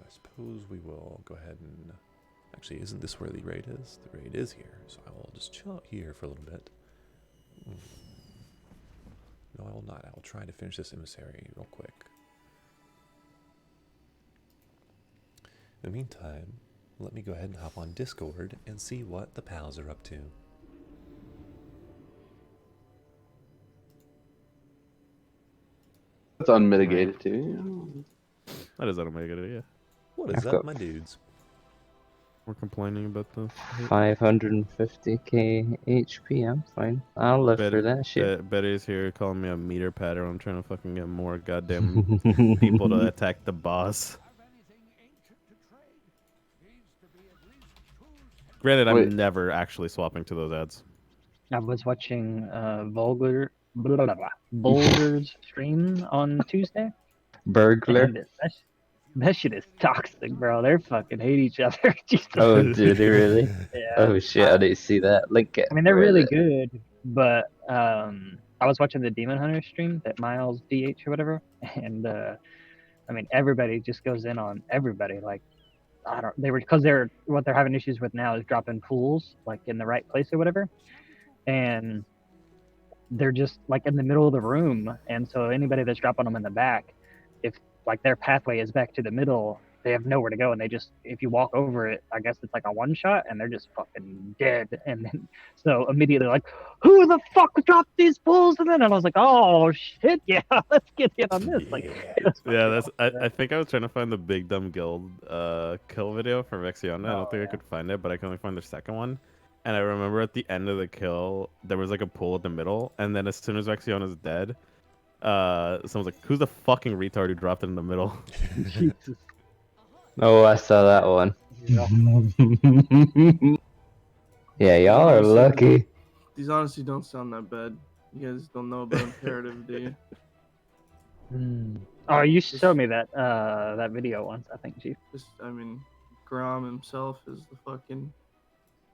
suppose we will go ahead and... Actually, isn't this where the raid is? The raid is here, so I will just chill out here for a little bit. No, I will not. I will try to finish this emissary real quick. In the meantime, let me go ahead and hop on Discord and see what the pals are up to. That's unmitigated too. That is unmitigated, yeah. What is up, my dudes? We're complaining about the 550k HP. I'm fine. I'll live for that shit. Betty's here calling me a meter patter. I'm trying to fucking get more goddamn people to attack the boss. Granted, I'm never actually swapping to those ads. I was watching Bulger's stream on Tuesday. Burglar. That shit is toxic, bro. They fucking hate each other. Oh, do they really? Yeah. Oh shit, I didn't see that. Link it. I mean, they're really good, but I was watching the Demon Hunter stream, that Miles DH or whatever, and I mean, everybody just goes in on everybody. Like, what they're having issues with now is dropping pools like in the right place or whatever, and they're just like in the middle of the room, and so anybody that's dropping them in the back, if like their pathway is back to the middle, they have nowhere to go, and they just, if you walk over it, I guess it's like a one shot, and they're just fucking dead. And then so immediately like, who the fuck dropped these pools? And then I was like, oh shit, yeah, let's get in on this. Like, yeah, that's. I think I was trying to find the Big Dumb Guild kill video for Vexiana. I don't think I could find it, but I can only find the second one. And I remember at the end of the kill, there was like a pool at the middle, and then as soon as Vexiana's dead, someone's like, who's the fucking retard who dropped it in the middle? Jesus. Oh, I saw that one. Yeah. Yeah, y'all are lucky. These honestly don't sound that bad. You guys don't know about imperative, do you? Oh, you showed me that that video once, I think, Chief. I mean, Grom himself is the fucking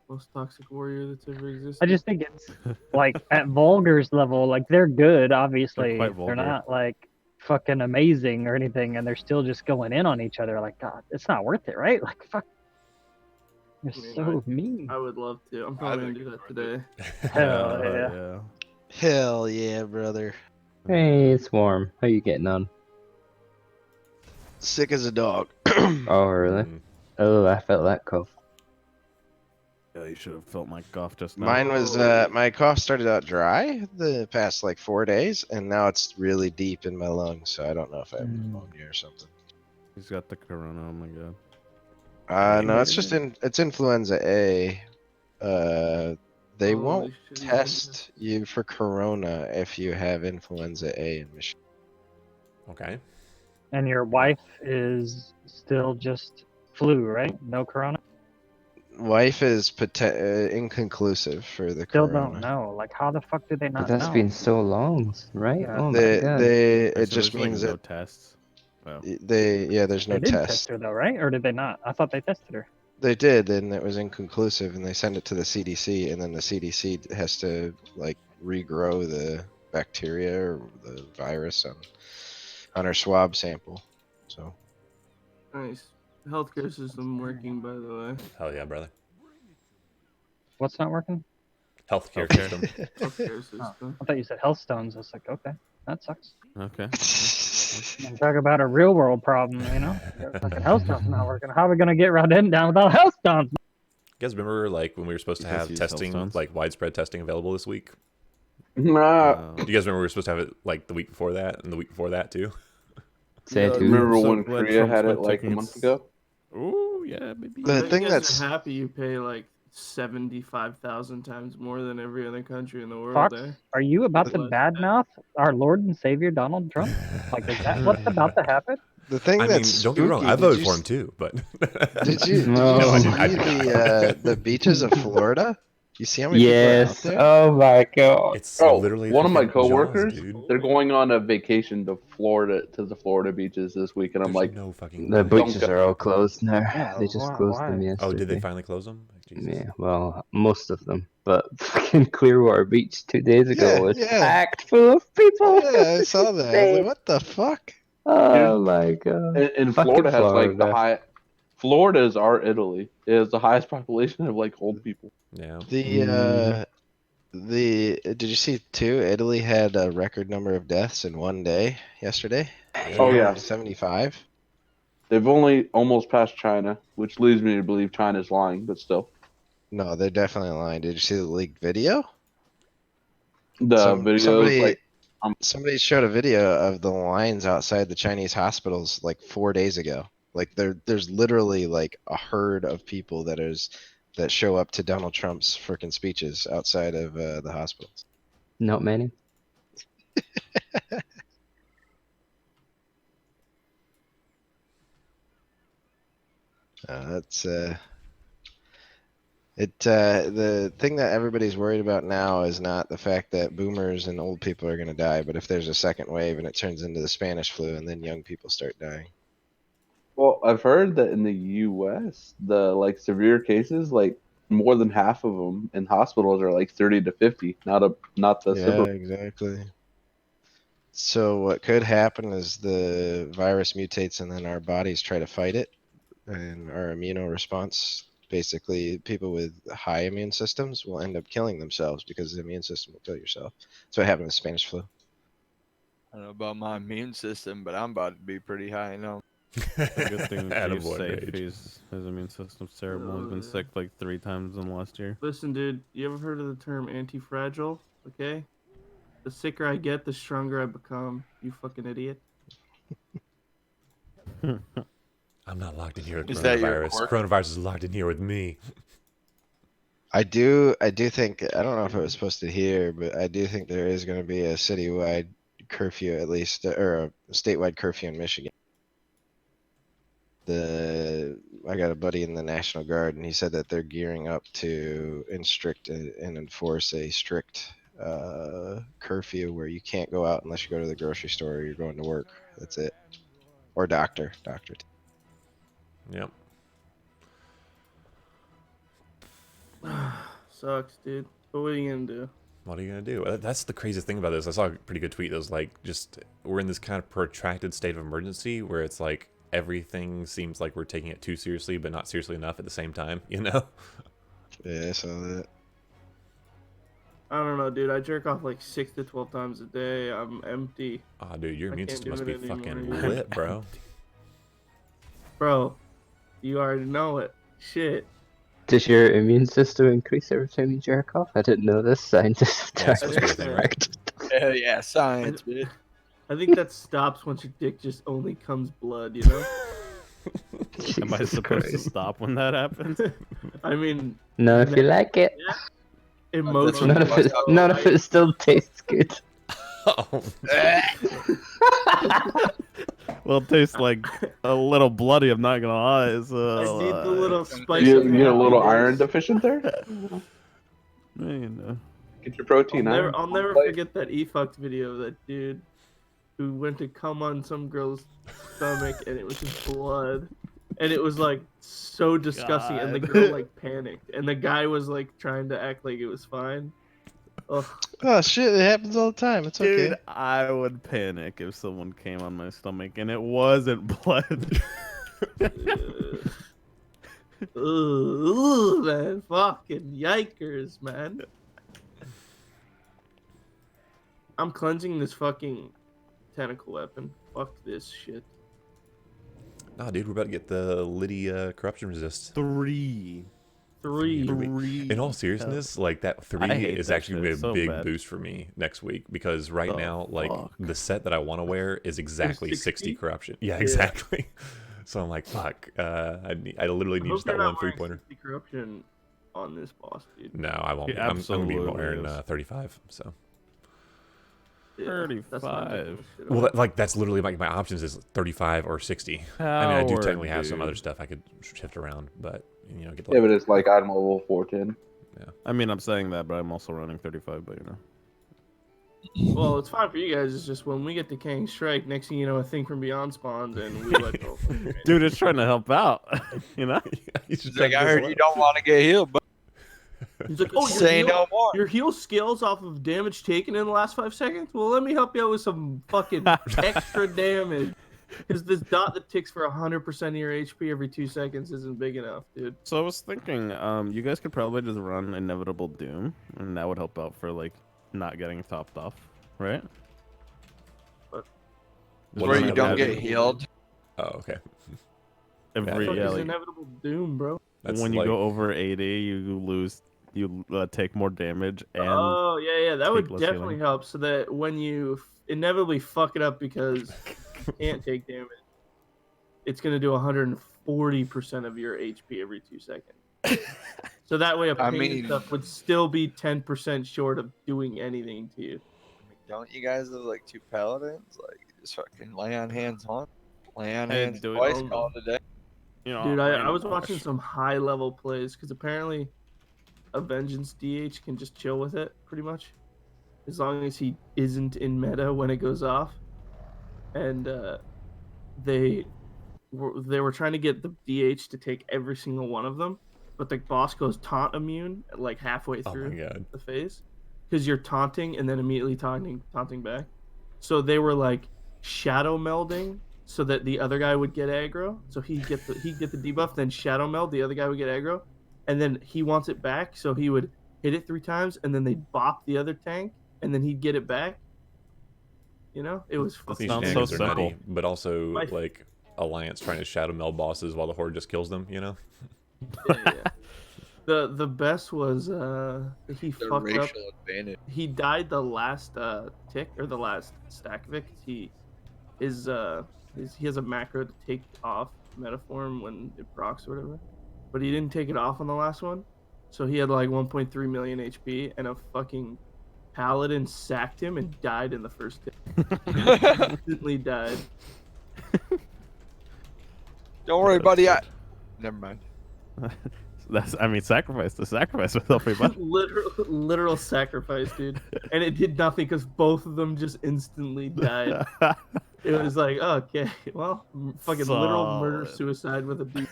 most toxic warrior that's ever existed. I just think it's like at Vulgar's level, like they're good, obviously. They're quite vulgar. They're not like fucking amazing or anything, and they're still just going in on each other. Like, God, it's not worth it, right? Like, fuck. You're so mean. I would love to. I'm probably gonna do that today. Hell yeah. Hell yeah, brother. Hey, it's warm. How you getting on? Sick as a dog. Oh, really? Oh, I felt that cough. Yeah, you should have felt my cough just now. Mine was, my cough started out dry the past like 4 days, and now it's really deep in my lungs, so I don't know if I have pneumonia or something. He's got the corona, oh my god. No, it's just it's influenza A. They won't test you for corona if you have influenza A in Michigan. Okay. And your wife is still just flu, right? No corona? Wife is inconclusive for the Still corona. don't know. Like, how the fuck did they not But that's know? been so long, right? Yeah. Oh my god. It So just there's, like, means no that tests. Wow. there's no They did test. test her though, right? Or did they not? I thought they tested her. They did, and it was inconclusive, and they send it to the CDC, and then the CDC has to like regrow the bacteria or the virus on her swab sample. So Nice. Healthcare system working, by the way. Hell yeah, brother. What's not working? Healthcare system. Healthcare system. I thought you said health stones. I was like, okay, that sucks. Okay. And talk about a real world problem, you know? Fucking health stones not working. How are we gonna get Rodin down without health stones? You guys remember like when we were supposed to have use testing, Hellstones? like widespread testing available this week? Nah. Do you guys remember we were supposed to have it like the week before that and the week before that too? Say it Remember So when Glenn Korea from had it Split like a Tickets- month ago? Ooh, yeah, maybe. The But thing you guys that's are happy you pay like 75,000 times more than every other country in the world. Fox, Eh? are you about to What? badmouth our Lord and Savior Donald Trump? Like, is that what's about to happen? the thing I mean, that's don't get me wrong, spooky, I voted did for you him too, but Did you No, I see didn't. the beaches of Florida? You see how many Yes. people are out Oh my god. it's Oh, literally one of my freaking coworkers, Jaws, dude. they're going on a vacation to the Florida beaches this week, and I'm There's like, no fucking The way. beaches are all closed now. Yeah, They just why- closed why? them yesterday. Oh, did they finally close them? Jesus. Yeah, well, most of them. But fucking Clearwater Beach 2 days ago Yeah, was yeah. packed full of people. Yeah, I saw that. I was like, what the fuck? Oh my god. And Fucking Florida has like the Florida. high. Florida is our Italy. It has the highest population of like old people. Yeah. Did you see too? Italy had a record number of deaths in one day yesterday. Oh yeah, 75. they've only almost passed China, which leads me to believe China's lying, but still, No, they're definitely lying. Did you see the leaked video? the videos like Somebody showed a video of the lines outside the Chinese hospitals like 4 days ago. Like there's literally like a herd of people that show up to Donald Trump's freaking speeches outside of the hospitals. Not many. That's the thing that everybody's worried about now is not the fact that boomers and old people are going to die, but if there's a second wave and it turns into the Spanish flu and then young people start dying. well, I've heard that in the U.S. the like severe cases, like more than half of them in hospitals are like 30 to 50, not the Yeah, super. exactly. So what could happen is the virus mutates and then our bodies try to fight it, and our immune response, basically people with high immune systems will end up killing themselves because the immune system will kill yourself. That's what happened with Spanish flu. I don't know about my immune system, but I'm about to be pretty high now. It's a good thing that he's Attaboy, safe. Rage. His immune system's terrible. He's been yeah. sick like 3 times in the last year. Listen, dude, you ever heard of the term anti-fragile? Okay? The sicker I get, the stronger I become. You fucking idiot. I'm not locked in here with Is that your coronavirus. quirk? Coronavirus is locked in here with me. I do think, I don't know if it was posted here, but I do think there is going to be a citywide curfew at least, or a statewide curfew in Michigan. I got a buddy in the National Guard, and he said that they're gearing up to instruct and enforce a strict curfew where you can't go out unless you go to the grocery store or you're going to work. That's it. Or doctor. Yep. Sucks, dude. But what are you gonna do? What are you gonna do? That's the craziest thing about this. I saw a pretty good tweet that was like, just we're in this kind of protracted state of emergency where it's like everything seems like we're taking it too seriously, but not seriously enough at the same time. You know? Yeah, I saw that. I don't know, dude. I jerk off like 6 to 12 times a day. I'm empty. Oh, dude, your I immune can't system do must be it fucking anymore. lit, bro. Bro, you already know it. Shit. Does your immune system increase every time you jerk off? I didn't know this. Scientists Yeah, it's supposed to be a thing, right? correct. Hell yeah, science, bitch. I think that stops once your dick just only comes blood, you know? Am I Jesus supposed to Christ. stop when that happens? I mean, No, if you like it. emotion. None of it still tastes good. Oh, Well, it tastes like a little bloody. I'm not gonna lie. So, I need the little spice. You of get a little happiness. iron deficient there. you know. Get your protein. iron. I'll never Like, forget that e-fucked video of that dude who went to come on some girl's stomach and it was just blood. And it was like so disgusting and the God. girl like panicked and the guy was like trying to act like it was fine. Ugh. Oh shit, it happens all the time. It's Dude, okay. I would panic if someone came on my stomach and it wasn't blood. Ugh, man, fucking yikers, man. I'm cleansing this fucking tentacle weapon. Fuck this shit. nah, dude, we're about to get the Lydia corruption resist. 3. In all seriousness, like that 3 hate is that actually gonna be a shit so big bad. boost for me next week because right Oh, now, like fuck. the set that I want to wear is exactly 60 60? corruption. Yeah, exactly. So I'm like, fuck. I literally need I just hope that you're one not wearing 3-pointer. 60 corruption on this boss, dude. No, I won't. He I'm gonna be absolutely wearing is. 35. So, Yeah, that's not 35. making shit well, up. like that's literally like my options is 35 or 60. I mean, I do technically have some other stuff I could shift around, but you know, get yeah, like, but it's like item level 410. I mean, I'm saying that, but I'm also running 35, but you know. Well, it's fine for you guys. It's just when we get to Kang Strike, next thing you know, a thing from Beyond spawns and we let go. Dude, it's trying to help out, you know? you should He's like, check I this heard out. you don't want to get healed, but He's like, oh, say no more. your heal scales off of damage taken in the last 5 seconds? Well, let me help you out with some fucking extra damage. Because this dot that ticks for 100% of your HP every 2 seconds isn't big enough, dude. So I was thinking, you guys could probably just run Inevitable Doom, and that would help out for like not getting topped off, right? But What Where is you it don't about get it? healed. Oh, okay. Every fuck yeah, is like inevitable doom, bro. That's when you like, go over 80, you lose, you take more damage and Oh yeah, that would take less definitely healing. help. So that when you inevitably fuck it up because you can't take damage, it's gonna do 140% of your HP every 2 seconds. So that way, a I pain mean- stuff would still be 10% short of doing anything to you. Don't you guys have like 2 paladins? Like, just fucking lay on hands once, lay on Hey, hands do it. twice, call it a day. You know, Dude, I was random watching push. some high level plays because apparently a Vengeance DH can just chill with it pretty much, as long as he isn't in meta when it goes off. And they were trying to get the DH to take every single one of them, but the boss goes taunt immune like halfway oh my through god. the phase because you're taunting and then immediately taunting back. So they were like shadow melding so that the other guy would get aggro. So he'd get the debuff, then shadow meld, the other guy would get aggro, and then he wants it back, so he would hit it 3 times and then they'd bop the other tank and then he'd get it back. You know, it was That These sounds so shenanigans are simple. nutty, but also My- like Alliance trying to shadow meld bosses while the Horde just kills them, you know? yeah. The best was he The fucked up. racial advantage. He died the last tick or the last stack of it. 'Cause he has a macro to take off Metaform when it procs or whatever, but he didn't take it off on the last one, so he had like 1.3 million HP, and a fucking paladin sacked him and died in the first tick. Instantly died. Don't worry, buddy. Never mind. I mean, sacrifice. The sacrifice was helping, but literal sacrifice, dude, and it did nothing because both of them just instantly died. It was like, oh, okay, well, fucking literal murder Solid. suicide with a dude.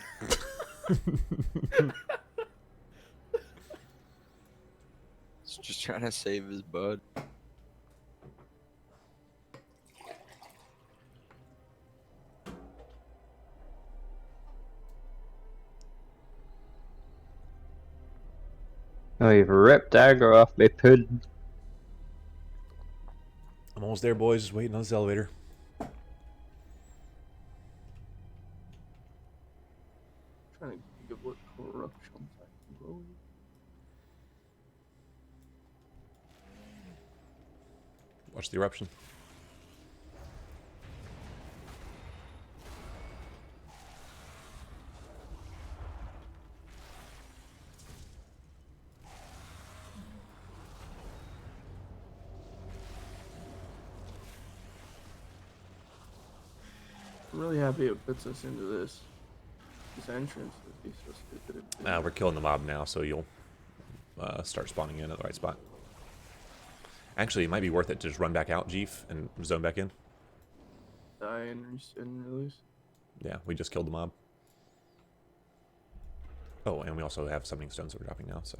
He's just trying to save his bud. Oh, you've ripped aggro off me, pudding. I'm almost there, boys. Just waiting on this elevator. Trying to think of what corruptions I can roll. Watch the eruption. I'm really happy it puts us into this. This entrance would be so stupid. We're killing the mob now, so you'll start spawning in at the right spot. Actually, it might be worth it to just run back out, Jeef, and zone back in. Die and release. Yeah, we just killed the mob. Oh, and we also have summoning stones that we're dropping now, so.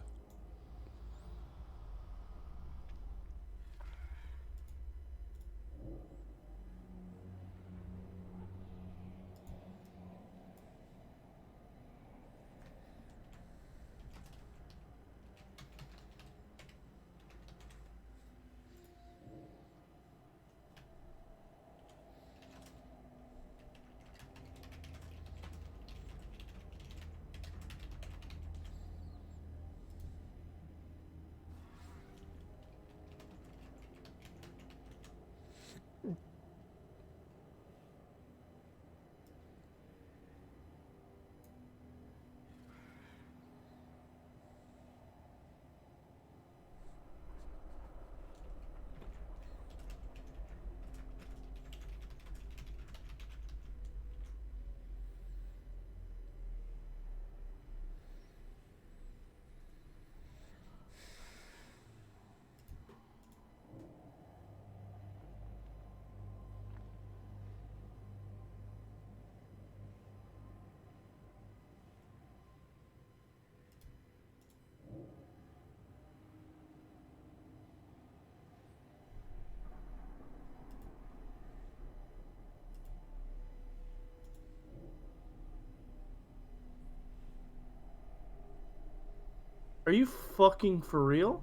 Are you fucking for real?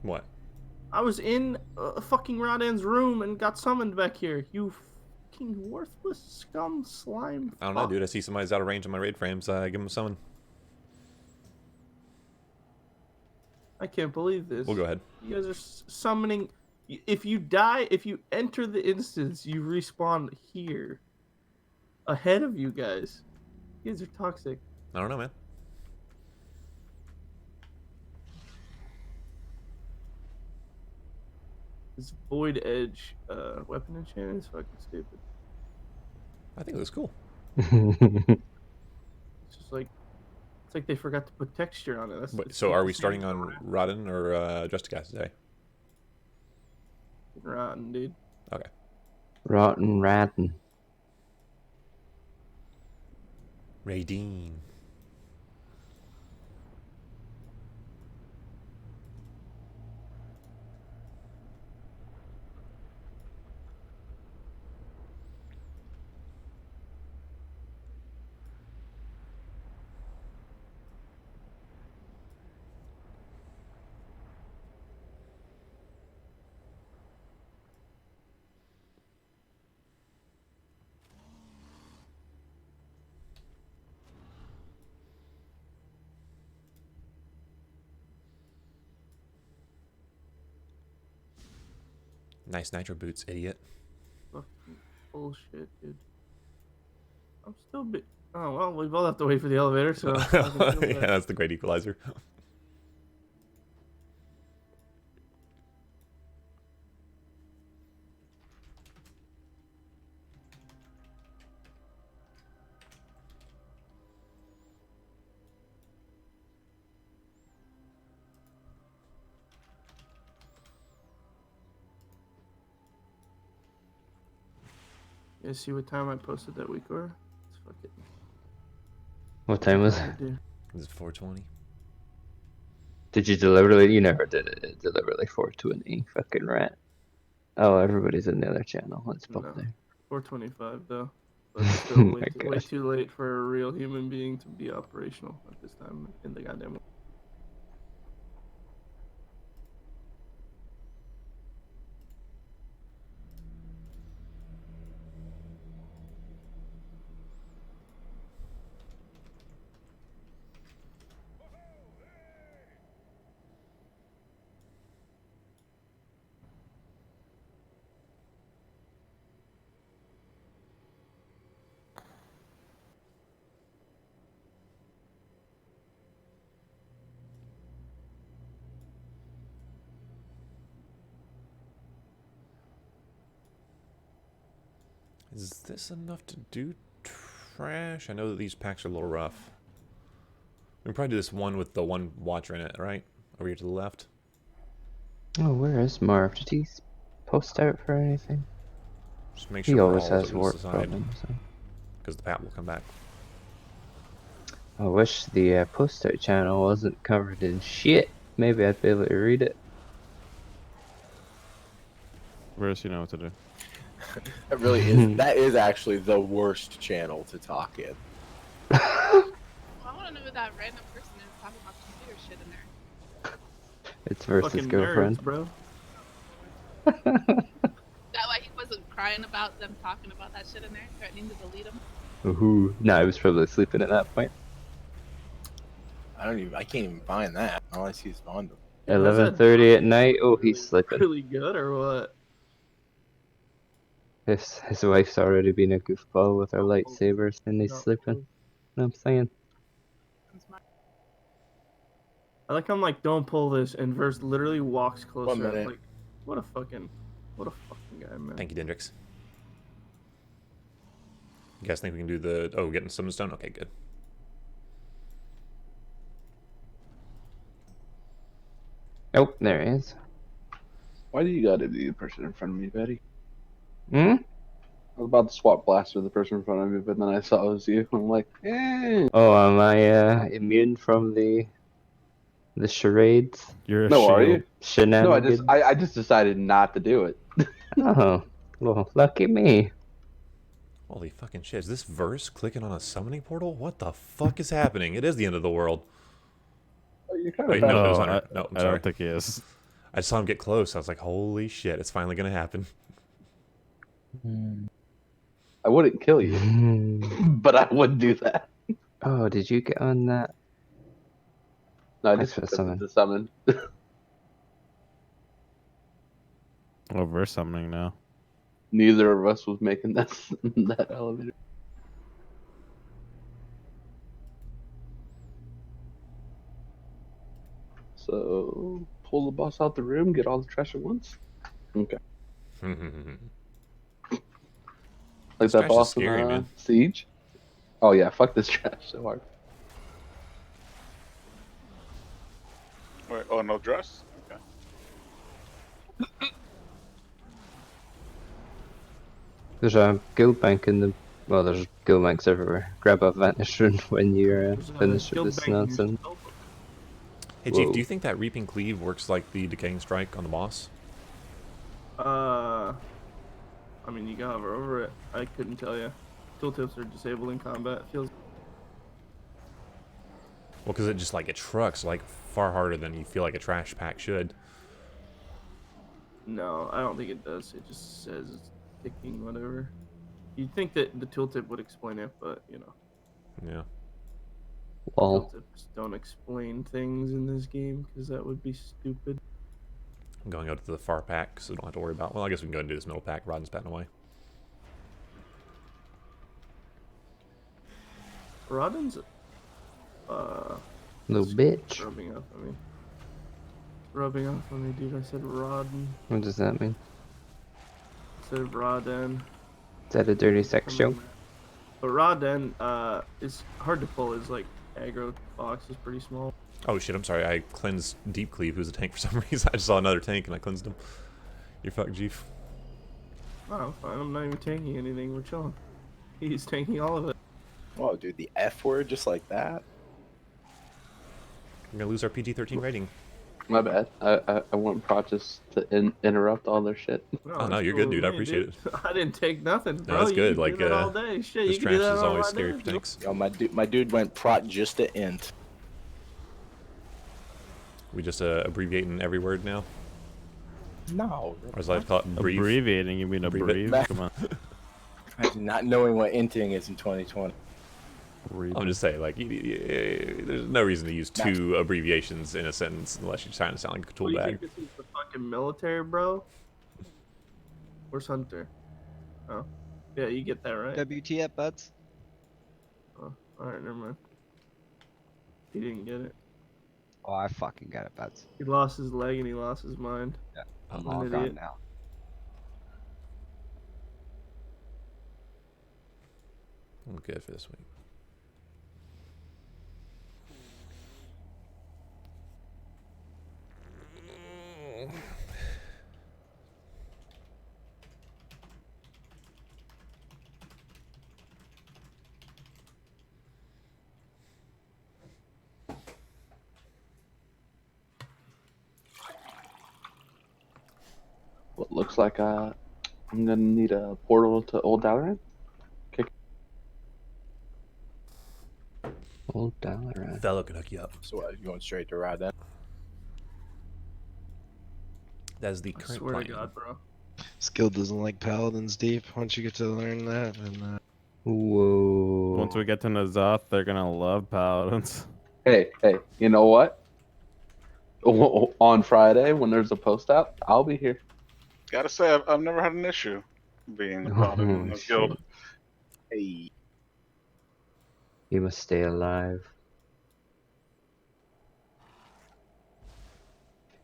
What? I was in fucking Rodan's room and got summoned back here. You fucking worthless scum slime. I don't know, dude. I see somebody's out of range on my raid frames. Give him a summon. I can't believe this. We'll go ahead. You guys are summoning. If you die, if you enter the instance, you respawn here. Ahead of you guys. You guys are toxic. I don't know, man. This Void Edge weapon enchantment is fucking stupid. I think it looks cool. It's just like it's like they forgot to put texture on it. But, so are we starting on Rodden or Justicass today? Rotten, dude. Okay. Rotten Ratten. Raideen. Nice nitro boots, idiot. Fucking bullshit, dude. I'm still Oh well, we both have to wait for the elevator, so. Yeah, that's the great equalizer. You guys see what time I posted that week, or? Let's fuck it. What time was it? Dude. Is it 420? Did you deliberately? You never did it deliberately 420. Fucking rat. Oh, everybody's in the other channel. Let's both No. there. 425 though. But it's still My way gosh. too late for a real human being to be operational at this time in the goddamn. Is this enough to do trash? I know that these packs are a little rough. We can probably do this one with the one watcher in it, right? Over here to the left. Oh, where is Marv? Did he post out for anything? Just make sure He we're always all has to work the side, problems. So. because the pat will come back. I wish the post out channel wasn't covered in shit. Maybe I'd be able to read it. Whereas you know what to do. That really is. That is actually the worst channel to talk in. Well, I want to know who that random person is talking about computer shit in there. It's versus Fucking girlfriend. nerds, bro. That why he wasn't crying about them talking about that shit in there, threatening to delete them. Ooh. No, I was probably sleeping at that point. I can't even find that. All I see is Bond. 11:30 at night. Oh, he's sleeping. Really good or what? His wife's already been a goofball with her lightsabers, and he's No. sleeping. You know what I'm saying? I like I'm like, don't pull this, and Verse literally walks closer. 1 minute. Like, what a fucking guy, man. Thank you, Dendrix. You guys think we can do the... Oh, getting summon stone? Okay, good. Oh, there he is. Why do you gotta be the person in front of me, Betty? Hmm? I was about to swap blast with the person in front of me, but then I saw it was you. I'm like, eh. Oh, am I immune from the charades? You're a No, shield. are you? Shenanigans? No, I just decided not to do it. Oh, well, lucky me. Holy fucking shit. Is this verse clicking on a summoning portal? What the fuck is happening? It is the end of the world. you're kind Wait, of no, bad. it was No, Hunter. No, I'm I sorry. don't think he is. I saw him get close. I was like, holy shit, it's finally gonna happen. I wouldn't kill you, but I would do that. Oh, did you get on that? No, I Thanks just for the accepted summon. the summon. Well, we're summoning now. Neither of us was making that elevator. So pull the boss out the room, get all the trash at once. Okay. Like This that trash is boss scary, in man. Siege. Oh yeah, fuck this trash so hard. Wait, oh, no dress? Okay. There's a guild bank in the. Well, there's guild banks everywhere. Grab a vanish rune when you're finished with this nonsense. Hey, Chief, do you think that Reaping Cleave works like the Decaying Strike on the boss? I mean, you gotta hover over it. I couldn't tell you. Tooltips are disabled in combat. Feels. Well, because it just like it trucks like far harder than you feel like a trash pack should. No, I don't think it does. It just says it's ticking, whatever. You'd think that the tooltip would explain it, but you know. Yeah. Lol. Tooltips don't explain things in this game because that would be stupid. I'm going out to the far pack, so don't have to worry about. Well, I guess we can go and do this middle pack. Rodden's batting away. Rodden's Little bitch. rubbing off on me. Rubbing off on me, dude. I said Rodden What does that mean? instead of Rodden. Is that a dirty sex joke? But Rodden is hard to pull. His like aggro box is pretty small. Oh shit, I'm sorry. I cleansed Deep Cleave, who's a tank for some reason. I just saw another tank and I cleansed him. You're fucked, Chief. Oh, I'm fine. I'm not even tanking anything. We're chilling. He's tanking all of it. Whoa, dude, the F word just like that? We're gonna lose our PG-13 rating. My bad. I want Protest to interrupt all their shit. Oh no, you're good, dude. I appreciate it. I didn't take nothing, bro. No, that's You good. can Like, do that all day. Shit, this you can do trash that is all always my scary day, for dude. tanks. Yo, my dude went prot just to int. We just abbreviating every word now? No. Or as I like to call it, breathe. Abbreviating, you mean Breathe abbreviate? it. Come on. Not knowing what inting is in 2020. I'm just saying, like, there's no reason to use two abbreviations in a sentence unless you're trying to sound like a What tool do you bag. think this is the fucking military, bro? Where's Hunter? Oh, yeah, you get that right. WTF, buds? Oh, all right, never mind. He didn't get it. Oh, I fucking got it, buds. He lost his leg and he lost his mind. Yeah, I'm I'm all an gone idiot. now. I'm good for this week. Well, it looks like I'm gonna need a portal to Old Dalaran. Old Dalaran. Fellow can hook you up. So what, you going straight to ride then? That is the I current swear plan. to God, bro. Skill doesn't like paladins deep. Once you get to learn that, and Whoa. Once we get to Azeroth, they're gonna love paladins. Hey, you know what? On Friday when there's a post out, I'll be here. Gotta say, I've never had an issue being a paladin in this guild. Hey. You must stay alive.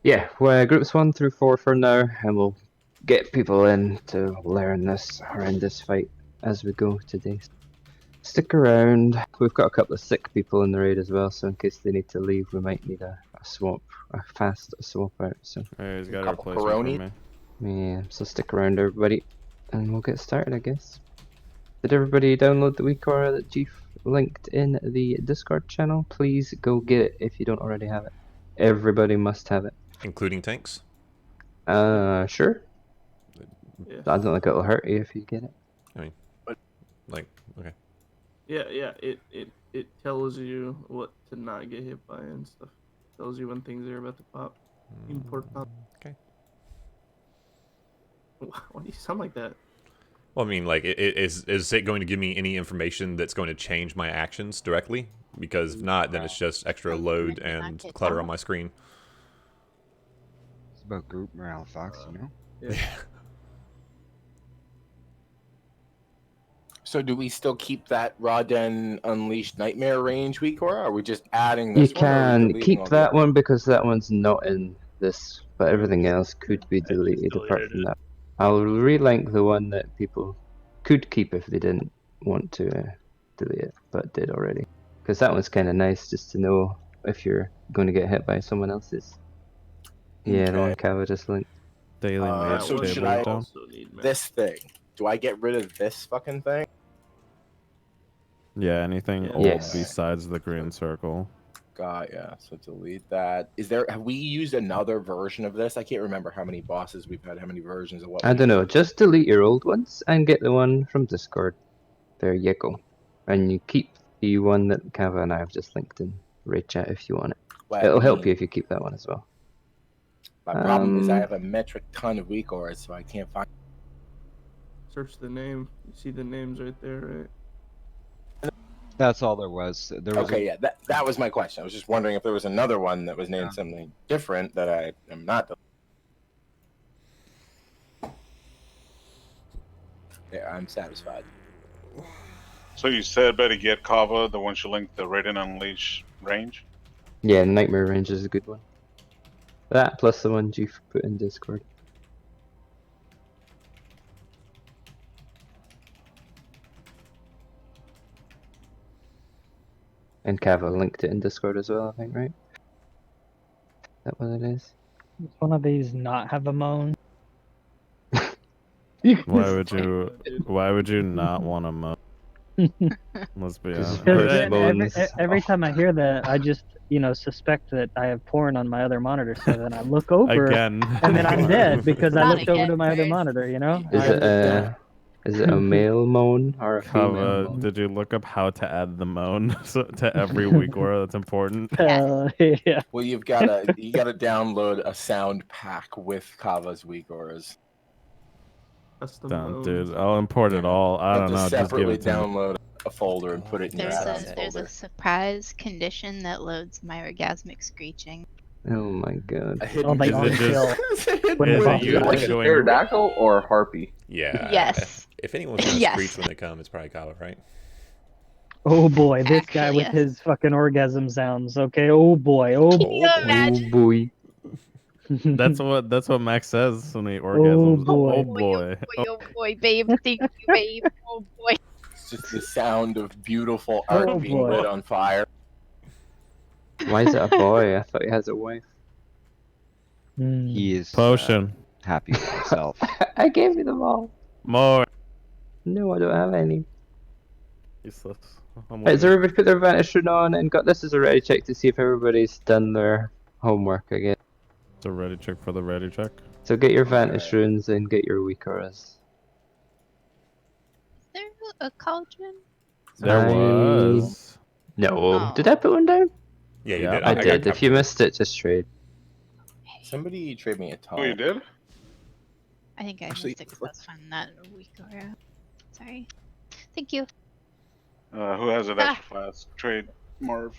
Yeah, well, groups 1 through 4 for now, and we'll get people in to learn this horrendous fight as we go today. Stick around. We've got a couple of sick people in the raid as well, so in case they need to leave, we might need a fast swap out. So Hey, he's got a Couple replacement for me. yeah, so stick around, everybody, and we'll get started, I guess. Did everybody download the WeCora that Chief linked in the Discord channel? Please go get it if you don't already have it. Everybody must have it. Including tanks? Sure. Yeah. I don't think it'll hurt you if you get it. I mean, like, okay. Yeah, it tells you what to not get hit by and stuff. Tells you when things are about to pop. Import pop. Okay. Why do you sound like that? Well, I mean, like, is it going to give me any information that's going to change my actions directly? Because if not, then it's just extra load and clutter on my screen. It's about group morale, Fox, you know? Yeah. So do we still keep that Raw Den Unleashed Nightmare range week, or are we just adding this You one? Or are we can deleting keep all the that others? one because that one's not in this, but everything else could be deleted apart deleted from it. that. I'll relink the one that people could keep if they didn't want to delete it, but did already. Because that one's kind of nice just to know if you're going to get hit by someone else's. Yeah, the Okay. one Kava just linked. Daily mage so should table I down. also need this thing? Do I get rid of this fucking thing? Yeah, anything Yeah. old Yes. besides the green circle. Got ya. So delete that. Have we used another version of this? I can't remember how many bosses we've had, how many versions of what. I don't know, just delete your old ones and get the one from Discord. There you go. And you keep the one that Kava and I have just linked in Raid Chat if you want it. Well, It'll I help mean, you if you keep that one as well. My problem is I Um, have a metric ton of weak auras, so I can't find. Search the name. You see the names right there, right? That's all there was. There was Okay, yeah, that was my question. I was just wondering if there was another one that was named something different that I am not. Yeah, I'm satisfied. So you said better get Kava, the one you linked the Raid and Unleash range. Yeah, Nightmare Range is a good one. That plus the ones you've put in Discord. And Kava linked it in Discord as well, I think, right? Is that what it is? Does one of these not have a moan? Why would you not want to mow? Let's be honest. Because First bones. every time I hear that, I just, suspect that I have porn on my other monitor. So then I look over, Again. and then I'm dead because I Not looked over again, to my other first. monitor. Is it a male moan or a female Kava, moan? did you look up how to add the moan to every weak aura that's important? Yeah. Well, you gotta download a sound pack with Kava's weak auras. Custom Damn, modes. dude, I'll import it all. I don't know. Just give separately it to me. download a folder and put it in your sounds There's folder. a surprise condition that loads my orgasmic screeching. Oh my god. A hidden they Is all it kill. just- When is the it you Like a going? pterodactyl or a harpy? Yeah. Yes. If anyone's gonna Yes. screech when they come, it's probably Kava, right? Oh boy, this guy Actually, with yes. his fucking orgasm sounds. Okay. Oh boy. Oh Can you boy. Oh imagine? boy. That's what Max says when he orgasms. boy. Oh boy. Oh boy, babe. Thank you, babe. Oh boy. It's just the sound of beautiful Oh, art being boy. lit on fire. Why is it a boy? I thought he has a wife. He is Potion. happy with himself. I gave you them all. More. No, I don't have any. Useless. I'm Has leaving. everybody put their Vantage Rune on and got this as a ready check to see if everybody's done their homework again? It's a ready check for the ready check. So get your Vantage Runes and get your weak auras. Is there a cauldron? There I- was. No. Oh. Did I put one down? Yeah, you Yeah, did. I got did. If you covered. missed it, just trade. Somebody trade me a tome. Oh, you did? I think I Actually, missed it 'cause that's fine. Not a week aura. Sorry. Thank you. Who has it extra fast? Trade Marv.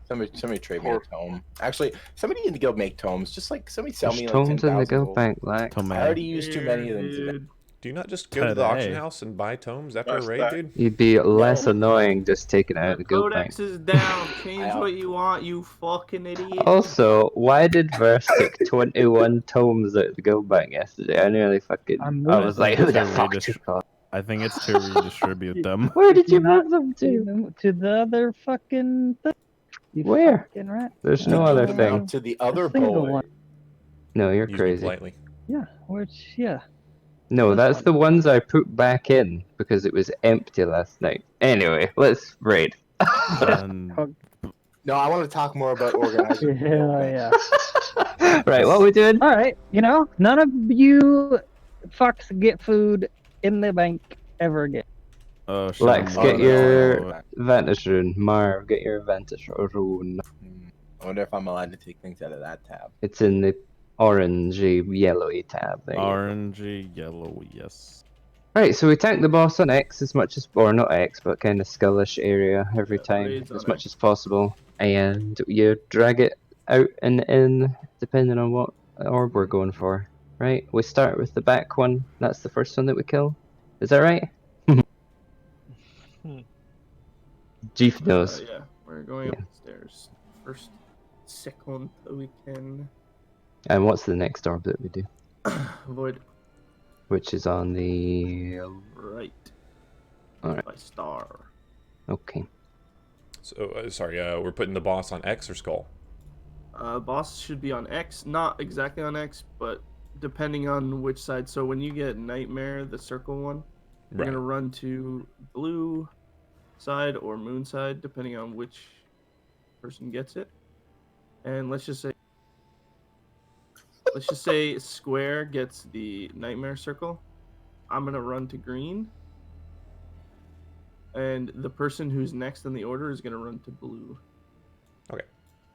Somebody trade me a tome. Actually, somebody in the guild make tomes. Just like somebody sell There's me like tomes in the 10,000 guild gold. bank, like. Tome. I already used too many of them today. Dude. Do you not just go to the auction Today. house and buy tomes after That's a raid, that. dude? You'd be less annoying just taking it out of the guild bank. Codex is down. Change what you want, you fucking idiot. Also, why did Verse take 21 tomes out of the guild bank yesterday? I nearly fucking. I was like, who the fuck took all? I think it's to redistribute them. Where did you Not move them to? to the other fucking thing. You Where? fucking rat. There's no other Them thing. out to the other single boy. one. No, you're Use me crazy. politely. Yeah. Which yeah. No, That's that's the ones I put back in because it was empty last night. Anyway, let's raid. And No, I want to talk more about organizing. Yeah. Right, what we doing? All right. None of you fucks get food in the bank ever again. oh shit. Lex, I'm get low. your Vantage Rune. Marv, get your Vantage Rune. I wonder if I'm allowed to take things out of that tab. It's in the orangey, yellowy tab. There you go. Orangey, yellow, yes. Right, so we tank the boss on X as much as, or not X, but kind of skullish area every time raids as on much X. as possible, and you drag it out and in depending on what orb we're going for. Right, we start with the back one. That's the first one that we kill. Is that right? Jeef knows. Yeah, we're going Yeah. up the stairs. First, second we can And what's the next orb that we do? avoid Which is on the right. Alright. By star. Okay. So sorry, we're putting the boss on X or Skull. Boss should be on X, not exactly on X, but depending on which side. So when you get Nightmare, the circle one, you're Right. gonna run to blue side or moon side, depending on which person gets it. And let's just say square gets the Nightmare circle. I'm gonna run to green, and the person who's next in the order is gonna run to blue. Okay.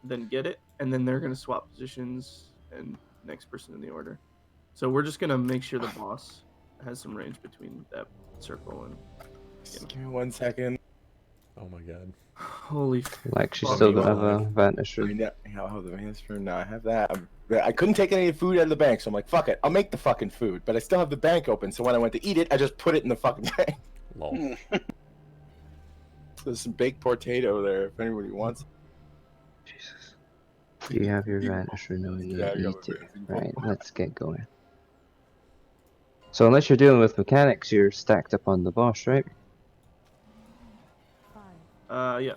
Then get it, and then they're gonna swap positions, and next person in the order. So we're just gonna make sure the boss has some range between that circle and. Just give me 1 second. Oh my god. Holy. Like she fuck. still don't have a vanish I room. know, I'll have the Vanish room now. I have that. I couldn't take any food out of the bank, so I'm like, fuck it. I'll make the fucking food. But I still have the bank open, so when I went to eat it, I just put it in the fucking bank. Lol. There's some baked potato there if anybody wants. Jesus. Do you have your vanish room? No, you Yeah, I don't got need my to. vanish room. Right, let's get going. So unless you're dealing with mechanics, you're stacked up on the boss, right? Yeah.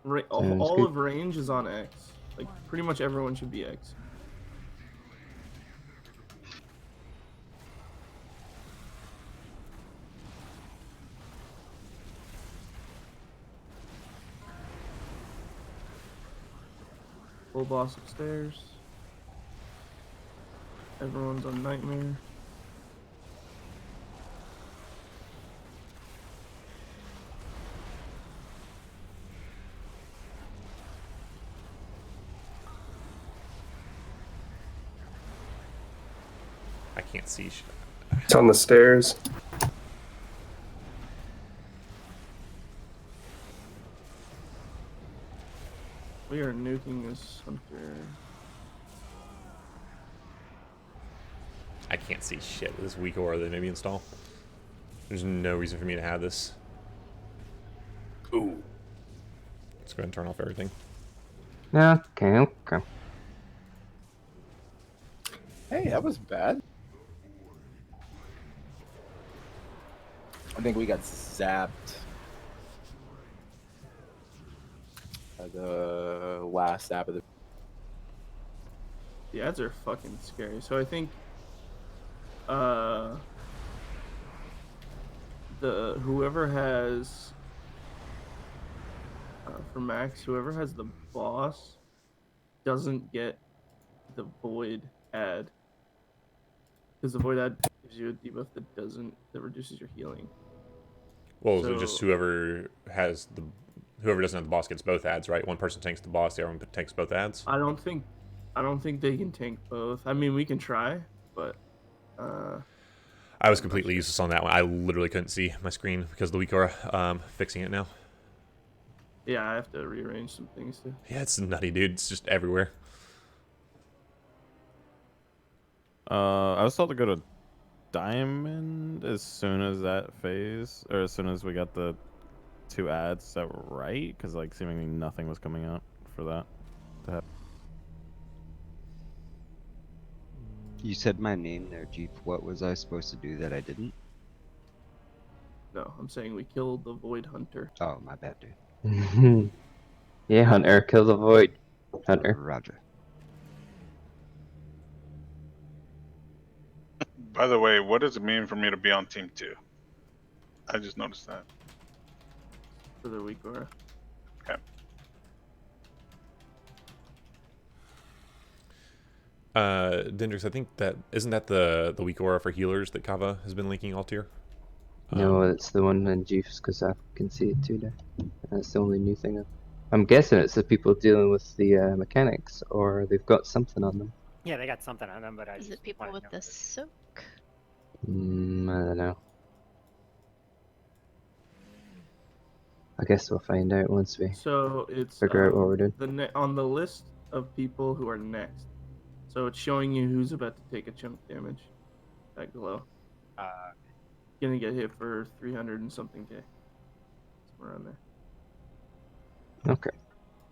Sounds All good. of range is on X. Like pretty much everyone should be X. Full boss upstairs. Everyone's on Nightmare. I can't see shit. It's on the stairs. We are nuking this hunter. I can't see shit with this weak aura they made me install. There's no reason for me to have this. Ooh. Let's go ahead and turn off everything. Okay. Hey, that wasn't bad. I think we got zapped. At the last zap of the. The ads are fucking scary. So I think the whoever has for Max, whoever has the boss doesn't get the void ad, because the void ad gives you a debuff that reduces your healing. Well, so just whoever doesn't have the boss gets both ads, right? One person tanks the boss, the other one tanks both ads. I don't think they can tank both. I mean, we can try, but I was completely useless on that one. I literally couldn't see my screen because of the weak aura. Fixing it now. yeah, I have to rearrange some things too. Yeah, it's nutty, dude. It's just everywhere. I was told to go to Diamond as soon as that phase, or as soon as we got the 2 ads. Is that right? Because like seemingly nothing was coming out for that to happen. You said my name there, Jeep. What was I supposed to do that I didn't? No, I'm saying we killed the void hunter. Oh, my bad, dude. Yeah, Hunter, kill the void. Hunter. Roger. By the way, what does it mean for me to be on team 2? I just noticed that. For the weak aura. Okay. Dendrix, I think that isn't that the weak aura for healers that Kava has been linking all tier. No, it's the one in Jeeves, because I can see it too now. That's the only new thing. I'm guessing it's the people dealing with the mechanics, or they've got something on them. Yeah, they got something on them, but I Is just it people wanna with know. the soak? I don't know. I guess we'll find out once we So it's figure out what we're doing. on the list of people who are next. So it's showing you who's about to take a chunk damage. That glow. Gonna get hit for 300 and something K. Somewhere around there. Okay.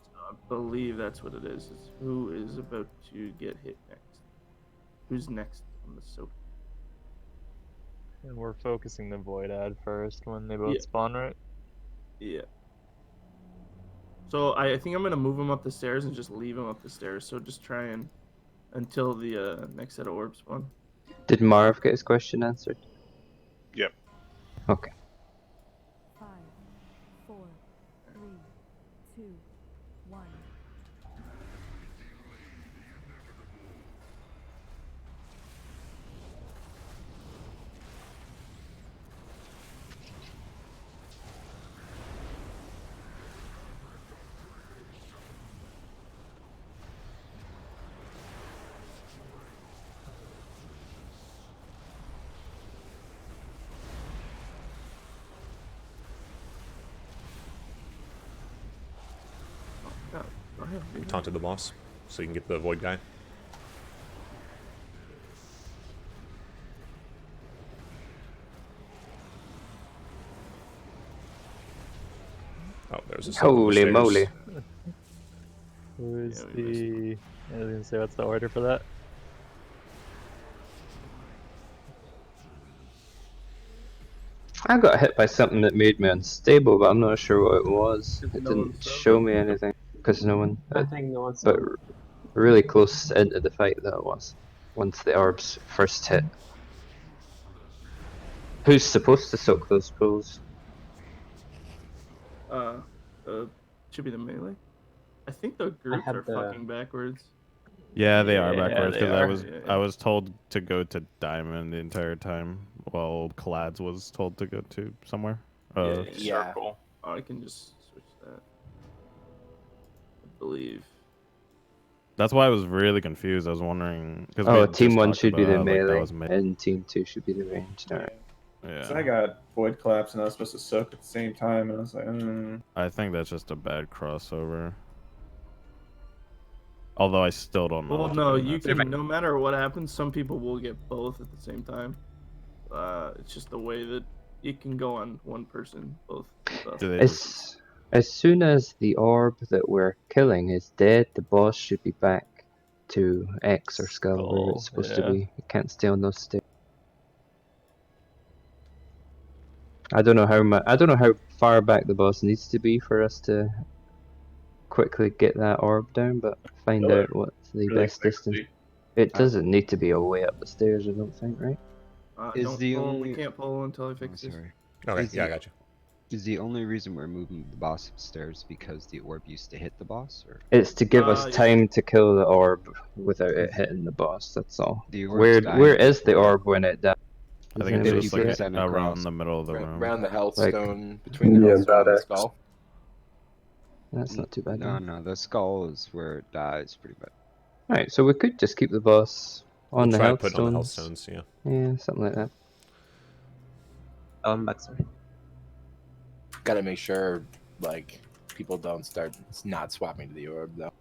So I believe that's what it is. Is who is about to get hit next? Who's next on the soap? And we're focusing the void ad first when they both Yeah. spawn, right? Yeah. So I think I'm gonna move him up the stairs and just leave him up the stairs. So just try and until the next set of orbs spawn. Did Marv get his question answered? Yep. Okay. 5, 4, 3, 2, 1. Taunted the boss, so you can get the void guy. Oh, there's a Holy moly. Who's the... I was gonna say, what's the order for that? I got hit by something that made me unstable, but I'm not sure what it was. It didn't show me anything because no one. I think no one But really close into the fight that was. Once the orbs first hit. Who's supposed to soak those pools? Should be the melee. I think the groups had are the- fucking backwards. Yeah, they are Yeah, backwards they because are. I was told to go to Diamond the entire time, while Clads was told to go to somewhere. Yeah. Oh, I can just switch that. I believe. That's why I was really confused. I was wondering because Oh, team 1 should be the melee, and team 2 should be the ranged. Alright. Yeah. So I got void collapse and I was supposed to soak at the same time, and I was like, I think that's just a bad crossover. Although I still don't know. Well, what to no, do in you that can. situation. No matter what happens, some people will get both at the same time. It's just the way that it can go on one person both. As soon as the orb that we're killing is dead, the boss should be back to X or Skull, wherever it's supposed to yeah. be. It can't stay on those stairs. I don't know how far back the boss needs to be for us to quickly get that orb down, but find Kill it out what's the really best distance. quickly. It doesn't need to be all the way up the stairs, I don't think, right? Is the We can't pull until I fix this. Sorry. Okay, Is yeah, I the- got you. Is the only reason we're moving the boss upstairs because the orb used to hit the boss, or It's to give us yeah. time to kill the orb without it hitting the boss, that's all. The orb's Where dying. is the orb when it dies? I think it's Anybody just see like it? around the middle of the room. Around the health Like- stone, between the Yeah, health stone and about the X. skull. That's not too bad. No, no, the skull is where it dies, pretty much. Right, so we could just keep the boss on We'll the try health putting stones. on the health stones, yeah. Yeah, something like that. Back, sorry. Gotta make sure, like, people don't start not swapping to the orb, though.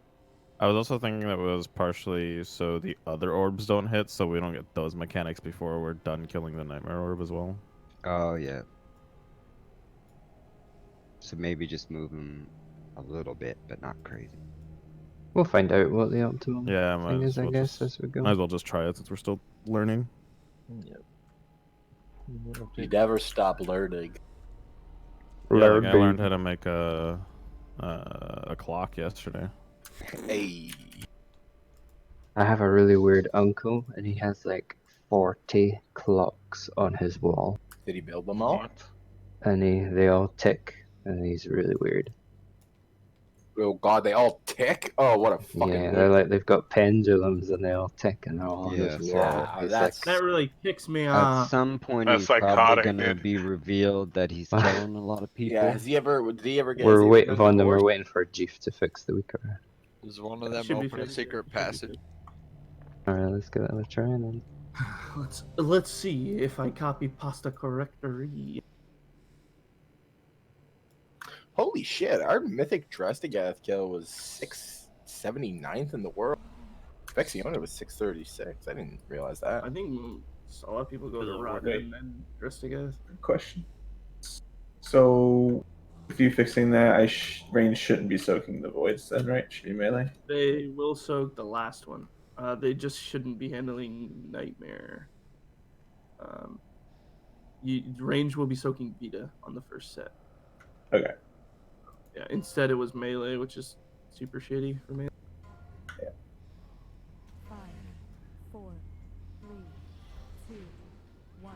I was also thinking that it was partially so the other orbs don't hit, so we don't get those mechanics before we're done killing the nightmare orb as well. Oh, yeah. So maybe just move him a little bit, but not crazy. We'll find out what the optimum Yeah, thing might is, as I well guess, just- as we go. Might as well just try it since we're still learning. Yep. You never stop learning. Yeah, like I Learning. learned how to make a clock yesterday. Hey. I have a really weird uncle, and he has like 40 clocks on his wall, Did he build them all? and they all tick, and he's really weird. oh god, they all tick. Oh, what a fucking. Yeah, loop. they're like they've got pendulums and they all tick and they're all on Yeah, this so wall. Wow, It's that's That really ticks me at off. some point That's he's probably psychotic, gonna dude. be revealed that he's killing a lot of people. Yeah, did he ever get? We're has he ever waiting done on them. divorce? We're waiting for Jeef to fix the weaker. Does one of That them should be open a fixed. secret Should be passage? All right, let's give it a try then. Let's see if I copy pasta correctory. Holy shit! Our mythic Drestagath kill was 679th in the world. Vexiona was 636. I didn't realize that. I think a lot of people go to Rod Wait. and then Drestigath. Question. So, with you fixing that, range shouldn't be soaking the voids then, right? Should be melee. They will soak the last one. They just shouldn't be handling Nightmare. Range will be soaking Vita on the first set. Okay. Yeah, instead it was melee, which is super shitty for melee. 5, 4, 3, 2, 1.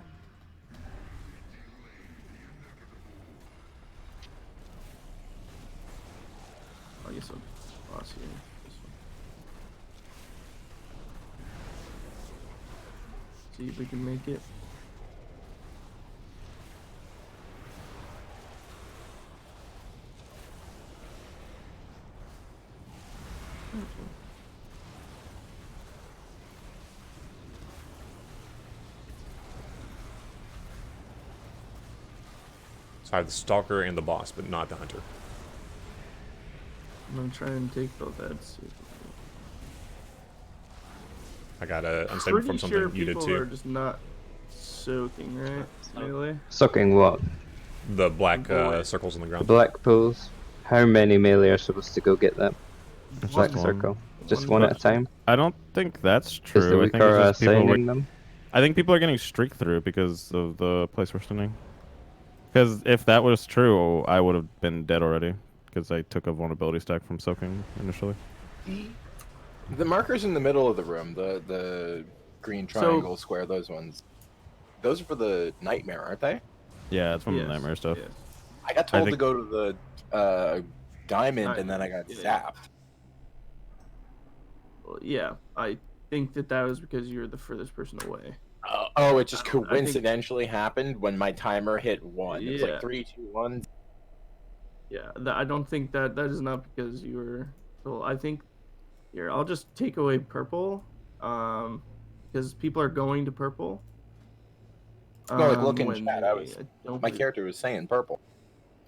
I guess I'll boss here. This one. See if we can make it. So I have the Stalker and the Boss, but not the Hunter. I'm gonna try and take both heads. I got a unstable from something sure you did people too. are just not soaking, right? Melee. Sucking what? The black Boy. circles on the The ground. black pools. How many melee are supposed to go get that? Just Black one. circle. Just One one at a time. I don't think that's Is the true. I think weaker it's just people. assigning them? I think people are getting streaked through because of the place we're standing. Because if that was true, I would have been dead already. Because I took a vulnerability stack from soaking initially. The markers in the middle of the room, the green triangle, square, those ones, those are for the Nightmare, aren't they? Yeah, it's from Yes, the nightmare stuff. yes. I got told to think- go to the diamond, and then I got zapped. Well, yeah, I think that was because you're the furthest person away. Oh, it just I think- coincidentally happened when my timer hit 1. It was Yeah. like 3, 2, 1. Yeah, I don't think that is not because you were. Well, I think here I'll just take away purple, because people are going to purple. No, like look in when chat. don't My believe- character was saying purple.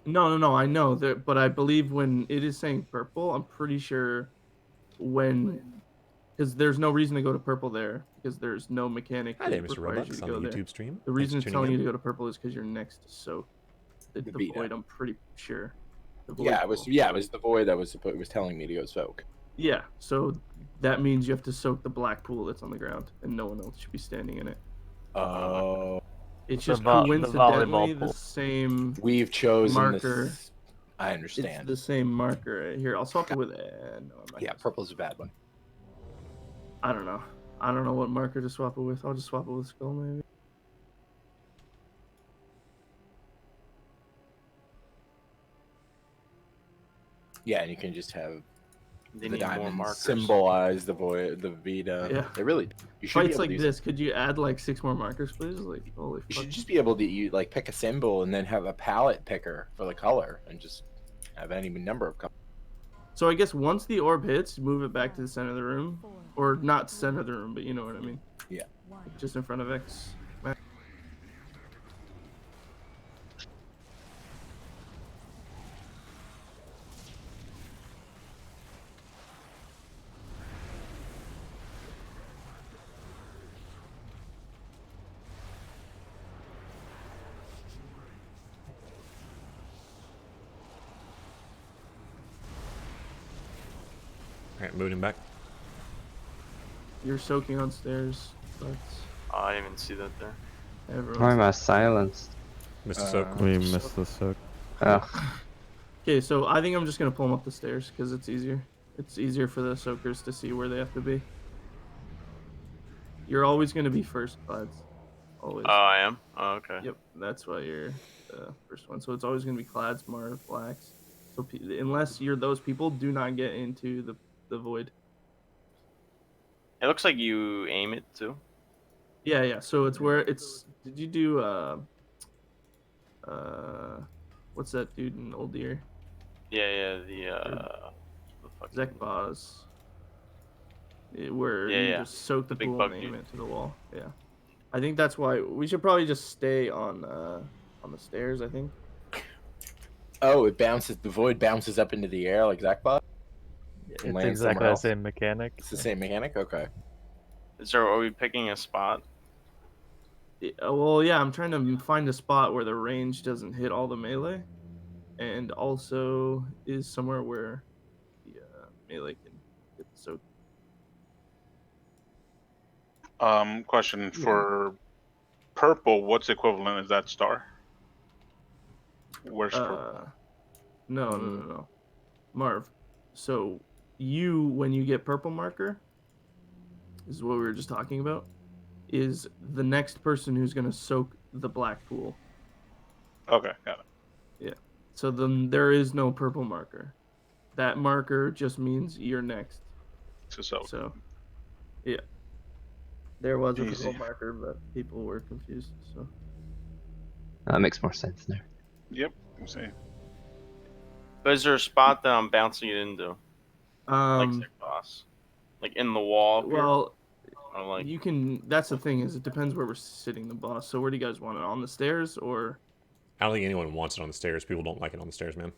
No, I know that, but I believe when it is saying purple, I'm pretty sure because there's no reason to go to purple there because there's no mechanic Hi that there, Mr. requires you Robux to on go the there. YouTube stream. The reason Thanks it's for tuning telling you in. to go to purple is because you're next to soak. The Beta. void, I'm pretty sure. The void Yeah, it pool. was the void that was telling me to go soak. Yeah, so that means you have to soak the black pool that's on the ground, and no one else should be standing in it. Oh. It's The just vo- the coincidentally volleyball the pool. same We've chosen marker. this. I It's understand. the same marker. Here, I'll swap it with. No, I'm not Yeah, gonna- purple's a bad one. I don't know. I don't know what marker to swap it with. I'll just swap it with skull maybe. Yeah, and you can just have They the need more diamond markers. symbolize the void, the Vita. Yeah. They really. You should be Fights able like to use this, could you add like 6 more markers, please? Like, holy You fuck. should just be able to like pick a symbol and then have a palette picker for the color and just have any number of colors. So I guess once the orb hits, move it back to the center of the room, or not center of the room, but you know what I mean. Yeah. Just in front of X. Alright, moving back. You're soaking on stairs, but Oh, I didn't even see that there. Why am I silenced? Missed the soak. We missed the soak. Ugh. Okay, so I think I'm just gonna pull them up the stairs because it's easier. It's easier for the soakers to see where they have to be. You're always gonna be first, Clads. Always. Oh, I am? Oh, okay. Yep, that's why you're the first one. So it's always gonna be Clads, Marv, Blacks. So unless you're those people, do not get into the void. It looks like you aim it too. Yeah. So it's where it's. Did you do what's that dude in Old Deer? Yeah, the fucking, Zekbaz. Where Yeah, you yeah. just soak the The big pool bug and aim dude. it to the wall. Yeah. I think that's why we should probably just stay on the stairs, I think. Oh, it bounces. The void bounces up into the air like Zakbot. It's And lands exactly somewhere the else. same mechanic. It's the same mechanic. Okay. Are we picking a spot? Well, yeah, I'm trying to find a spot where the range doesn't hit all the melee, and also is somewhere where the melee can get the soak. Question for purple. What's equivalent is that star? Where's purple? No. Marv. So when you get purple marker, this is what we were just talking about, is the next person who's gonna soak the black pool. Okay, got it. Yeah. So then there is no purple marker. That marker just means you're next. So yeah. There was a purple Easy. marker, but people were confused. So That makes more sense now. Yep. I'm saying. But is there a spot that I'm bouncing it into? Like Um, boss, like in the wall. Up well, here? Or like you can. That's the thing, is it depends where we're sitting the boss. So where do you guys want it? On the stairs or? I don't think anyone wants it on the stairs. People don't like it on the stairs, man.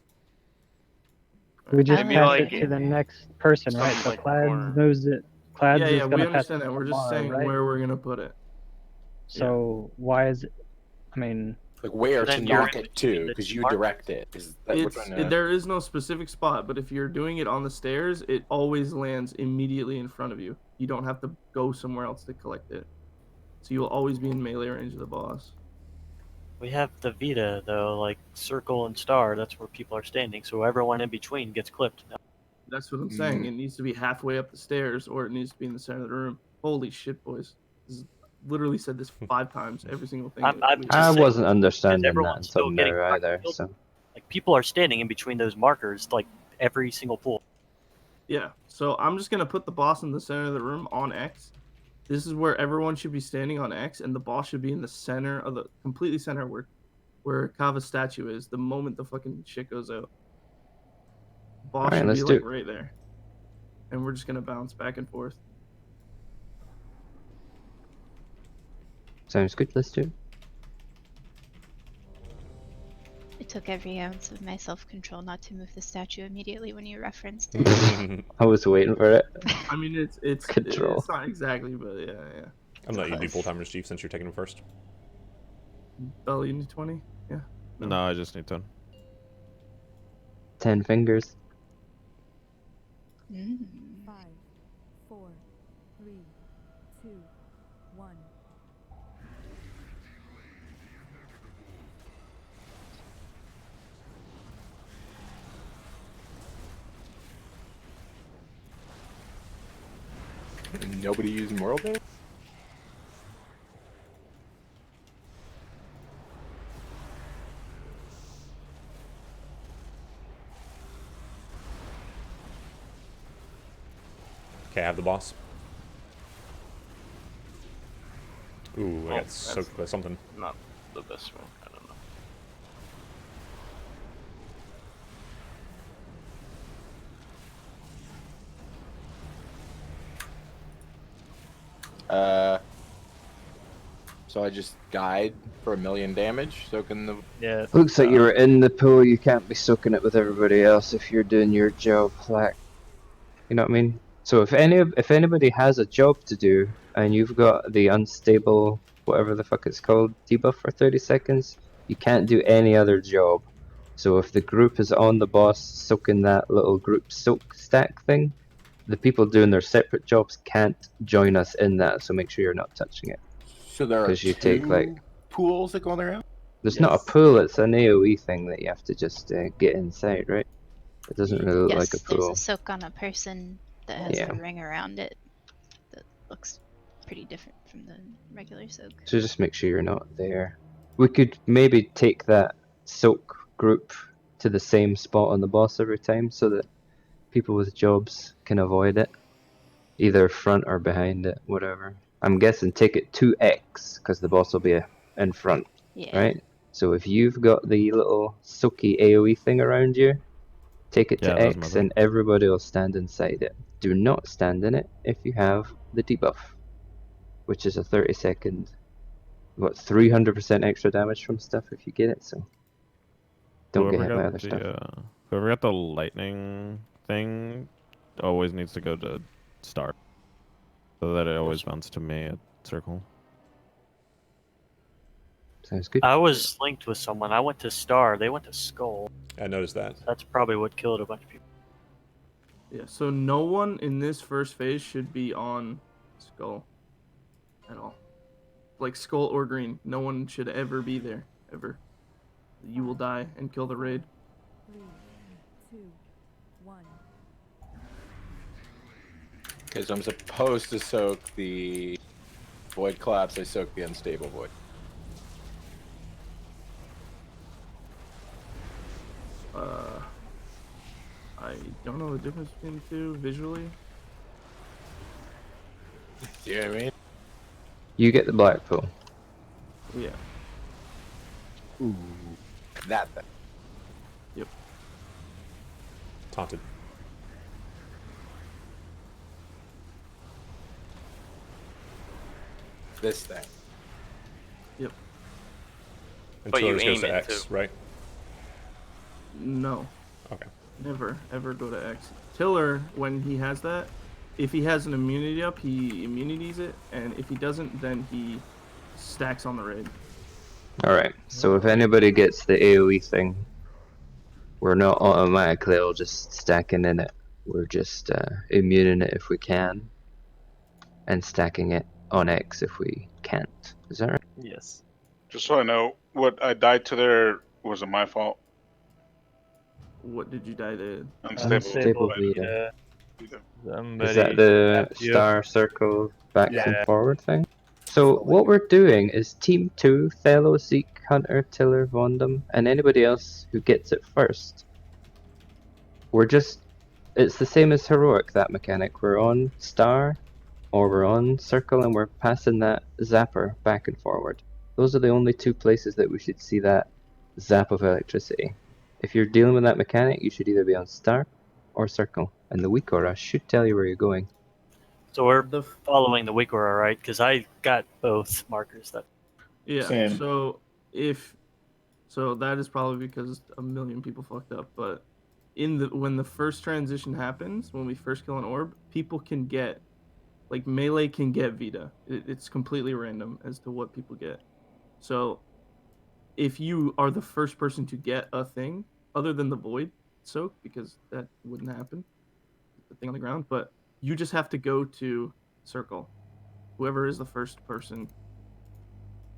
We just Maybe pass like it to the next person, right? So like the corner. Clads knows it. Clads Yeah, is we gonna pass understand it that. to We're just Lamar, saying right? where we're gonna put it. So why is it? I mean, Like where to Then you're knock in it to, between the because two you markers. direct it. Is that we're It's trying to... there is no specific spot, but if you're doing it on the stairs, it always lands immediately in front of you. You don't have to go somewhere else to collect it. So you'll always be in melee range of the boss. We have the Vita though, like circle and star. That's where people are standing. So everyone in between gets clipped. That's what I'm saying. It needs to be halfway up the stairs, or it needs to be in the center of the room. Holy shit, boys! Literally said this 5 times. Every single thing. I wasn't Because understanding that everyone's until still getting now either. killed. So Like people are standing in between those markers, like every single pool. Yeah. So I'm just gonna put the boss in the center of the room on X. This is where everyone should be standing on X, and the boss should be in the center of the completely center where Kava's statue is. The moment the fucking shit goes out, boss Alright, should let's be do like it. right there, and we're just gonna bounce back and forth. sounds good. Let's do it. It took every ounce of my self-control not to move the statue immediately when you referenced it. I was waiting for it. I mean, it's Control. It's not exactly, but yeah. I'm letting you do full timers, Chief, since you're taking them first. Bell, you need 20? Yeah. No, I just need 10. 10 fingers. 5, 4, 3, 2, 1. Nobody using World Day? Okay, I have the boss. Ooh, I got that's soaked by something. Not the best one. I don't know. So I just guide for 1,000,000 damage, soaking the... Yeah. Looks like you were in the pool. You can't be soaking it with everybody else if you're doing your job, like, you know what I mean? So if anybody has a job to do and you've got the unstable, whatever the fuck it's called, debuff for 30 seconds, you can't do any other job. So if the group is on the boss soaking that little group soak stack thing, the people doing their separate jobs can't join us in that. So make sure you're not touching it. So there are Because you two take like pools that go around? there's not a pool, it's an AoE thing that you have to just get inside, right? It doesn't really look Yes, like a there's pool. a soak on a person that has Yeah. a ring around it that looks pretty different from the regular soak. So just make sure you're not there. We could maybe take that soak group to the same spot on the boss every time so that people with jobs can avoid it, either front or behind it, whatever. I'm guessing take it to X because the boss will be in front, Yeah. right? So if you've got the little soaky AoE thing around you, take it Yeah, to that's X my and everybody will stand inside it. Do not stand in it if you have the debuff, which is a 30-second, 300% extra damage from stuff if you get it, so don't get hit by other stuff. Whoever got the lightning thing always needs to go to star, so that it always bounces to me at circle. Sounds good. I was linked with someone. I went to Star. They went to Skull. I noticed that. That's probably what killed a bunch of people. Yeah, so no one in this first phase should be on Skull at all. Like Skull or Green, no one should ever be there, ever. You will die and kill the raid. 3, 2, 1. Okay, so I'm supposed to soak the Void Collapse. I soak the Unstable Void. I don't know the difference between the two visually. Do you know what I mean? You get the black pool. Yeah. Ooh. That thing. Yep. Taunted. This thing. Yep. Until you it goes aim to it, X, too. right? No. Okay. Never, ever go to X. Tiller, when he has that, if he has an immunity up, he immunities it, and if he doesn't, then he stacks on the raid. Alright, so if anybody gets the AoE thing, we're not automatically all just stacking in it. We're just immuning it if we can, and stacking it on X if we can't. Is that right? Yes. Just so I know, what I died to there wasn't my fault. What did you die to? Unstable Vita. Somebody Is that the tapped you. star circle back and Yeah. forward thing? So what we're doing is Team 2, Fellow, Zeke, Hunter, Tiller, Vondam, and anybody else who gets it first. It's the same as Heroic, that mechanic. We're on star, or we're on circle, and we're passing that zapper back and forward. Those are the only two places that we should see that zap of electricity. If you're dealing with that mechanic, you should either be on star or circle, and the weak aura should tell you where you're going. So we're following the weak aura, right? Because I got both markers. That. Yeah. Same. So that is probably because a million people fucked up. But when the first transition happens, when we first kill an orb, people can get, like melee can get Vita. It's completely random as to what people get. So if you are the first person to get a thing other than the void soak, because that wouldn't happen, the thing on the ground, but you just have to go to circle. Whoever is the first person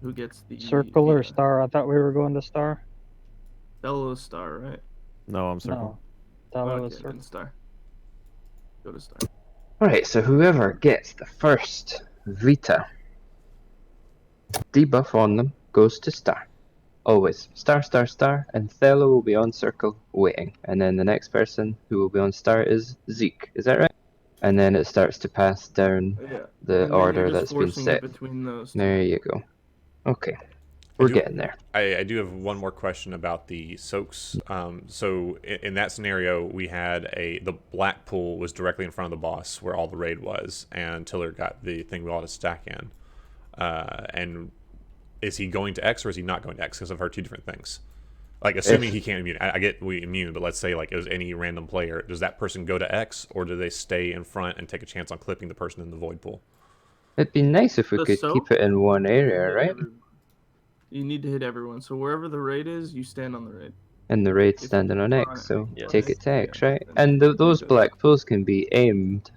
who gets the Circle or Vita. star? I thought we were going to star. Fellow star, right? No, I'm circle. No, that Okay, was then circle. star. Go to star. Alright, so whoever gets the first Vita debuff on them goes to star. Always. Star, star, star, and Thello will be on circle waiting. And then the next person who will be on star is Zeke. Is that right? And then it starts to pass down Yeah. the And then order you're just that's been forcing set. it between those two. There you go. Okay. We're getting there. I do have one more question about the soaks. So in that scenario, we had the black pool was directly in front of the boss where all the raid was, and Tiller got the thing we all had to stack in. And is he going to X or is he not going to X? Because I've heard two different things. Like, assuming he can't immune. I get we immune, but let's say like it was any random player. Does that person go to X, or do they stay in front and take a chance on clipping the person in the void pool? It'd be nice if we The could soak? keep it in one area, Hit right? everyone. You need to hit everyone. So wherever the raid is, you stand on the raid. And the raid If standing on you're X, so Yes. take it to X, Yeah, right? then And those black pools can be aimed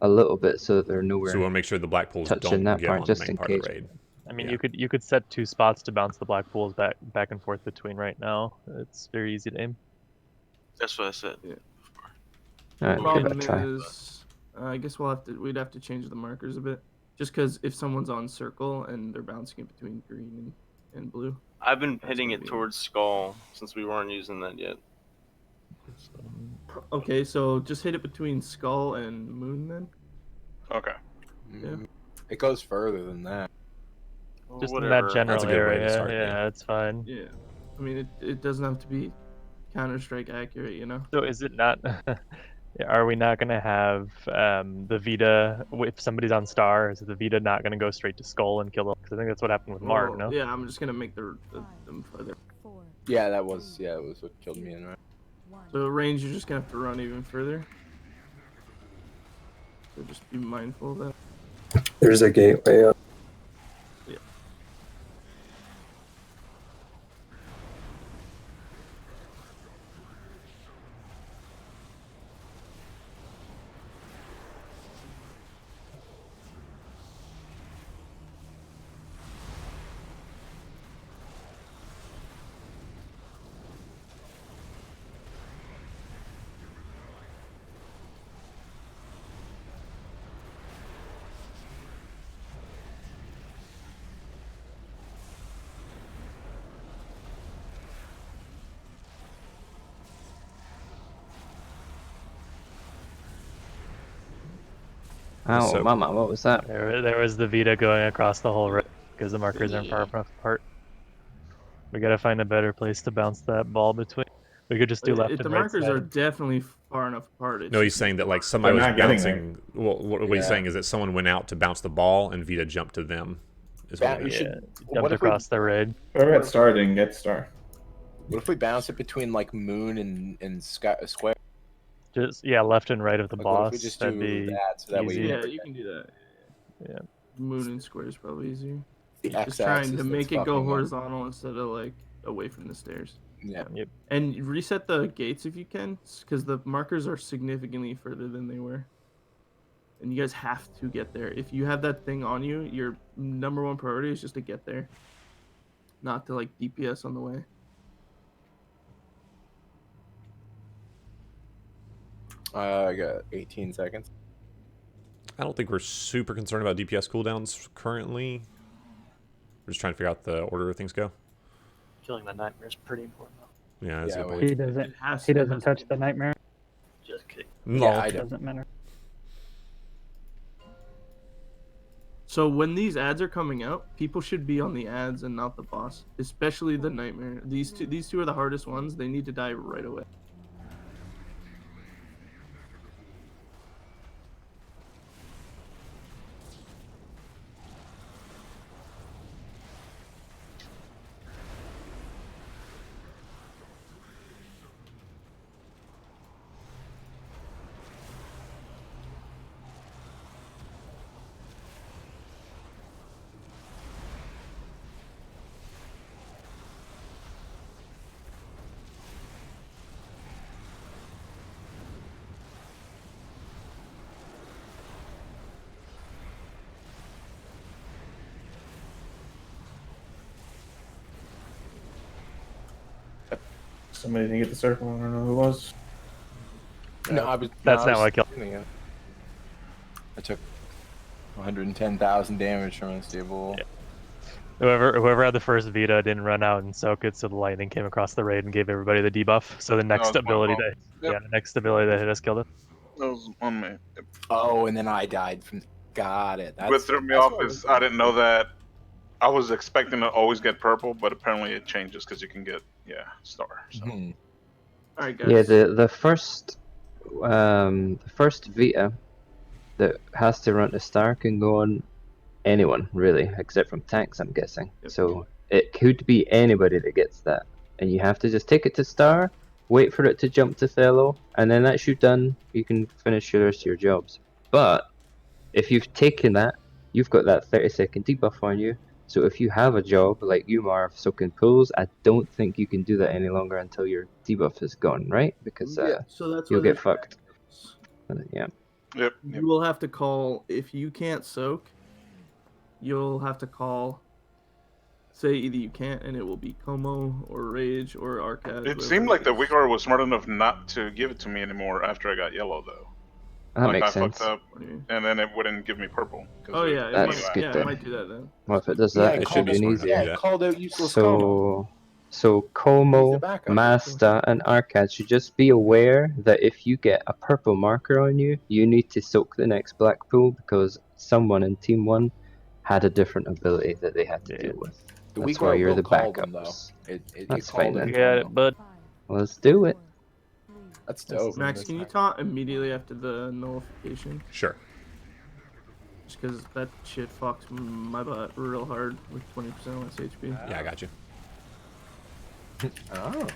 a little bit so that they're nowhere So we'll make sure the black pools touching don't that get part on the just main in part case. of the raid. I mean, Yeah. you could set 2 spots to bounce the black pools back and forth between right now. It's very easy to aim. That's what I said. Yeah. Alright, give it a Problem try. is, I guess we'd have to change the markers a bit. Just because if someone's on circle and they're bouncing it between green and blue. I've been hitting it towards skull since we weren't using that yet. Okay, so just hit it between skull and moon then. Okay. Yeah. It goes further than that. Just in Whatever. that general That's a good way to area. start, Yeah, yeah. it's fine. Yeah. I mean, it doesn't have to be Counter-Strike accurate, you know. So is it not? Are we not going to have the Vita if somebody's on Star? Is the Vita not going to go straight to Skull and kill them? Because I think that's what happened with Mark. Well, No. yeah, I'm just gonna make them further. Yeah, that was what killed me in right. So range, you're just gonna have to run even further. So just be mindful of that. There's a gateway up. Yeah. Oh, So- mama, what was that? There was the Vita going across the whole road because the markers aren't far enough apart. We gotta find a better place to bounce that ball between. We could just do left The and right markers side. are definitely far enough apart. It's No, he's just- saying that like somebody was They're not getting bouncing. Well, what he's saying is that someone went out to bounce the ball and Vita jumped to them. Is what We he should- meant. what Jumped if we- across the raid. Whoever got Star didn't get Star. What if we bounce it between like moon and square? Just left and right of the Like, what if boss. we just That'd do be that so that way easy. you Yeah, never you get can do that. Yeah. Moon and square is probably easier. the Just trying X-axis to that's make it go fucking up. horizontal instead of like away from the stairs. Yeah. Yep. And reset the gates if you can, because the markers are significantly further than they were. And you guys have to get there. If you have that thing on you, your number one priority is just to get there, not to like DPS on the way. I got 18 seconds. I don't think we're super concerned about DPS cooldowns currently. We're just trying to figure out the order things go. Killing the nightmare is pretty important. Yeah, that's a good point. He doesn't touch the nightmare. Just kidding. No. Yeah, I It don't. doesn't matter. So when these ads are coming out, people should be on the ads and not the boss, especially the nightmare. These two are the hardest ones. They need to die right away. Somebody didn't get the circle. I don't know who it was. No, I was. That's no, not I what killed. I took 110,000 damage from unstable. Yeah. Whoever had the first Vita didn't run out and soak it, so the lightning came across the raid and gave everybody the debuff. So the next it's my ability fault. that the next ability that hit us killed it. That was on me. Oh, and then I died from. Got it. What threw me off is I didn't know that. I was expecting to always get purple, but apparently it changes because you can get star. So. All right, guys. Yeah, the first Vita that has to run to Star can go on anyone really, except from tanks, I'm guessing. So it could be anybody that gets that, and you have to just take it to Star, wait for it to jump to Fellow, and then that's you done. You can finish the rest of your jobs. But if you've taken that, you've got that 30-second debuff on you. So if you have a job like you, Marv, soaking pools, I don't think you can do that any longer until your debuff is gone, right? Because So that's you'll why get there's fucked. Yeah. Yep. You will have to call if you can't soak. You'll have to call. Say either you can't, and it will be Como or Rage or Arcad. It seemed like the Wigor was smart enough not to give it to me anymore after I got yellow, though. That like makes I sense. fucked up, and then it wouldn't give me purple. 'cause Oh it- yeah, That's good it then. might do that then. Well, if it does that, Yeah, it should be an easy. Yeah, it called out useless combo. So He's Como, the backup. Masta, and Arcad should just be aware that if you get a purple marker on you, you need to soak the next black pool because someone in Team 1 had a different ability that they had to deal with. The That's weak why aura you're will the call them though. backups. It That's called fine them then. in Got combo. it, bud. Let's do it. That's This dope. is Max, this can you hard. taunt immediately after the nullification? Sure. Just because that shit fucks my butt real hard with 20% less HP. Yeah, I got you. Oh.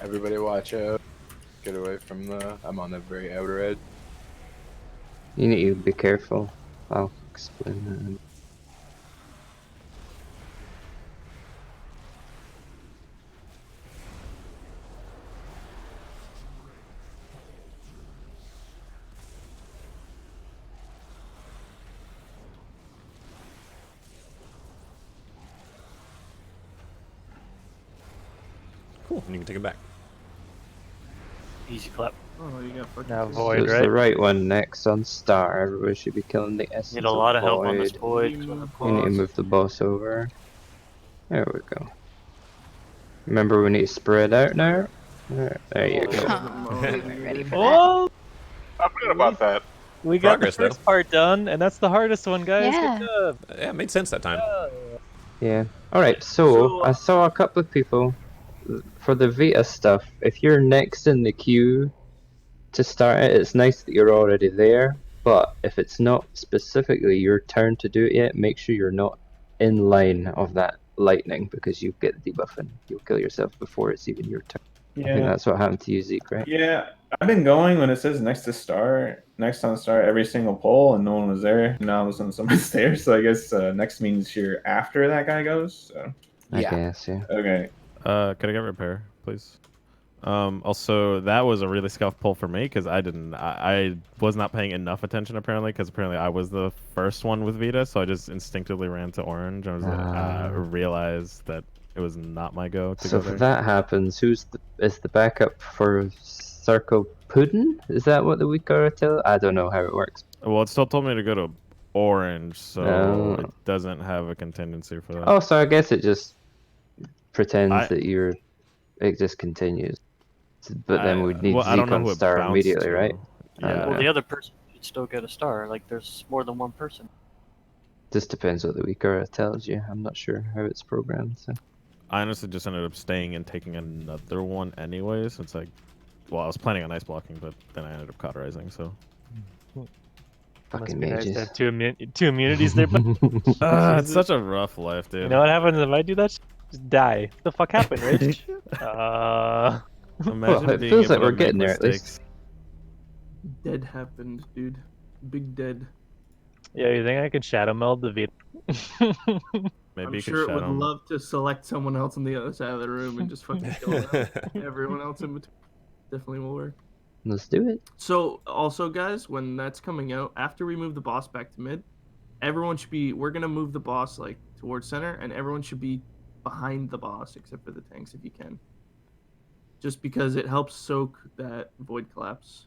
Everybody watch out. Get away from the... I'm on the very outer edge. You need to be careful. I'll explain that. Cool. And you can take it back. Easy clap. Oh, you got fucking. Now So void, it's right? the right one next on Star. Everybody should be killing the essence Need a lot of help on this void. void. We need to move the boss over. There we go. Remember, we need to spread out now. There you go. Oh, I forgot about that. we got Progress, the first part done, and that's the hardest one, guys. Yeah. Good job. Yeah, it made sense that time. Yeah. Alright, so I saw a couple of people for the Vita stuff. If you're next in the queue to start it, it's nice that you're already there. But if it's not specifically your turn to do it yet, make sure you're not in line of that lightning because you get the debuff and you'll kill yourself before it's even your turn. I think Yeah. that's what happened to you, Zeke, right? Yeah, I've been going when it says next to star, next on star every single poll, and no one was there. Now all of a sudden someone's there, so I guess next means you're after that guy goes. So. I guess, yeah. Okay. Can I get repair, please? Also, that was a really scuffed pull for me because I was not paying enough attention apparently because apparently I was the first one with Vita, so I just instinctively ran to orange. I was realized that it was not my go to So go if there. that happens, is the backup for Circle Puddin? Is that what the weak are tell? I don't know how it works. Well, it still told me to go to orange, so Oh. it doesn't have a contingency for that. Oh, so I guess it just pretends that you're. It just continues. But then we'd need I don't Zeke know on who it star bounced immediately, to. right? Yeah. Well, the other person should still get a star. Like, there's more than one person. Just depends what the weak aura tells you. I'm not sure how it's programmed. So. I honestly just ended up staying and taking another one anyway, so it's like, well, I was planning on ice blocking, but then I ended up cauterizing, so. Fucking Must be nice mages. to have two immunities there, but It's such a rough life, dude. you know what happens if I do that? Just die. What the fuck happened, Rich? Imagine Well, it being feels able like to we're make getting there at mistakes. least. Dead happened, dude. Big dead. Yeah, you think I could shadow meld the Vita? Maybe I'm you sure could it would shadow. love to select someone else on the other side of the room and just fucking kill them. Everyone else in between. Definitely will work. Let's do it. So, also, guys, when that's coming out, after we move the boss back to mid, everyone should be. We're gonna move the boss like towards center, and everyone should be behind the boss except for the tanks if you can. Just because it helps soak that void collapse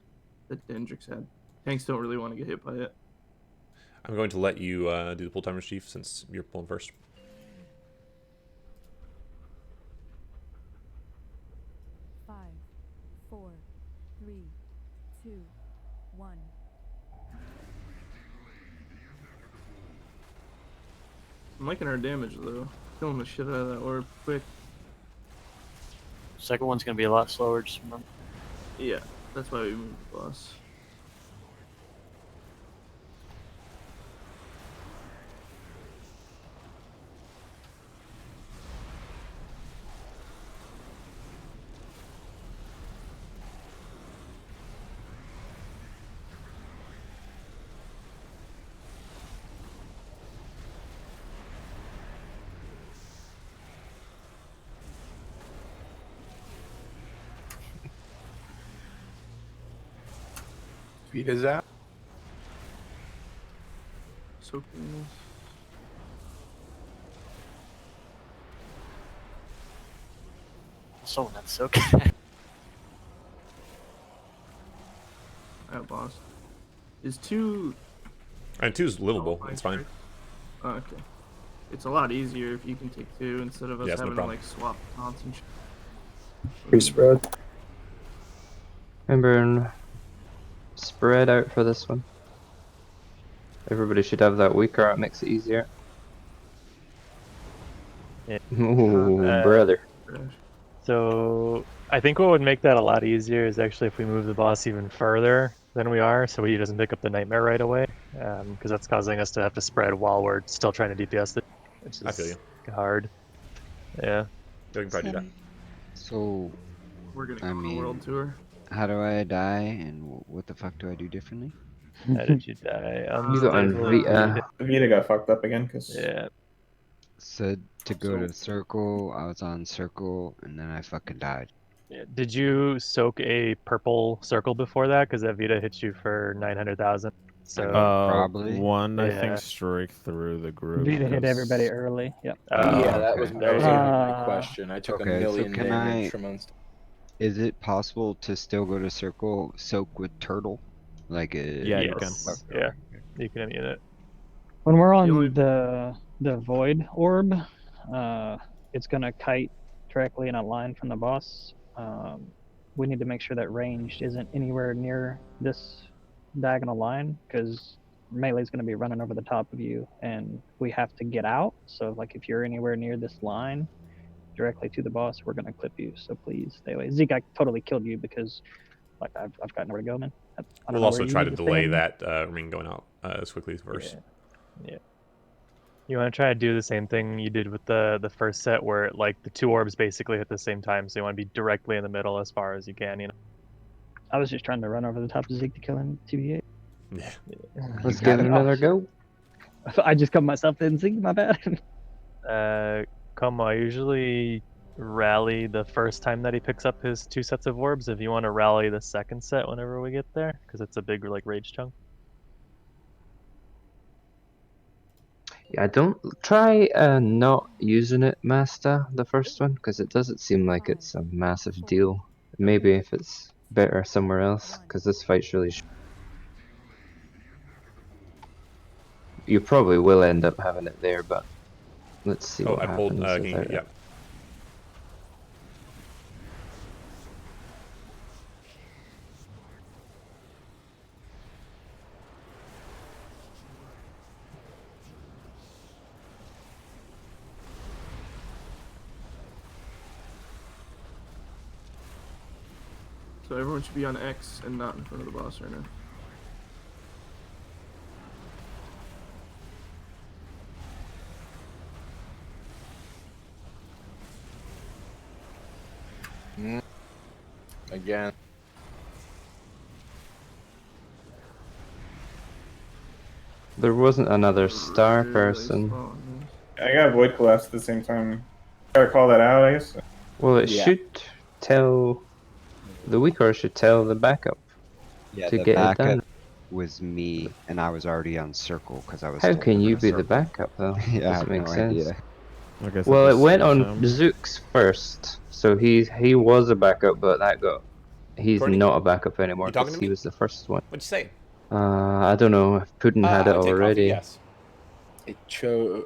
that Dendrix had. Tanks don't really want to get hit by it. I'm going to let you do the pull timers, Chief, since you're pulling first. Five, 4, 3, 2, 1. I'm liking our damage though. Killing the shit out of that orb quick. Second one's gonna be a lot slower. Just remember. Yeah, that's why we moved the boss. Vita's out. So cool. Someone that's so good. Alright, boss. Is 2... And 2's livable. It's fine. Oh, okay. It's a lot easier if you can take 2 instead of us Yeah, it's no having to problem. like swap taunts and shit. Pre-spread. Remember, and spread out for this one. Everybody should have that weaker. It makes it easier. Yeah. Ooh, brother. So I think what would make that a lot easier is actually if we move the boss even further than we are, so he doesn't pick up the nightmare right away, because that's causing us to have to spread while we're still trying to DPS it, which is I feel you. hard. Yeah. We can probably do that. So, We're gonna go I on a mean, world tour. how do I die, and what the fuck do I do differently? How did you die? You got on Vita. Vita got fucked up again because Yeah. So to go to circle, I was on circle, and then I fucking died. Yeah. Did you soak a purple circle before that? Because that Vita hit you for 900,000. So Probably. One, I Yeah. think, strike through the group. Vita hit 'cause- everybody early. Yep. Yeah, that okay. was gonna be my Uh, question. I took a Okay, so million can damage I? from on. Is it possible to still go to circle, soak with turtle? Like a Yeah, you can. yes. Yeah. You can immune it. when we're on only- the void orb, it's gonna kite directly in a line from the boss. We need to make sure that ranged isn't anywhere near this diagonal line because melee's gonna be running over the top of you, and we have to get out. So like if you're anywhere near this line, directly to the boss, we're gonna clip you. So please stay away. Zeke, I totally killed you because like I've got nowhere to go, man. I don't We'll know also where you try need to to delay stand. that ring going out as quickly as first. Yeah. You want to try to do the same thing you did with the first set, where like the two orbs basically hit the same time, so you want to be directly in the middle as far as you can. You know. I was just trying to run over the top of Zeke to kill him. TBA. Yeah. Let's give it another go. I just cut myself in Zeke. My bad. Como, I usually rally the first time that he picks up his 2 sets of orbs. If you want to rally the second set whenever we get there, because it's a big like rage chunk. Yeah, don't try not using it, Master, the first one, because it doesn't seem like it's a massive deal. Maybe if it's better somewhere else, because this fight's really. You probably will end up having it there, but let's see Oh, what I pulled. happens Can you, without yeah. it. So everyone should be on X and not in front of the boss right now. Again. There wasn't another star person. I got Void Collapse at the same time. Gotta call that out, I guess. Well, it Yeah. should tell the weaker should tell the backup Yeah, to the get it backup done. was me, and I was already on circle because I was. How still can you in be the circle. backup though? Yeah, I Doesn't have make no sense. idea. I guess Well, at it the went same on time. Zook's first, so he was a backup, but he's Courtney, not a backup anymore you talking because to he me? was the first one. What'd you say? I don't know if Puddin had I it would take coffee, already. yes. It chose.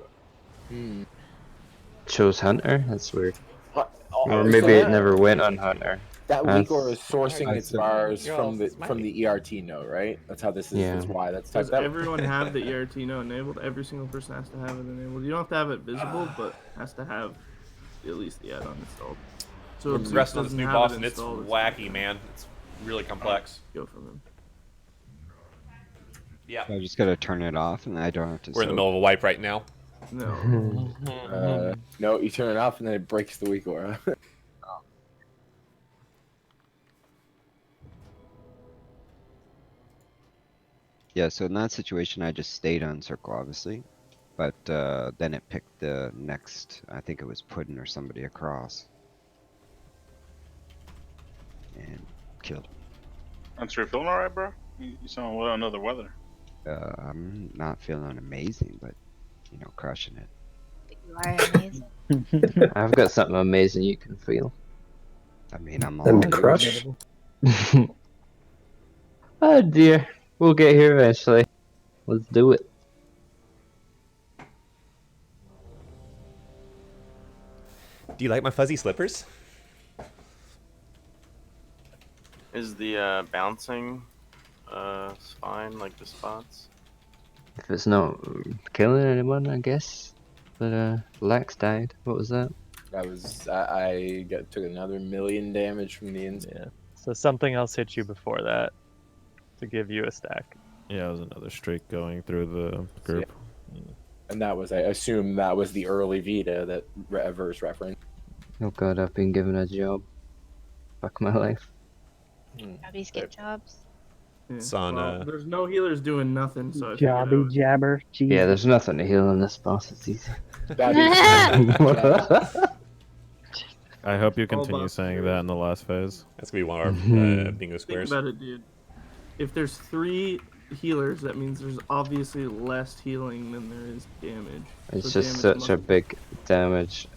Chose Hunter. That's weird. Or so maybe it that- never went on Hunter. That That's- Weakor is sourcing its bars You're from all the smiley. ERT node, right? That's how this is. Yeah. That's why that's Does typed out. everyone have the ERT node enabled? Every single person has to have it enabled. You don't have to have it visible, but has to have at least the add-on installed. So We're if Zeus progressing on this doesn't new have boss, it and it's installed, wacky, man. It's really complex. Go from him. Yeah. So I just gotta turn it off, and I don't have to. We're in the soak. middle of a wipe right now. No. No, you turn it off and then it breaks the Weakor. Yeah, so in that situation, I just stayed on circle, obviously, but then it picked the next. I think it was Puddin or somebody across, and killed. Answer, you feeling alright, bro? You sound a little under the weather. I'm not feeling amazing, but you know, crushing it. You are amazing. I've got something amazing you can feel. I mean, I'm all And ears. crush. Oh dear, we'll get here eventually. Let's do it. Do you like my fuzzy slippers? Is the bouncing fine, like the spots? If it's not killing anyone, I guess. But Lex died. What was that? Took another 1,000,000 damage from the inside. Yeah. So something else hit you before that to give you a stack. Yeah, it was another streak going through the group. And that was, I assume, that was the early Vita that Verse referenced. Oh god, I've been given a job. Fuck my life. Jobbies get jobs. Yeah. It's on, Well, there's no healers doing nothing, so I Jobby jabber. Jesus. Yeah, there's nothing to heal in this boss. It's easy. I hope you All continue bosses saying are that in the last phase. That's gonna be one of our bingo Think squares. about it, dude. If there's 3 healers, that means there's obviously less healing than there is damage. It's So just damage such a big damage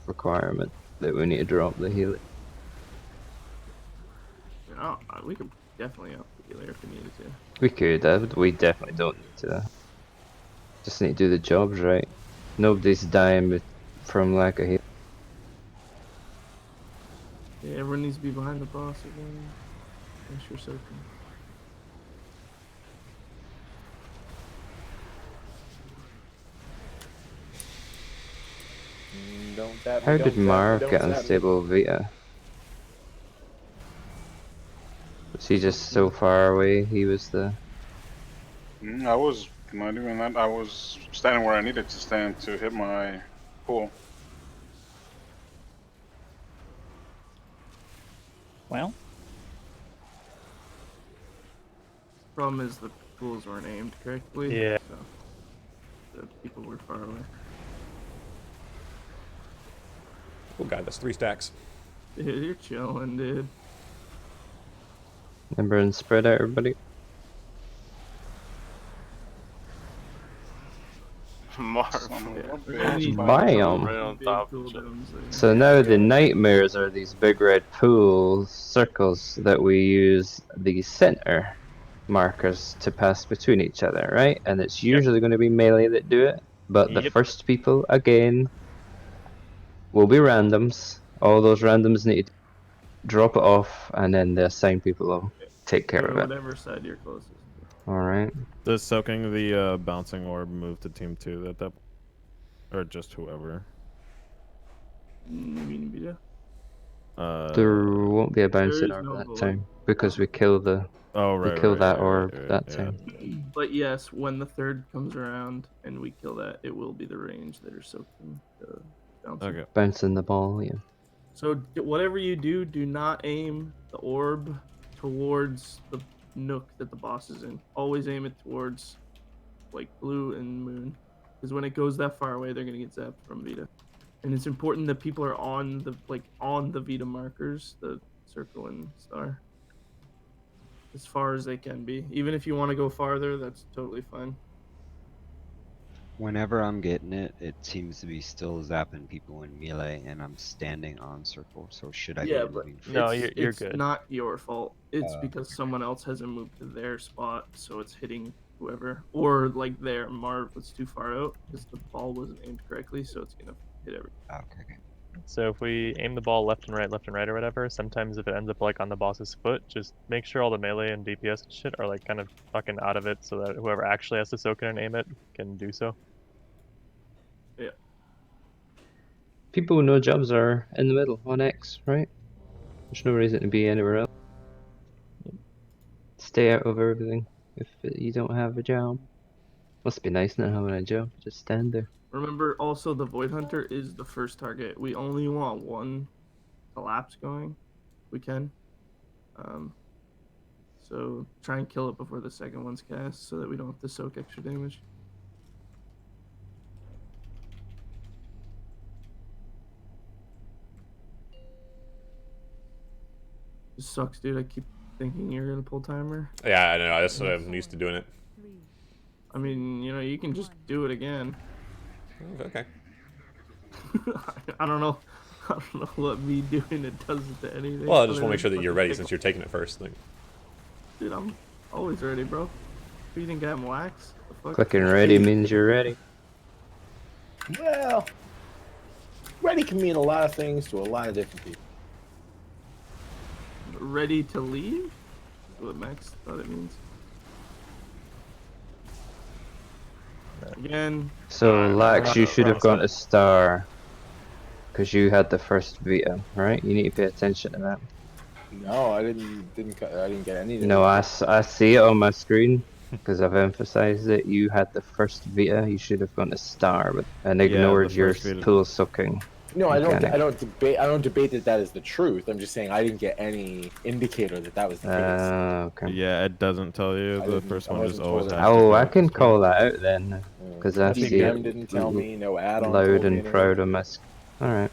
requirement that we need to drop the healing. We could definitely up the healer if we needed to. We could, we definitely don't need to. Just need to do the jobs right. Nobody's dying from lack of healing. Yeah, everyone needs to be behind the boss again. Finish your soaking. Don't tap me, How don't did tap me, Marv don't get tap me. unstable Vita? Was he just so far away? He was the. I was not even that. I was standing where I needed to stand to hit my pool. Well, Problem is the pools weren't aimed correctly. Yeah. So the people were far away. Oh god, that's 3 stacks. Dude, you're chilling, dude. Remember and spread out, everybody. Biome. Right on top. So now the nightmares are these big red pools, circles that we use the center markers to pass between each other, right? And it's usually going to be melee that do it, but the first people, again, will be randoms. All those randoms need to drop it off, and then the assigned people will take care Go of to it. whatever side you're closest. Alright. Does soaking the bouncing orb move to team 2 at that, or just whoever? You mean Vita? There won't be a There bouncing is orb no that bullet. time because we kill the we kill that orb that time. But yes, when the third comes around and we kill that, it will be the range that are soaking the bouncing. Okay. Bouncing the ball, yeah. So whatever you do, do not aim the orb towards the nook that the boss is in. Always aim it towards like blue and moon, because when it goes that far away, they're gonna get zapped from Vita. And it's important that people are on the Vita markers, the circle and star, as far as they can be. Even if you want to go farther, that's totally fine. Whenever I'm getting it, it seems to be still zapping people in melee, and I'm standing on circle. So should I Yeah, be but moving? it's not your fault. It's because someone else hasn't moved to their spot, so it's hitting whoever. Or like their Marv was too far out because the ball wasn't aimed correctly, so it's gonna hit everyone. Okay. So if we aim the ball left and right or whatever, sometimes if it ends up like on the boss's foot, just make sure all the melee and DPS and shit are like kind of fucking out of it so that whoever actually has to soak in and aim it can do so. Yeah. People with no jobs are in the middle, on X, right? There's no reason to be anywhere else. Stay out of everything if you don't have a job. Must be nice not having a job, just stand there. Remember, also the Void Hunter is the first target. We only want one collapse going. We can. So try and kill it before the second one's cast, so that we don't have to soak extra damage. It sucks, dude. I keep thinking you're gonna pull timer. Yeah, I know. That's what I'm used to doing it. I mean, you know, you can just do it again. Okay. I don't know. I don't know what me doing it does to anything. Well, I just other want to make sure than that you're fucking ready pick- since you're taking it first. Like, Dude, I'm always ready, bro. You think I'm wax? The fuck? Clicking ready means you're ready. Well, ready can mean a lot of things to a lot of different people. Ready to leave? What Max thought it means. Again. So, Lax, you should have gone to Star. Because you had the first Vita, right? You need to pay attention to that. No, I didn't get any. No, I see it on my screen. Because I've emphasized it. You had the first Vita, you should have gone to Star and ignored your pool sucking. No, I mechanic. don't debate that is the truth. I'm just saying I didn't get any indicator that was the case. Okay. Yeah, it doesn't tell you. The first one just always has to Oh, go I with can the screen. call that out then. Because I see TPM it didn't tell me. No add-on loud told me and anything. proud of my. Alright.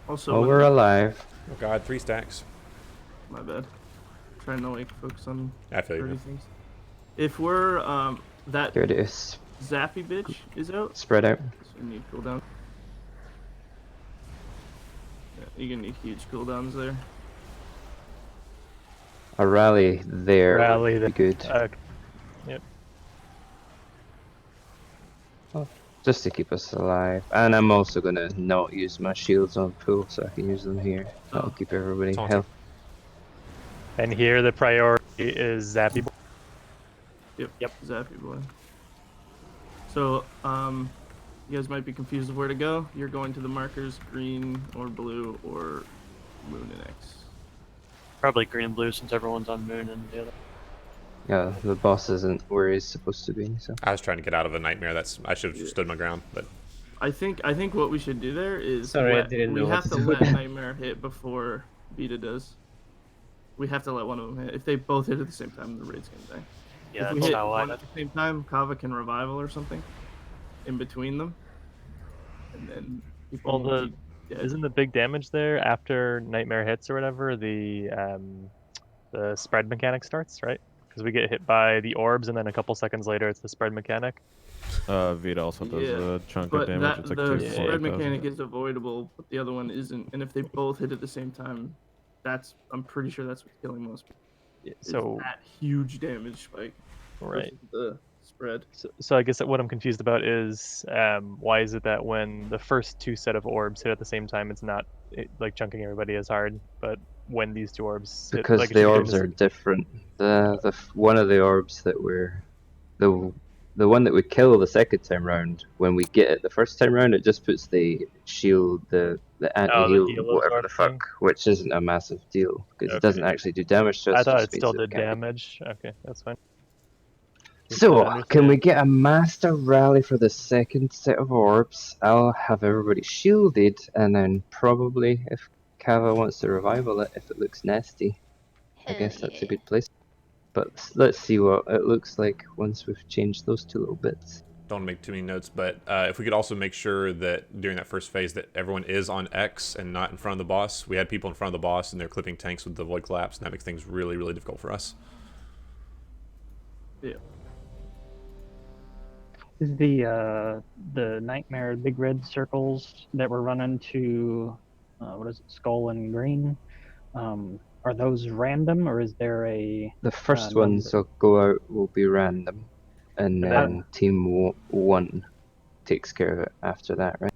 Also, Well, we're alive. oh god, 3 stacks. My bad. Trying to like focus on I feel you, 30 man. things. If we're that There it is. zappy bitch is out. Spread out. So you need cooldown. Yeah, you're gonna need huge cooldowns there. A rally there Rally would be good. Yep. Just to keep us alive. And I'm also gonna not use my shields on pool so I can use them here. That'll keep everybody Taunting. healthy. And here the priority is Zappy Boy. Yep. Zappy boy. So, you guys might be confused of where to go. You're going to the markers green or blue or moon and X. Probably green and blue since everyone's on moon and the other. Yeah, the boss isn't where he's supposed to be, so. I was trying to get out of a nightmare. I should have stood my ground, but I think what we should do there is Sorry, I didn't we know what have to to do. let Nightmare hit before Vita does. We have to let one of them hit. If they both hit at the same time, the raid's gonna die. Yeah, if we that's hit how I one at the same time, Kava can revival or something in between them, and then people Well, won't be dead. isn't the big damage there after Nightmare hits or whatever? The spread mechanic starts, right? Because we get hit by the orbs, and then a couple seconds later, it's the spread mechanic. Vita also does a chunk of but damage. that, It's like the 2,000. spread mechanic is avoidable, but the other one isn't. And if they both hit at the same time, I'm pretty sure that's what's killing most people. Is So that huge damage spike. Right. versus The spread. So I guess that what I'm confused about is why is it that when the first two set of orbs hit at the same time, it's not like chunking everybody as hard, but when these two orbs hit, Because like, it the should be doing orbs this- are different. One of the orbs that the one that we kill the second time round, when we get it the first time round, it just puts the shield, the anti-heal, heal whatever the absorb fuck, thing? which isn't a massive deal, because it doesn't actually do damage to us. I thought just it still means did can't be- damage. Okay, that's fine. So, I can we get a master rally for the second set of orbs? I'll have everybody shielded, and then probably, if Kava wants to revival it, if it looks nasty, I guess that's a good place. But let's see what it looks like once we've changed those two little bits. don't want to make too many notes. But if we could also make sure that during that first phase that everyone is on X and not in front of the boss. We had people in front of the boss and they're clipping tanks with the void collapse, and that makes things really, really difficult for us. Yeah. Is the nightmare big red circles that we're running to what is it, skull and green? Are those random, or is there a The first number? ones will go out will be random, and And then Team 1 takes care of it after that, right?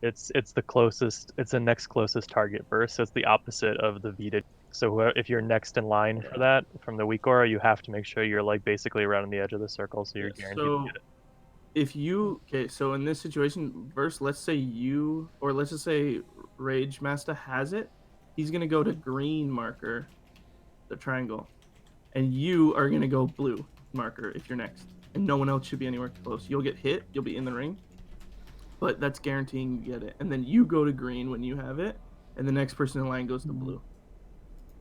It's the closest. It's the next closest target burst. So it's the opposite of the Vita. So if you're next in line for that from the weak aura, you have to make sure you're like basically around the edge of the circle, so you're guaranteed to So, get it. if you so in this situation, verse, let's say you, or let's just say Rage Master has it, he's gonna go to green marker, the triangle, and you are gonna go blue marker if you're next, and no one else should be anywhere close. You'll get hit, you'll be in the ring, but that's guaranteeing you get it. And then you go to green when you have it, and the next person in line goes to blue.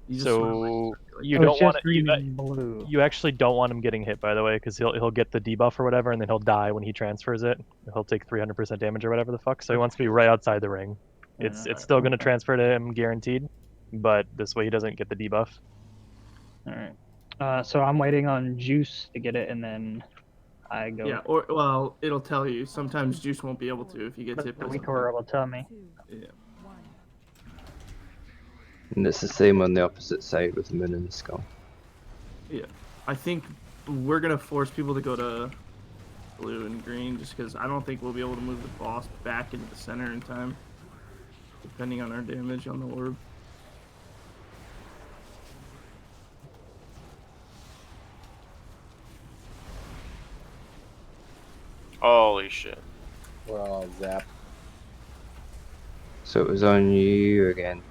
You just sort of, So like, you Oh, don't it's want just it. You, green and blue. you actually don't want him getting hit, by the way, because he'll get the debuff or whatever, and then he'll die when he transfers it. He'll take 300% damage or whatever the fuck. So he wants to be right outside the ring. It's still going to transfer to him guaranteed, but this way he doesn't get the debuff. All right. So I'm waiting on Juice to get it, and then I go. Yeah, or well, it'll tell you. Sometimes Juice won't be able to if you get tipped The by weak something. aura will tell me. Yeah. And it's the same on the opposite side with the moon and the skull. Yeah. I think we're gonna force people to go to blue and green just because I don't think we'll be able to move the boss back into the center in time, depending on our damage on the orb. Holy shit. We're all zapped. So it was on you again.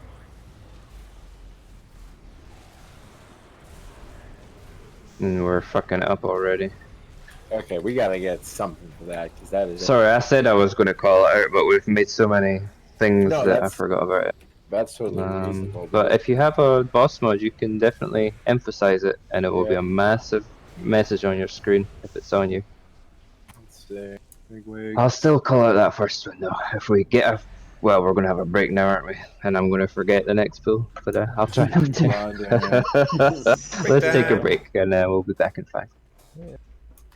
And we're fucking up already. Okay, we gotta get something for that because that is. Sorry, I said I was going to call it out, but we've made so many things No, that I that's- forgot about it. That's totally reasonable. But if you have a boss mod, you can definitely emphasize it, and it will be Yeah. a massive message on your screen if it's on you. Let's see. Big wig. I'll still call out that first one though. If we get a, well, we're gonna have a break now, aren't we? And I'm gonna forget the next pool, but I'll try not to. Let's take a break, and we'll be back in 5. Yeah.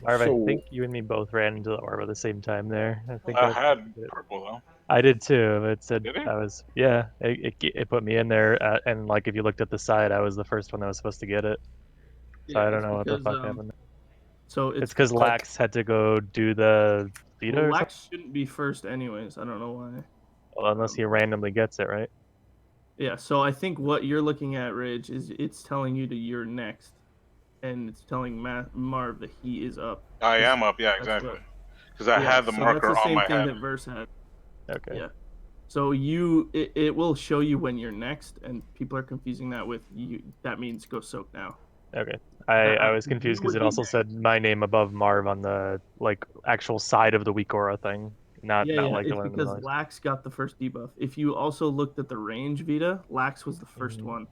Marv, So- I think you and me both ran into the orb at the same time there. I think I that's- had purple though. I did too. It said Did it? I was, yeah. It put me in there, and like if you looked at the side, I was the first one that was supposed to get it. So I don't know what the fuck happened. So It's because Lax had to go do the beta Well, or something. Lax shouldn't be first anyways. I don't know why. Well, unless he randomly gets it, right? Yeah, so I think what you're looking at, Ridge, is it's telling you that you're next, and it's telling Marv that he is up. I am up, yeah, That's exactly. what- Because I Yeah, had the so marker that's the on same my thing head. that Verse had. Okay. Yeah. So it will show you when you're next, and people are confusing that with you. That means go soak now. Okay. I was confused because it also said my name above Marv on the like actual side of the weak aura thing, not Yeah, like the it's one in the because middle. Lax got the first debuff. If you also looked at the range Vita, Lax was the first one.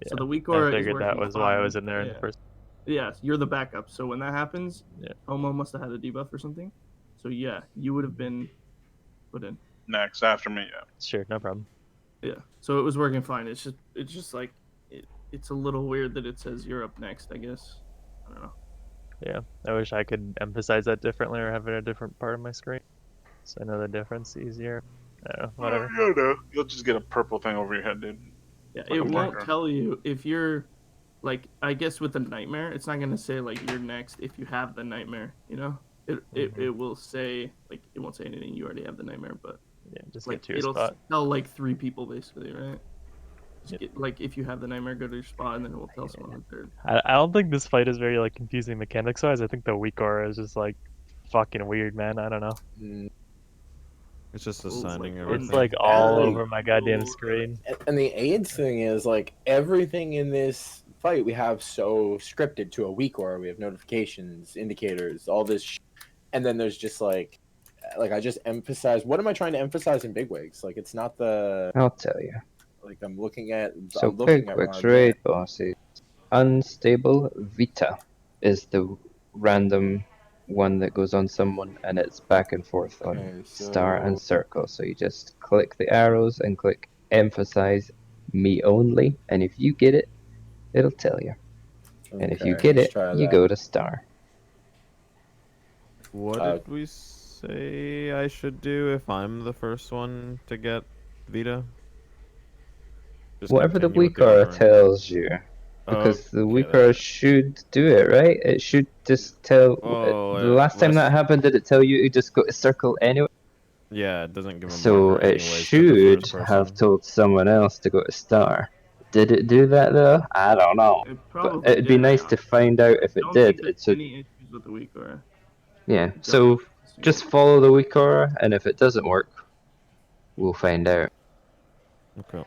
So Yeah, the weak I aura is figured that working was why I fine. was in there in the Yeah. first. Yeah, you're the backup. So when that happens, Yeah. Homo must have had a debuff or something. So yeah, you would have been put in. Next after me, yeah. Sure, no problem. Yeah. So it was working fine. It's just like it's a little weird that it says you're up next, I guess. I don't know. Yeah, I wish I could emphasize that differently or have it a different part of my screen, so I know the difference easier. I don't know, whatever. You know, you'll just get a purple thing over your head, dude. Yeah, Like it a won't marker. tell you if you're like, I guess with the nightmare, it's not gonna say like you're next if you have the nightmare, you know? It will say like it won't say anything, you already have the nightmare, but yeah, just like get to your it'll spot. tell like 3 people basically, right? Just get, like if you have the nightmare, go to your spot and then it will tell someone on third. I don't think this fight is very like confusing mechanics wise. I think the weak aura is just like fucking weird, man. I don't know. It's just Ooh, assigning like, everything. It's like all Like- over my goddamn screen. And the AIDS thing is like everything in this fight we have so scripted to a weak aura. We have notifications, indicators, all this, and then there's just like I just emphasize. What am I trying to emphasize in bigwigs? Like it's not the. I'll tell you. Like I'm looking at. So I'm looking at Bigwig's Marv raid bosses. Unstable Vita is the random one that goes on someone, and it's back and forth on Okay, star and so- circle. So you just click the arrows and click emphasize me only, and if you get it, it'll tell you. And if you Okay, get let's it, try you that. go to star. What did we say I should do if I'm the first one to get Vita? Just Whatever the continue with weak the aura ordering. tells you. Because the Okay, weak aura should do it, right? It should just tell. Oh, the last time that happened, did it tell you to just go to circle anyway? Yeah, it doesn't give a So marker it anyways to the should first have person. told someone else to go to star. Did it do that though? I don't know. But probably it'd be did. nice to find out if I it don't did. think there's It should. any issues with the weak aura. Yeah. So just follow the weak aura, and if it doesn't work, we'll find out. Okay.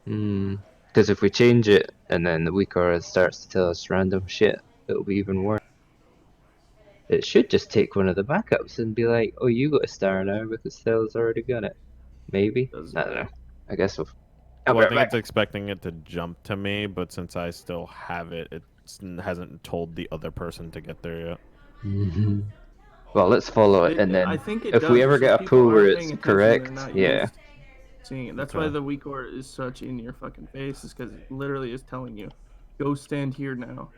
Because if we change it and then the weak aura starts to tell us random shit, it'll be even worse. It should just take one of the backups and be like, "Oh, you got a star now because Stella's already got it." Maybe. I don't know. I guess we'll. I'll Well, I be think right it's expecting it to jump to me, but since I still have it, it hasn't told the other person to get there yet. back. Well, let's follow it, and then I think it if we does, ever it's just get a people pull where aren't it's paying attention, they're correct, not yeah. used. seeing it. That's why the weak aura is such in your fucking face, is because it literally is telling you, go stand here now.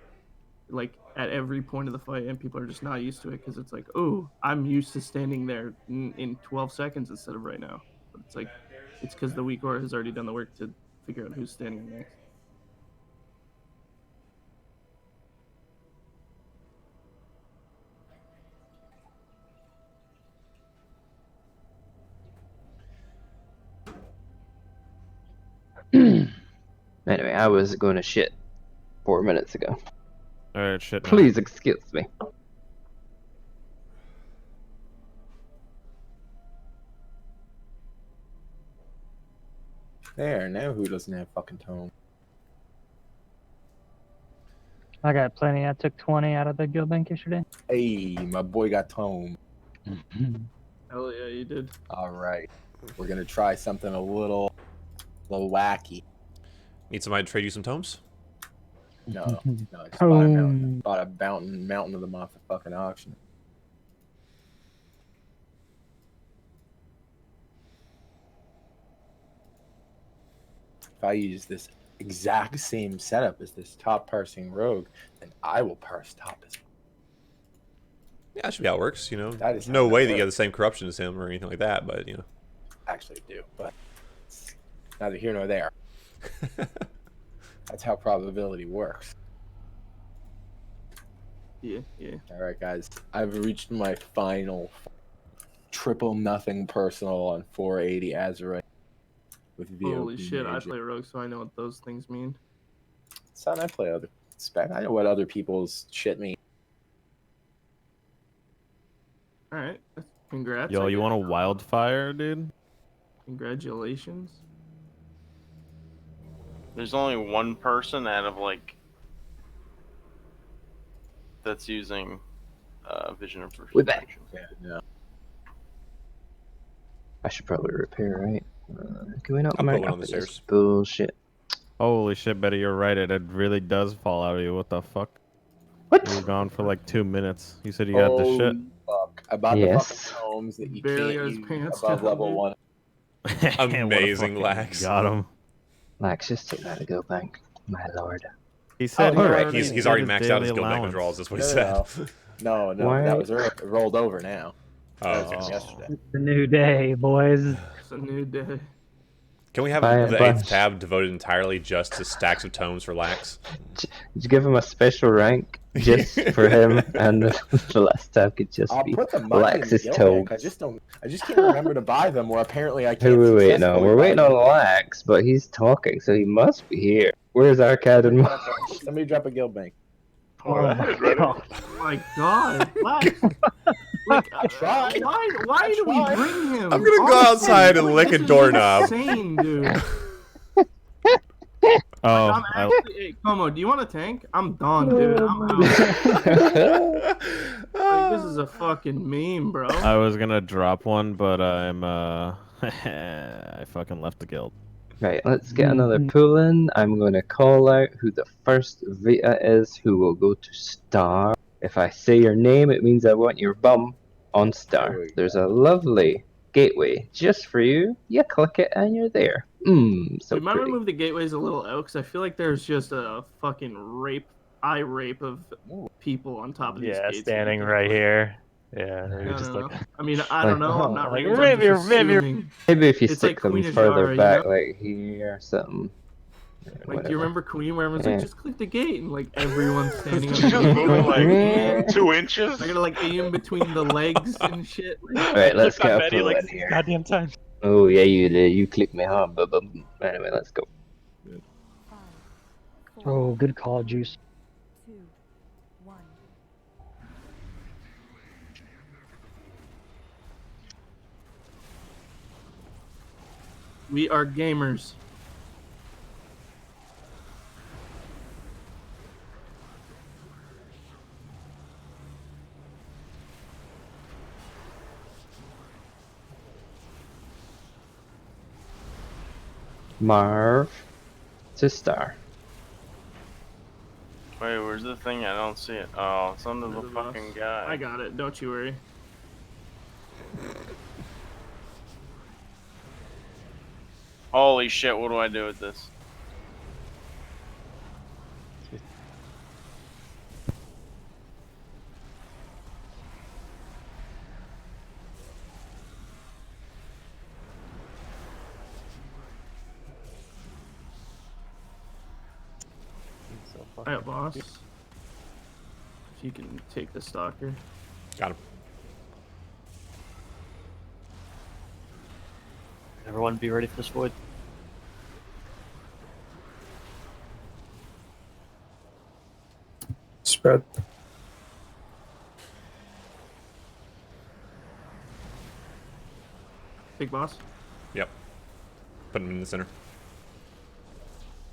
Like at every point of the fight, and people are just not used to it because it's like, oh, I'm used to standing there in 12 seconds instead of right now. But it's like, it's because the weak aura has already done the work to figure out who's standing next. Anyway, I was going to shit 4 minutes ago. Alright, shit now. Please excuse me. There, now who doesn't have fucking tome? I got plenty. I took 20 out of the guild bank yesterday. Hey, my boy got tome. Hell yeah, you did. All right, we're gonna try something a little wacky. Need somebody to trade you some tomes? No, I just bought a mountain of them off the fucking auction. If I use this exact same setup as this top parsing rogue, then I will parse top as well. Yeah, that should be how it works, you know. That is There's no how way that that you have the works. same corruption as him or anything like that, but, you know. Actually do, but it's neither here nor there. That's how probability works. Yeah. All right, guys. I've reached my final triple nothing personal on 480 Azeroth with VOP Holy shit, I Magic. play rogue, so I know what those things mean. Son, I play other spec. I know what other people's shit mean. All right, congrats. Yo, I you guess. want a wildfire, dude? Congratulations. There's only one person out of like that's using vision of We're back. perception. Yeah, no. I should probably repair, right? Can we not I'll put mount one on up the at this stairs. bullshit? Holy shit, Betty, you're right. It really does fall out of you. What the fuck? What? You were gone for like 2 minutes. You said you got the shit. Fuck. I bought Yes. the fucking tomes that you Barely can't got his use pants above down, level dude. 1. Amazing, What a fucking Lax. Got him. Lax, just take that to go bank, my lord. He said Oh, he alright. already He's did already his maxed out his daily guild bank allowance. withdrawals, that's what he said. No, Why? that was rolled over now. That was Oh. from yesterday. It's a new day, boys. It's a new day. Can we have Buy a the bunch. 8th tab devoted entirely just to stacks of tomes for Lax? Did you give him a special rank just for him? And the last tab could just I'll be put the money in the Lax's guild toe. bank. I just can't remember to buy them, or apparently I Who can't. we waiting on? successfully We're buy waiting them. on Lax, but he's talking, so he must be here. Where's Arcad and Mark? Somebody drop a guild bank. Oh my god. My god. Lax. Like, tried. why do we bring him? I'm gonna go outside and lick a doorknob. Insane, dude. Oh, I'm actually, hey, Como, do you want a tank? I'm done, dude. I'm out. Like, this is a fucking meme, bro. I was gonna drop one, but I'm I fucking left the guild. Right, let's get another pull in. I'm going to call out who the first Vita is who will go to Star. If I say your name, it means I want your bum on Star. There's a lovely gateway just for you. You click it and you're there. So We might pretty. remove the gateways a little out because I feel like there's just a fucking eye rape of people on top of these Yeah, gates. standing right here. Yeah, I they're don't just know. like. I mean, I don't know. I'm not Like, raised. "Rave I'm your- just rave your-" assuming. Maybe if you It's stick like them Queen of further Jara, you back, know? like here or something. Like, do Whatever. you remember Queen where everyone's Yeah. like, just click the gate, and like everyone's standing on the Just gate. moving like 2 inches. I gotta like aim between the legs and shit. Right, let's Look on get a Betty pull like in here. goddamn time. Oh yeah, you did. You clicked me hard, but anyway, let's go. Oh, good call, Juice. 2, 1. We are gamers. Marv to Star. Wait, where's the thing? I don't see it. Oh, it's under the Under the boss. fucking guy. I got it. Don't you worry. Holy shit! What do I do with this? Alright, boss. If you can take the stalker. Got him. Everyone be ready for this void. Spread. Big boss. Yep. Put him in the center.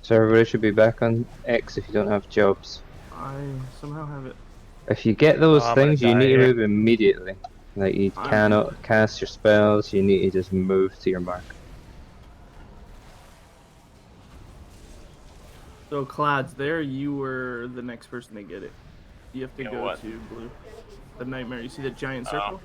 So everybody should be back on X if you don't have jobs. I somehow have it. If you get those I'm gonna things, you die need to here. move immediately. Like you cannot cast your spells, you need to just move to your mark. So Clads, there you were the next person to get it. You have to Get go what? to blue. The nightmare. You see the giant circle?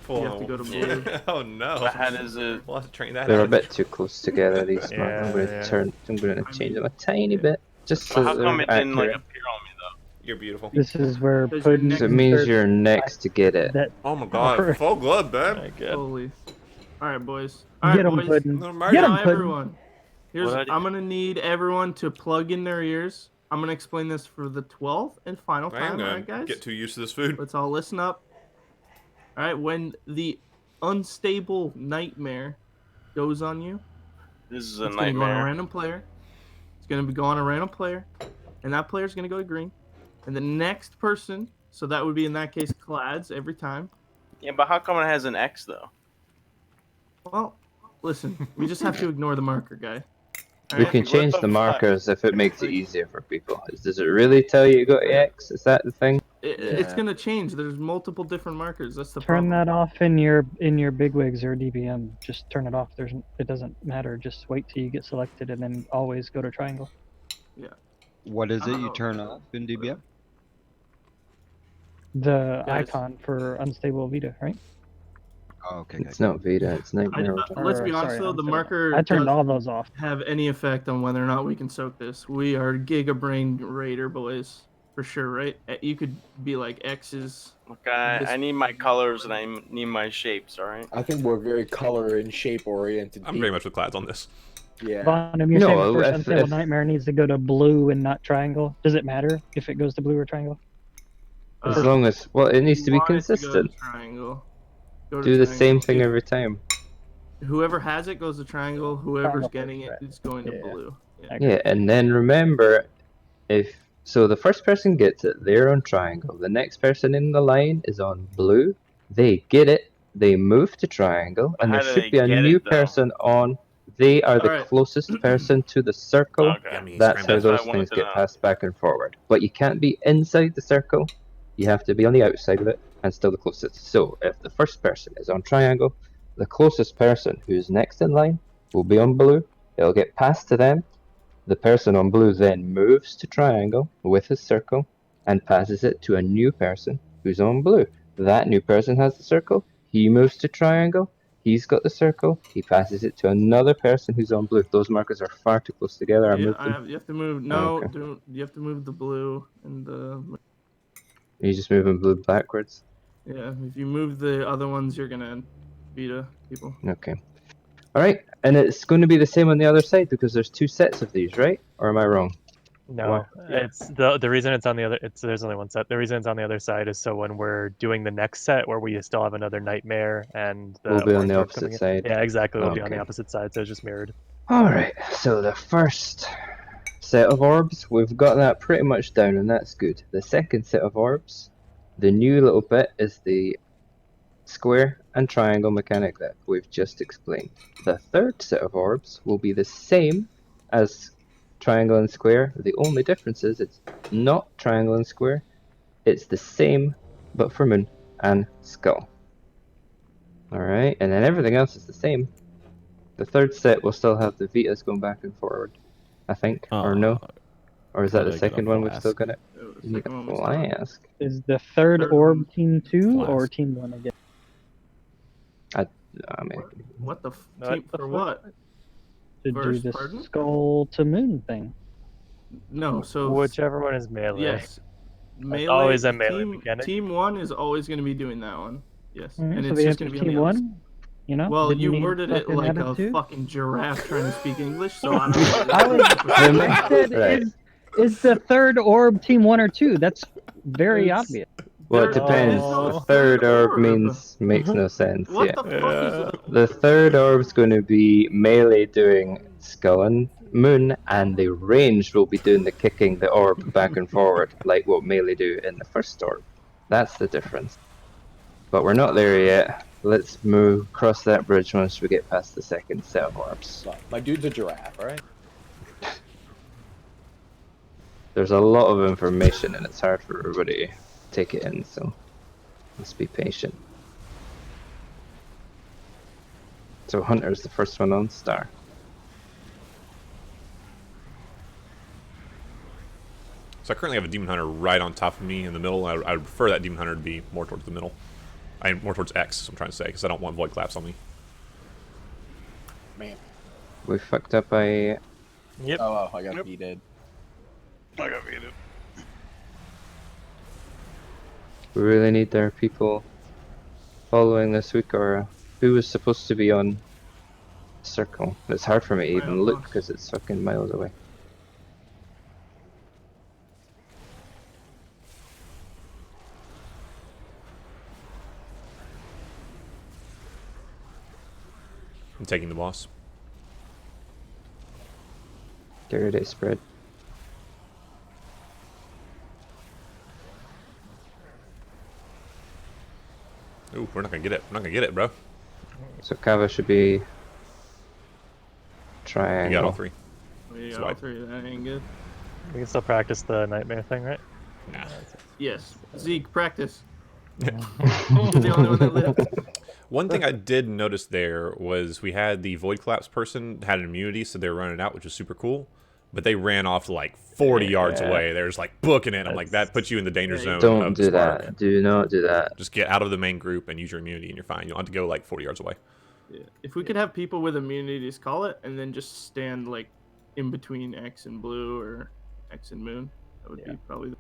Oh. You have to go to blue. Oh no. How does it? We'll have to train that They're a out. bit too close together. These marks. I'm going to change them a tiny bit, just so Well, how that come they're it didn't like accurate. appear on me though? You're beautiful. This is where Because you're Puddin. next So it means you're next to get it. That Oh my god, full blood, babe. Holy. Alright, boys. Alright, Get 'em, boys. Puddin. No, Get 'em, Now Puddin. everyone. Here's, What I do? I'm gonna need everyone to plug in their ears. I'm gonna explain this for the 12th and final I am time, gonna alright, guys? get too used to this food. Let's all listen up. Alright, when the unstable nightmare goes on you, This is a it's gonna go on a nightmare. random player. It's gonna go on a random player, and that player's gonna go to green. And the next person, so that would be in that case Clads every time. Yeah, but how come it has an X though? Well, listen, we just have to ignore the marker guy. We Alright? can change the markers if it makes it easier for people. Does it really tell you got X? Is that the thing? It's gonna change. There's multiple different markers. That's the Turn problem. that off in your bigwigs or DBM. Just turn it off. It doesn't matter. Just wait till you get selected and then always go to triangle. Yeah. What is it you Oh, turn off in DBM? The Guys. icon for unstable Vita, right? Oh, okay. It's not Vita, it's Nightmare. Let's be Or, honest sorry, though, the unstable. marker I turned doesn't all those off. have any effect on whether or not we can soak this. We are Giga Brain Raider boys for sure, right? You could be like X's. Okay, I need my colors and I need my shapes. All right. I think we're very color and shape oriented. I'm very much with Clads on this. Yeah. Bonham, you're No, saying the first if- unstable if- nightmare needs to go to blue and not triangle. Does it matter if it goes to blue or triangle? As long as, well, it needs to be Want it to go to consistent. triangle. Go to Do the triangle. same thing every time. Whoever has it goes to triangle. Whoever's Triangle getting first, it is going to Yeah. blue. Yeah. Yeah, and then remember, so the first person gets it, they're on triangle. The next person in the line is on blue. They get it, they move to triangle, and how there do should be a they get new it, though? person on. They are the Alright. closest person to the circle. Okay. Yummy, That's how scrambled. what I those wanted things to get know. passed back and forward. But you can't be inside the circle. You have to be on the outside of it and still the closest. So if the first person is on triangle, the closest person who's next in line will be on blue. It'll get passed to them. The person on blue then moves to triangle with his circle and passes it to a new person who's on blue. That new person has the circle. He moves to triangle. He's got the circle. He passes it to another person who's on blue. Those markers are far too close together. I Yeah, moved them. you have to move. No, Okay. you have to move the blue and the. You just move them blue backwards. Yeah, if you move the other ones, you're gonna Vita people. Okay. Alright, and it's going to be the same on the other side because there's two sets of these, right? Or am I wrong? No, What? it's the reason it's on the other. There's only one set. The reason it's on the other side is so when we're doing the next set where we still have another nightmare and the We'll be on orange the orb opposite coming in. side. Yeah, exactly. We'll be on the Okay. opposite side, so it's just mirrored. Alright, so the first set of orbs, we've got that pretty much down, and that's good. The second set of orbs, the new little bit is the square and triangle mechanic that we've just explained. The third set of orbs will be the same as triangle and square. The only difference is it's not triangle and square. It's the same, but for moon and skull. Alright, and then everything else is the same. The third set will still have the Vitas going back and forward, I think, or no? Or is that the second one we've still got it? You got Flask. Is the third orb team 2 or team 1 again? I mean, What the What team for what? To do First, the pardon? skull to moon thing. No, so Whichever one is melee. yes, It's always a melee team, mechanic. Team 1 is always going to be doing that one. Yes, Alright, and so it's the just answer going to is be on team the other side. one. You know. Well, Didn't you need worded it fucking like a attitude. fucking giraffe trying to speak English, so I don't know. I said, Right. is the third orb team 1 or 2? That's very It's- obvious. Well, it There depends. is no The third orb orb. means makes no sense. What Yeah. the fuck is it? The third orb's going to be melee doing skull and moon, and the ranged will be doing the kicking the orb back and forward, like what melee do in the first orb. That's the difference. But we're not there yet. Let's move cross that bridge once we get past the second set of orbs. My dude's a giraffe, alright? There's a lot of information and it's hard for everybody to take it in, so let's be patient. So Hunter's the first one on Star. So I currently have a Demon Hunter right on top of me in the middle. I would prefer that Demon Hunter to be more towards the middle. More towards X, I'm trying to say, because I don't want Void Collapse on me. Man. We fucked up by... Yep. Oh, I got beated. I got beat. We really need their people following this week, or who was supposed to be on Circle. It's hard for me to even look because it's fucking miles away. I'm taking the boss. Get ready to spread. Ooh, we're not gonna get it. We're not gonna get it, bro. So Kava should be triangle. You got all three. We got Swipe. all three. That ain't good. We can still practice the nightmare thing, right? Nah. Yes. Zeke, practice. You're the only one that lived. One thing I did notice there was we had the Void Collapse person had an immunity, so they were running out, which was super cool. But they ran off like 40 yards away. They're just like booking it. I'm like, that puts you in the danger zone. Don't of do Spark. that. Do not do that. Just get out of the main group and use your immunity, and you're fine. You don't have to go like 40 yards away. Yeah. If we could have people with immunities call it, and then just stand like in between X and blue or X and moon, that would be probably.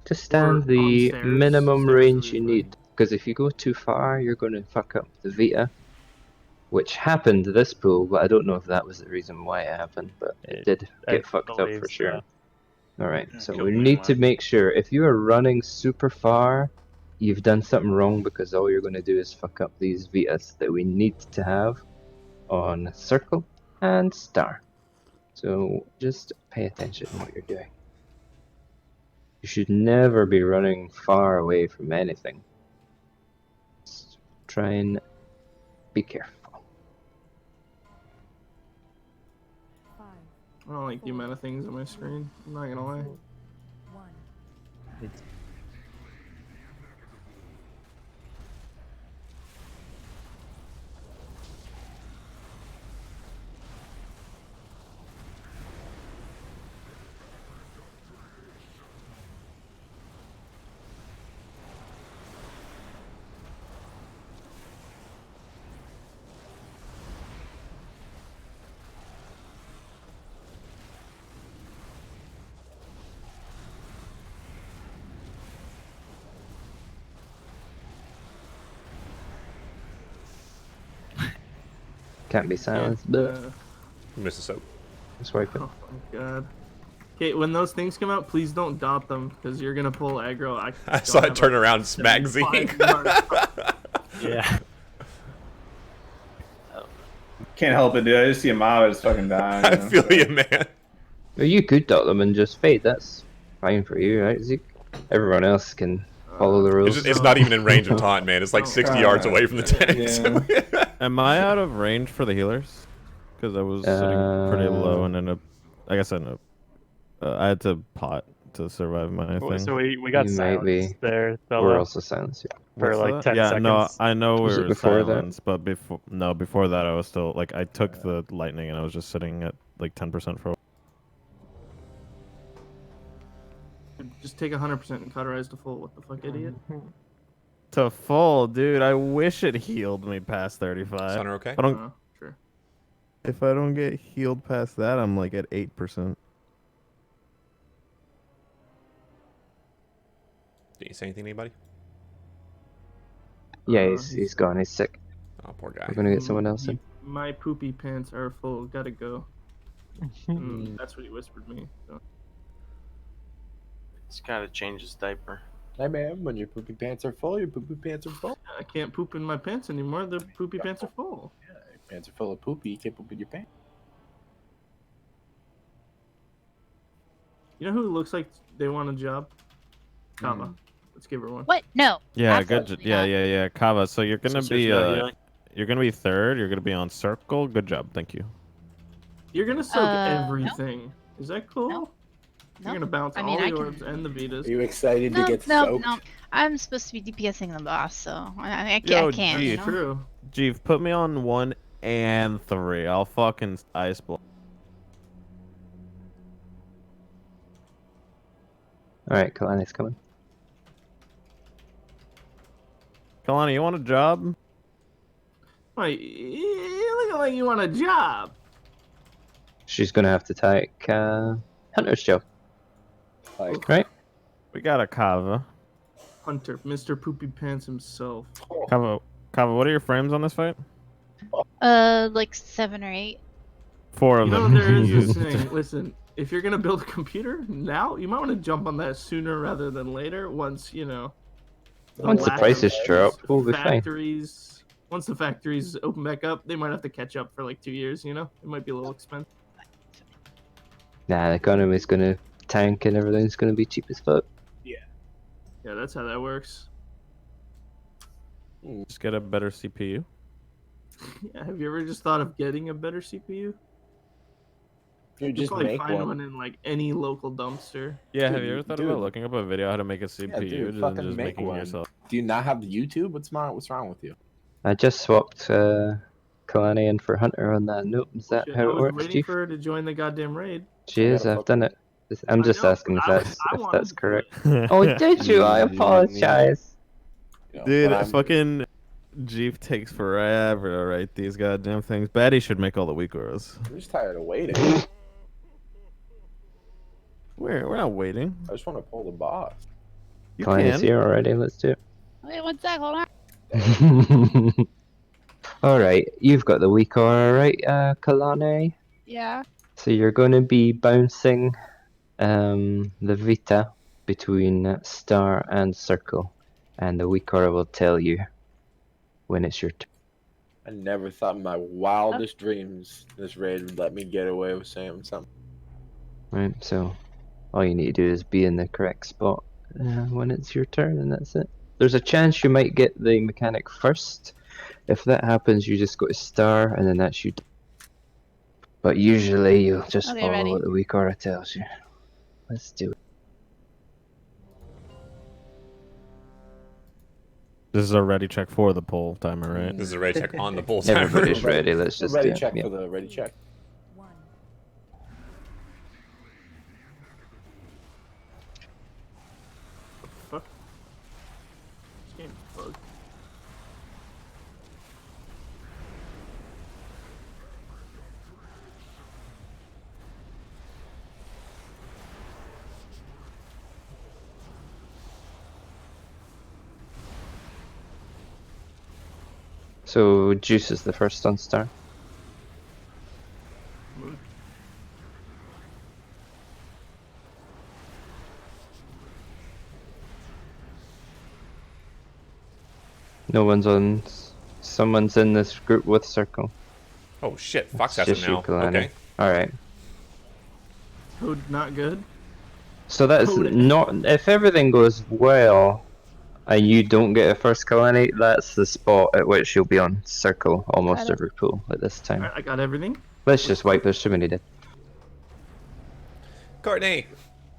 Just stand Or the on stairs. minimum Stairs range would be you fine. need. Because if you go too far, you're going to fuck up the Vita. Which happened to this pool, but I don't know if that was the reason why it happened, but it did I get fucked up believe for sure. so. Alright, so killed we me need to once. make sure, if you are running super far, you've done something wrong because all you're going to do is fuck up these Vitas that we need to have on Circle and Star. So just pay attention to what you're doing. You should never be running far away from anything. Just try and be careful. I don't like the amount of things on my screen. I'm not gonna lie. Can't be silenced, but You missed the soap. swipe it. Oh my god. Okay, when those things come out, please don't dot them because you're gonna pull aggro. I saw it turn around and smack Zeke. Yeah. Can't help it, dude. I just see a mob is fucking dying. I feel you, man. Well, you could dot them and just fade. That's fine for you, right, Zeke? Everyone else can follow the rules. It's not even in range of taunt, man. It's like 60 yards away from the tanks. Am I out of range for the healers? Because I was sitting pretty low and ended up, I guess I ended up, I had to pot to survive my thing. So we got You might be. silenced there. We're Solo, also silenced. Yeah. for What's like that? 10 yeah, seconds. no, I know Was we it were before that? silenced, but before that I was still, like, I took the lightning and I was just sitting at like 10% for. Just take 100% and cauterize to full. What the fuck, idiot? To full, dude. I wish it healed me past 35. Sunner okay? I don't. Sure. If I don't get healed past that, I'm like at 8%. Did you say anything to anybody? Yeah, he's gone. He's sick. Oh, poor guy. We're gonna get someone else in. My poopy pants are full. Gotta go. That's what he whispered me. So. He's gotta change his diaper. Hey man, when your poopy pants are full, your poopy pants are full. I can't poop in my pants anymore. The poopy pants are full. Yeah, your pants are full of poopy. You can't poop in your pants. You know who looks like they want a job? Kava. Let's give her one. What? No. Yeah, absolutely good. Yeah. Kava. So you're gonna be yeah. you're gonna be third. You're gonna be on circle. Good job. Thank you. You're gonna soak No. everything. Is that cool? No. You're gonna bounce I mean, all I the can- orbs and the Vitas. Are you excited No, to get no, soaked? no. I'm supposed to be DPSing the boss, so I can't. Yo, I can't. G, You know? True. Jeeve, put me on 1 and 3. I'll fucking ice block. All right, Kalani's coming. Kalani, you want a job? Wait, you looking like you want a job. She's gonna have to take Hunter's job. Like, right? We got a Kava. Hunter, Mr. Poopy Pants himself. Kava, what are your frames on this fight? Like 7 or 8. 4 of You know, them. there is used. this thing. Listen, if you're gonna build a computer now, you might want to jump on that sooner rather than later. Once you know. Once the lack prices of drop, we'll be fine. factories. Once the factories open back up, they might have to catch up for like 2 years. You know, it might be a little expensive. Nah, the economy's gonna tank and everything's gonna be cheap as fuck. Yeah, that's how that works. Just get a better CPU. Yeah, have you ever just thought of getting a better CPU? You You just probably make find one. one in like any local dumpster. Yeah, Dude, have you ever thought about looking up a video how to make a CPU dude, and fucking just make making it one. yourself? Do you not have the YouTube? What's wrong with you? I just swapped Kalani in for Hunter on that note. Is that Shit, how I it was works, waiting Chief? for her to join the goddamn raid. She is. I've done it. I'm just know, asking if I that's wanted if that's to do correct. Oh, did you? I apologize. Dude, when I'm- fucking Jeep takes forever to write these goddamn things. Batty should make all the weak auras. I'm just tired of waiting. We're not waiting. I just want to pull the boss. You Kalani's can. here already. Let's do it. Wait, one sec, hold on. All right, you've got the weak aura, right, Kalani? Yeah. So you're going to be bouncing the Vita between star and circle, and the weak aura will tell you when it's your turn. I never thought in my wildest dreams this raid would let me get away with saying something. Right, so all you need to do is be in the correct spot when it's your turn, and that's it. There's a chance you might get the mechanic first. If that happens, you just go to star, and then that's you. But usually you'll just Okay, follow ready. what the weak aura tells you. Let's do it. This is a ready check for the poll timer, right? This is a ready check on the bull timer. Everybody's ready. Let's just ready do it. check Yeah. for the ready check. Fuck. This game's bugged. So Juice is the first on star. No one's on. Someone's in this group with circle. Oh shit, Fox It's has it just you, now. Kalani. Okay. All right. Code not good. So that's Code it. not. If everything goes well, and you don't get a first Kalani, that's the spot at which you'll be on circle almost Got it. every pool at this time. Alright, I got everything. Let's just wipe. There's too many dead. Courtney.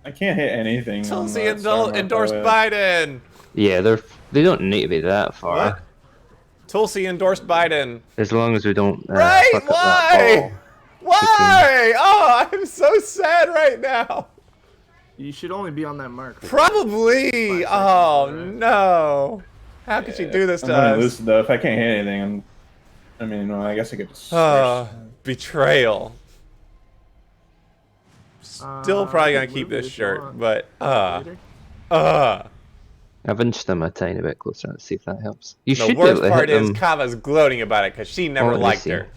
I can't hit anything. on Tulsi the star mark, endorsed by the way. Biden. Yeah, they don't need to be that far. What? Tulsi endorsed Biden. As long as we don't Right? fuck up that ball. Why? Oh, I'm so sad right now. You should only be on that mark. Probably. Oh no. How could she do this I'm to gonna us? lose though. If I can't hit anything, I mean, well, I guess I could just. Betrayal. Still I probably can gonna keep move it this if you shirt, want. but Later. I've inched them a tiny bit closer. Let's see if that helps. You The should be worst able to part hit is them. Kava's gloating about it because she never let me liked see. her.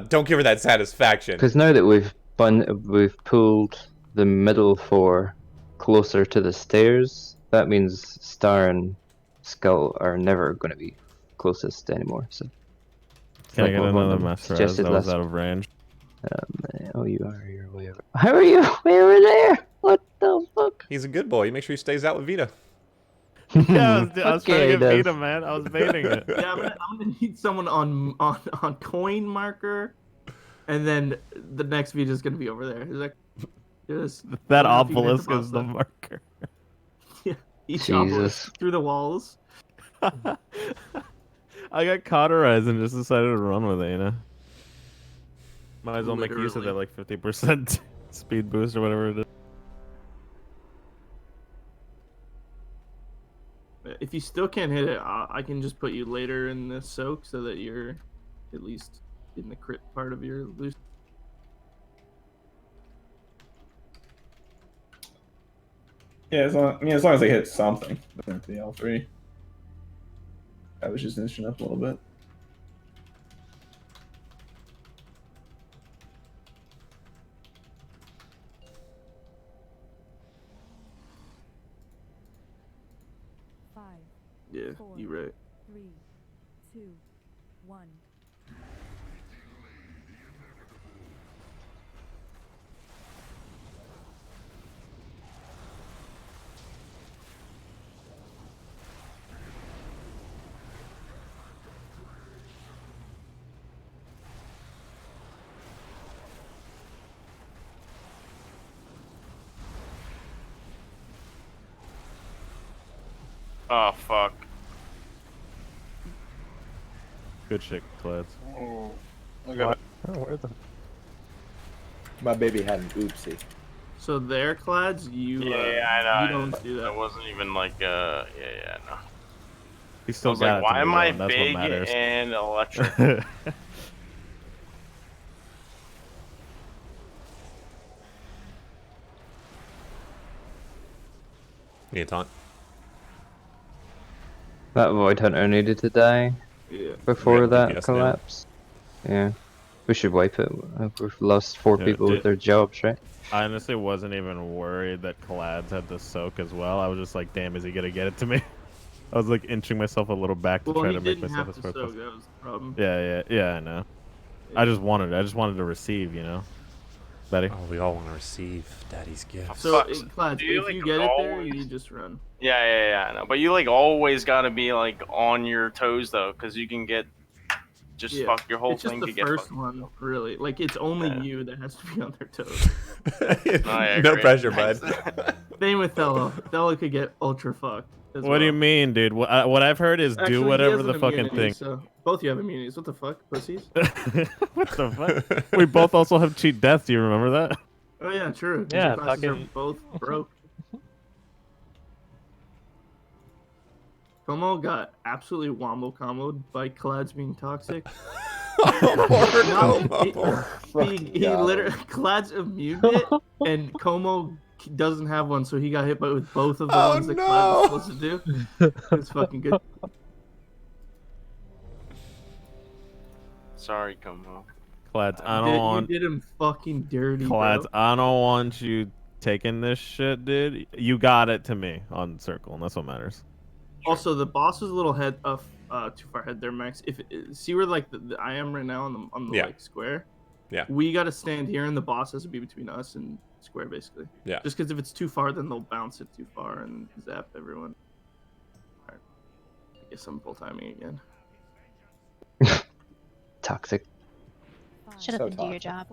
Don't give her that satisfaction. Because now that we've pulled the middle four closer to the stairs, that means Star and Skull are never going to be closest anymore. So Can I get what one of another them master as suggested that was last- out of range? Oh, you're way over. How are you way over there? What the fuck? He's a good boy. You make sure he stays out with Vita. Yeah, I was trying to get does. Vita, man. I was baiting it. Yeah, I'm gonna need someone on coin marker, and then the next video is gonna be over there. Is that just That I don't know if you can hit obelisk the is the boss marker. Yeah, each Jesus. obelisk through the walls. I got cauterized and just decided to run with it, you know? Might as well make use of that Literally. like 50% speed boost or whatever it is. If you still can't hit it, I can just put you later in the soak so that you're at least in the crit part of your loose. Yeah, as long as I hit something. Doesn't have to be all three. I was just inching up a little bit. Yeah, you right. 3, 2, 1. Oh fuck. Good shit, Clads. Oh, I got it. Oh, where the? My baby had an oopsie. So there, Clads, you I know. you don't do that. It wasn't even like no. He I still was got like, it to why me, am though, I and that's what big matters. and electric? Need a taunt. That Void Hunter needed to die before Yeah, that DPS now. collapse. Yeah. We should wipe it. We've lost 4 Yeah, people with their jobs, right? I honestly wasn't even worried that Clads had the soak as well. I was just like, damn, is he gonna get it to me? I was like inching myself a little back to Well, try he to make didn't myself have as to far as soak. possible. That was the problem. Yeah, I know. I just wanted to receive, you know. Betty. Oh, we all want to receive Daddy's gifts. So, Fuck. Clads, Do you, if like, you get it there, always- you just run. Yeah, I know. But you like always gotta be like on your toes though, because you can get fuck your whole it's just thing the to get first fucked. one, really. Like it's only Yeah. you that has to be on their toes. I No agree. pressure, bud. Same with Thello. Thello could get ultra fucked. What do you mean, dude? What I've heard is Actually, do he whatever has the an fucking immunity, thing. So both you have immunities. What the fuck, pussies? What the fuck? We both also have cheat death. Do you remember that? Oh yeah, true. 'cause Yeah, your classes are fucking- both broke. Como got absolutely wombo comboed by Clads being toxic. He literally Clads immune it, and Como doesn't have one, so he got hit with both of the ones that Clads was supposed to do. It's fucking good. Sorry, Como. Clads, I don't want. You did him fucking dirty, Clads, bro. I don't want you taking this shit, dude. You got it to me on circle, and that's what matters. Also, the boss was a little head too far ahead there, Max. See where like I am right now on the Yeah. like square. Yeah. We got to stand here, and the boss has to be between us and square, basically. Yeah. Just because if it's too far, then they'll bounce it too far and zap everyone. Alright. I guess I'm full timing again. Toxic. Should have been do your job.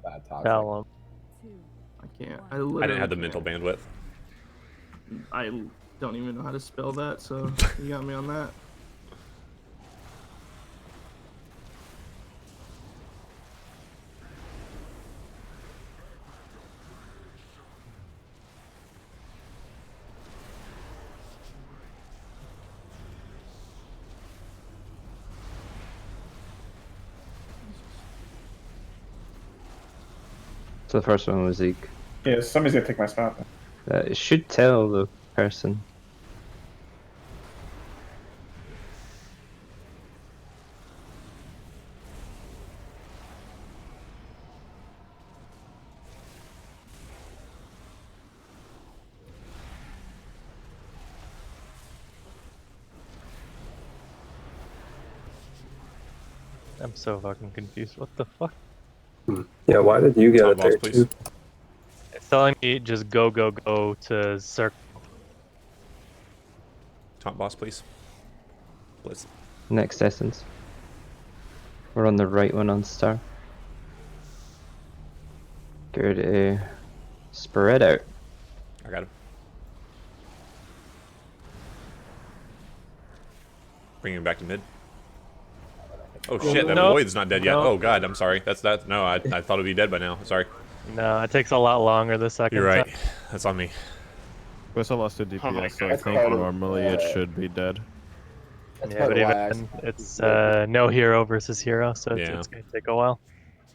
Bad toxic. Tell him. I can't. I didn't have the mental bandwidth. I don't even know how to spell that, so you got me on that. So the first one was Zeke. Yeah, somebody's gonna take my spot. It should tell the person. I'm so fucking confused. What the fuck? Yeah, why did you get Top it boss, there please. too? It's telling me just go to circle. Top boss, please. Blitz. Next essence. We're on the right one on star. Good. Spread out. I got him. Bring him back to mid. Oh shit, that No. Void's not dead yet. No. Oh god, I'm sorry. That's that. No, I thought it'd be dead by now. Sorry. No, it takes a lot longer the second You're right. time. That's on me. We also lost a DPS, so I That's think part of- normally it should be dead. That's Yeah, part but of why I even then, it's no hero versus hero, so Yeah. it's gonna take a while.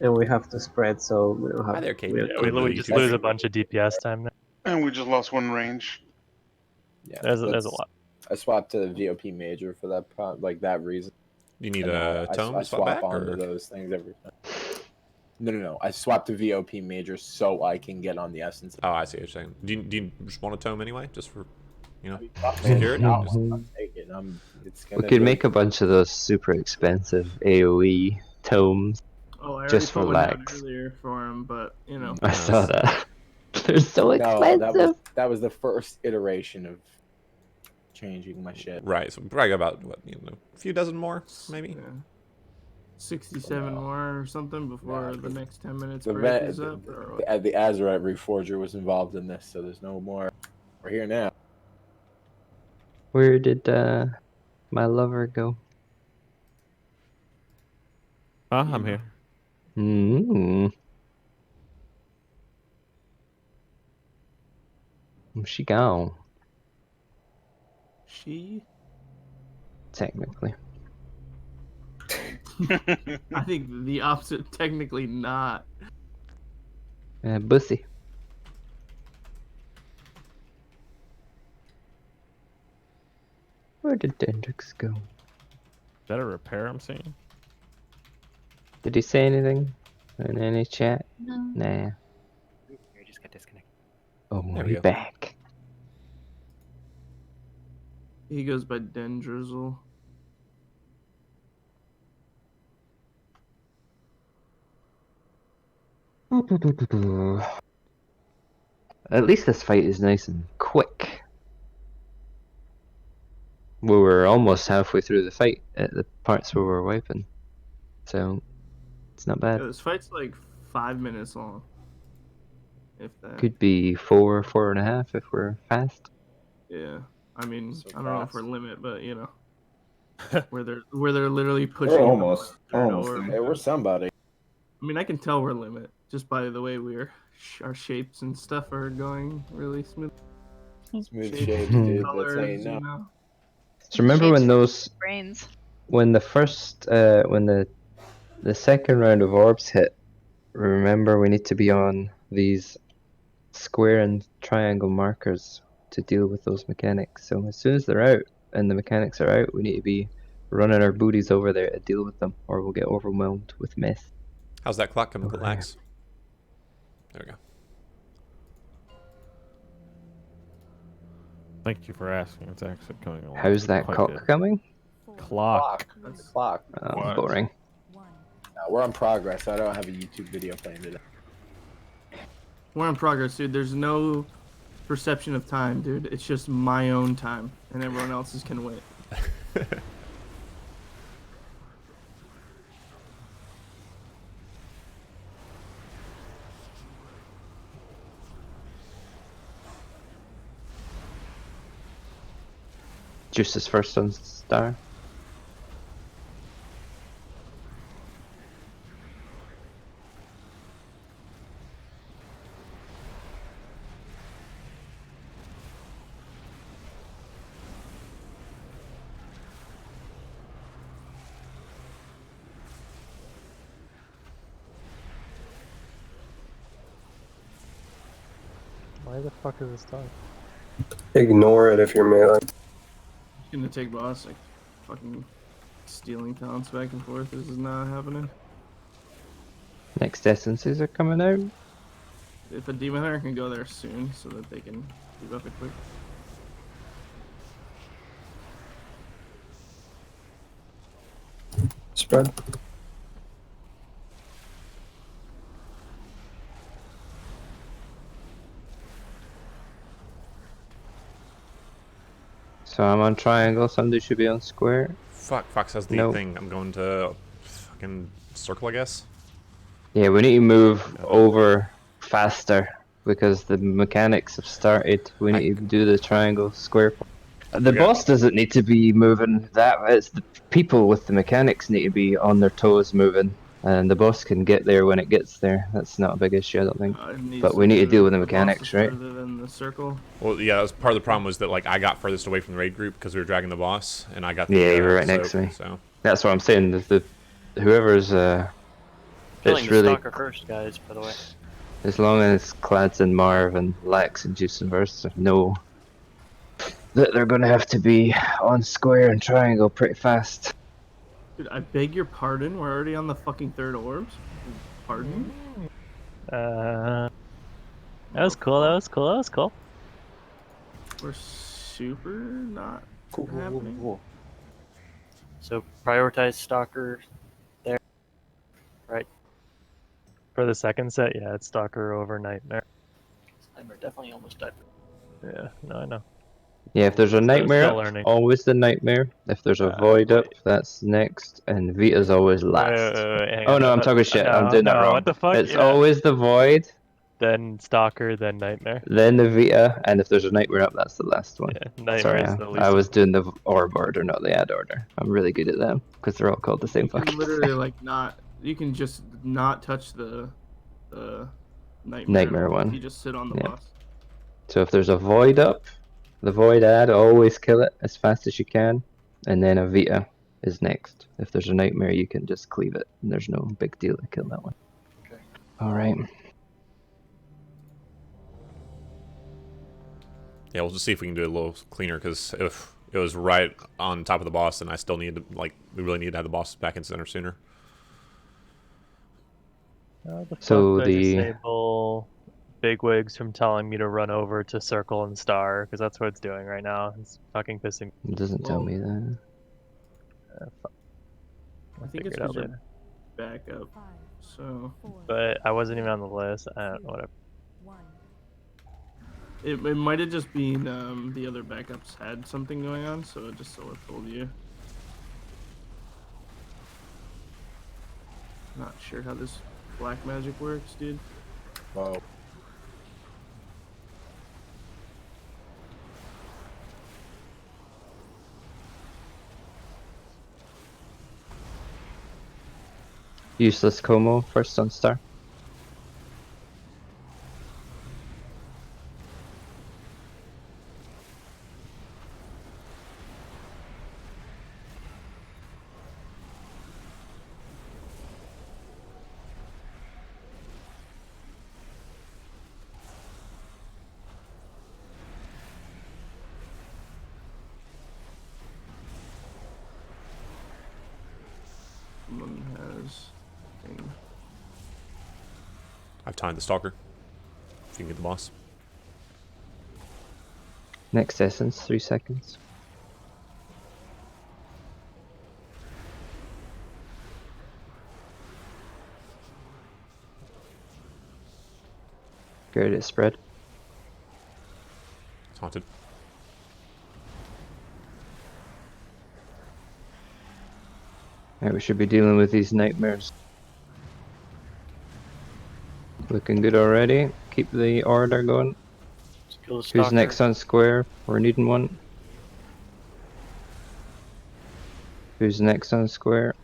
And we have to spread, so we don't have. Hi there, Kate. we- Yeah, we just lose a bunch of DPS time now. And we just lost one range. Yeah, There's a that's- lot. I swapped to VOP major for that that reason. You need And, a tome I to swap swap back, onto or those things every time. No. I swapped to VOP major so I can get on the essence. oh, I see what you're saying. Do you just want a tome anyway, just for Man, security? I'll Just- take it. It's We gonna could be- make a bunch of those super expensive AoE tomes. Oh, I already Just put for one down lags. earlier for him, but you know. I saw that. They're so No, expensive. that was the first iteration of changing my shit. Right. So probably got about what a few dozen more, maybe. Yeah. 67 more or something before the next 10 minutes The, break vet, is up. Or what? the Azeroth Reforger was involved in this, so there's no more. We're here now. Where did my lover go? I'm here. Where's she gone? She? Technically. I think the opposite. Technically not. Bussy. Where did Dendrix go? Is that a repair I'm seeing? Did he say anything in any chat? No. Nah. You just got disconnected. Oh, There we he go. back. He goes by Dendrizzle. At least this fight is nice and quick. We were almost halfway through the fight at the parts where we're wiping. So, it's not Yeah, bad. this fight's like 5 minutes long. If that. Could be 4.5 if we're fast. Yeah. I mean, So I don't know if fast. we're limit, but you know. where they're literally We're pushing. almost Or- there. Hey, we're somebody. I mean, I can tell we're limit just by the way our shapes and stuff are going really smooth. Smooth Shapes, shapes, dude. That's colors, how you know. So remember Shapes when those, brains. when the first, when the second round of orbs hit, remember we need to be on these square and triangle markers to deal with those mechanics. So as soon as they're out and the mechanics are out, we need to be running our booties over there to deal with them, or we'll get overwhelmed with mess. How's that clock coming, Okay. Lax? There we go. Thank you for asking. It's actually coming along. How's that quite cock good. coming? Clock. That's the clock. What? Boring. We're on progress. I don't have a YouTube video playing today. We're in progress, dude. There's no perception of time, dude. It's just my own time, and everyone else's can wait. Juice is first on star. Why the fuck is this done? Ignore it if you're melee. He's gonna take boss, like, fucking stealing talents back and forth. This is not happening. Next essences are coming out. If a demon hunter can go there soon so that they can debuff it quick. Spread. So I'm on triangle, somebody should be on square. Fuck, Fox has the Nope. thing. I'm going to fucking circle, I guess. Yeah, we need to move over faster because the mechanics have started. We need to do the triangle square. The boss doesn't need to be moving that. It's the people with the mechanics need to be on their toes moving, and the boss can get there when it gets there. That's not a big issue, I don't think. But we need to deal with the mechanics, right? Further than the circle. Well, yeah, that was part of the problem was that like I got furthest away from the raid group because we were dragging the boss, and I got the, Yeah, you were right next to soak, me. So That's what I'm saying. The whoever's Killing it's the really stalker first, guys. By the way. as long as Clads and Marv and Lex and Juice and Verse know that they're gonna have to be on square and triangle pretty fast. Dude, I beg your pardon. We're already on the fucking third orbs. Pardon? That was cool. That was cool. That was cool. We're super not happening. So prioritize stalker there, right? For the second set, yeah, it's Stalker over Nightmare. Nightmare definitely almost died. Yeah, no, I know. Yeah, if there's a nightmare still up, learning. always the nightmare. If there's a void up, that's next, and Vita's always last. hang Oh on, no, I'm talking shit. I'm doing that no, wrong. what the fuck? It's Yeah. always the void, Then Stalker, then Nightmare. then the Vita, and if there's a nightmare up, that's the last one. Nightmare Sorry, is the least I was doing the orb order, not the ad order. I'm really good at them because they're all called the same You can fucking literally thing. like not. You can just not touch the Nightmare one. You just sit on the Yeah. boss. So if there's a void up, the void ad, always kill it as fast as you can, and then a Vita is next. If there's a nightmare, you can just cleave it, and there's no big deal to kill that one. Okay. All right. yeah, we'll just see if we can do it a little cleaner because if it was right on top of the boss, then I still need to we really need to have the boss back in center sooner. The So fuck did I the- disable Bigwigs from telling me to run over to Circle and Star because that's what it's doing right now. It's fucking pissing me. It doesn't tell me that. Fuck. I think it's figure it out because you're later. back up. So But I wasn't even on the list. I don't know, whatever. it might have just been the other backups had something going on, so it just sort of told you. Not sure how this black magic works, dude. Whoa. Useless Como, first on Star. Someone has thing. I've timed the stalker. If you can get the boss. Next essence, 3 seconds. Good, it spread. It's haunted. Alright, we should be dealing with these nightmares. Looking good already. Keep the order going. Kill the Who's stalker. next on square? We're needing one. Who's next on square?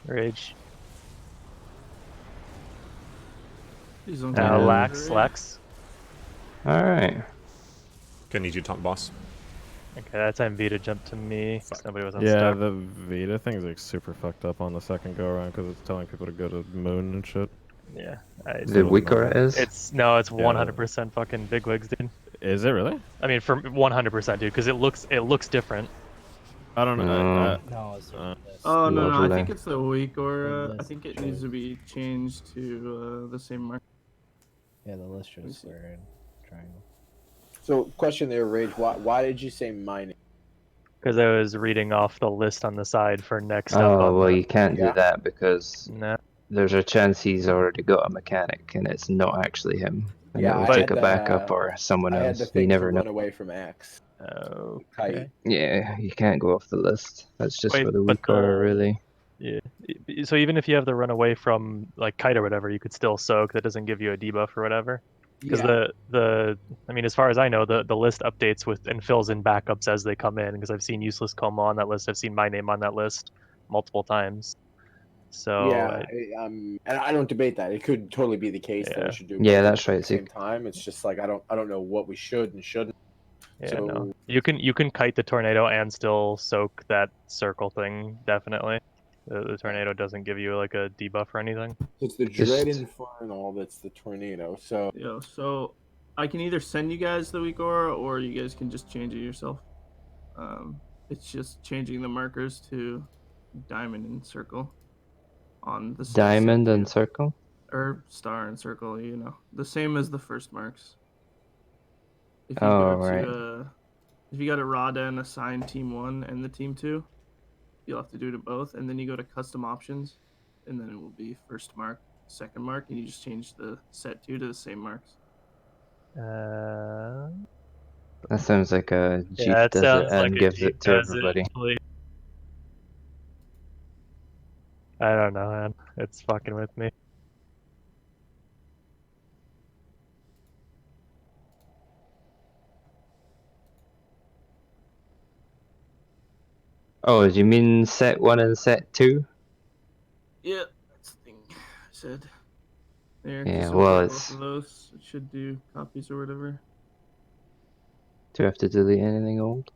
Rage. Please don't Uh, do Lex. that. Lex. Alright. Gonna need you to taunt the boss. Okay, that time Vita jumped to me. 'Cause nobody was on Yeah, Star. the Vita thing's like super fucked up on the second go around because it's telling people to go to Moon and shit. Yeah. The weaker it is. It's 100% fucking bigwigs, dude. Is it really? I mean, for 100%, dude, because it looks different. I don't know. No, it's Oh no, I Lovely. think it's the weak, or The I list think it shows- needs to be changed to the same mark. Yeah, the list shows square and triangle. So, question there, Rage. Why did you say mining? Because I was reading off the list on the side for next up Oh on well, the... you can't do Yeah. that because No. there's a chance he's already got a mechanic and it's not actually him. And Yeah, it will I take had a backup or someone I had the else. You thing never for know. run away from X. Okay. Kite. Yeah, you can't go off the list. That's just Wait, for the but weaker, really. Yeah. So even if you have the run away from like kite or whatever, you could still soak. That doesn't give you a debuff or whatever. Because I mean, as far as I know, the list updates with and fills in backups as they come in. Because I've seen useless coma on that list. I've seen my name on that list multiple times. So Yeah, and I don't debate that. It could totally be the case that Yeah. we should do Yeah, both that's at right, the same Zeke. time. It's just like I don't know what we should and shouldn't. yeah, So no, you can kite the tornado and still soak that circle thing. Definitely, the tornado doesn't give you like a debuff or anything. it's the Dread Infernal that's the tornado. So Yo, so I can either send you guys the weak aura, or you guys can just change it yourself. It's just changing the markers to diamond and circle on the Diamond set and two. circle. Or star and circle, the same as the first marks. If you Oh, go right. to if you got a Rada and assign team 1 and the team 2, you'll have to do it both, and then you go to custom options, and then it will be first mark, second mark, and you just change the set 2 to the same marks. That sounds like a Jeep Yeah, it does it sounds like and a gives Jeep it to does it, everybody. please. I don't know, man. It's fucking with me. Oh, do you mean set 1 and set 2? Yeah, that's the thing I said. There, Yeah, just well, import both it's... of those. It should do copies or whatever. Do you have to delete anything old?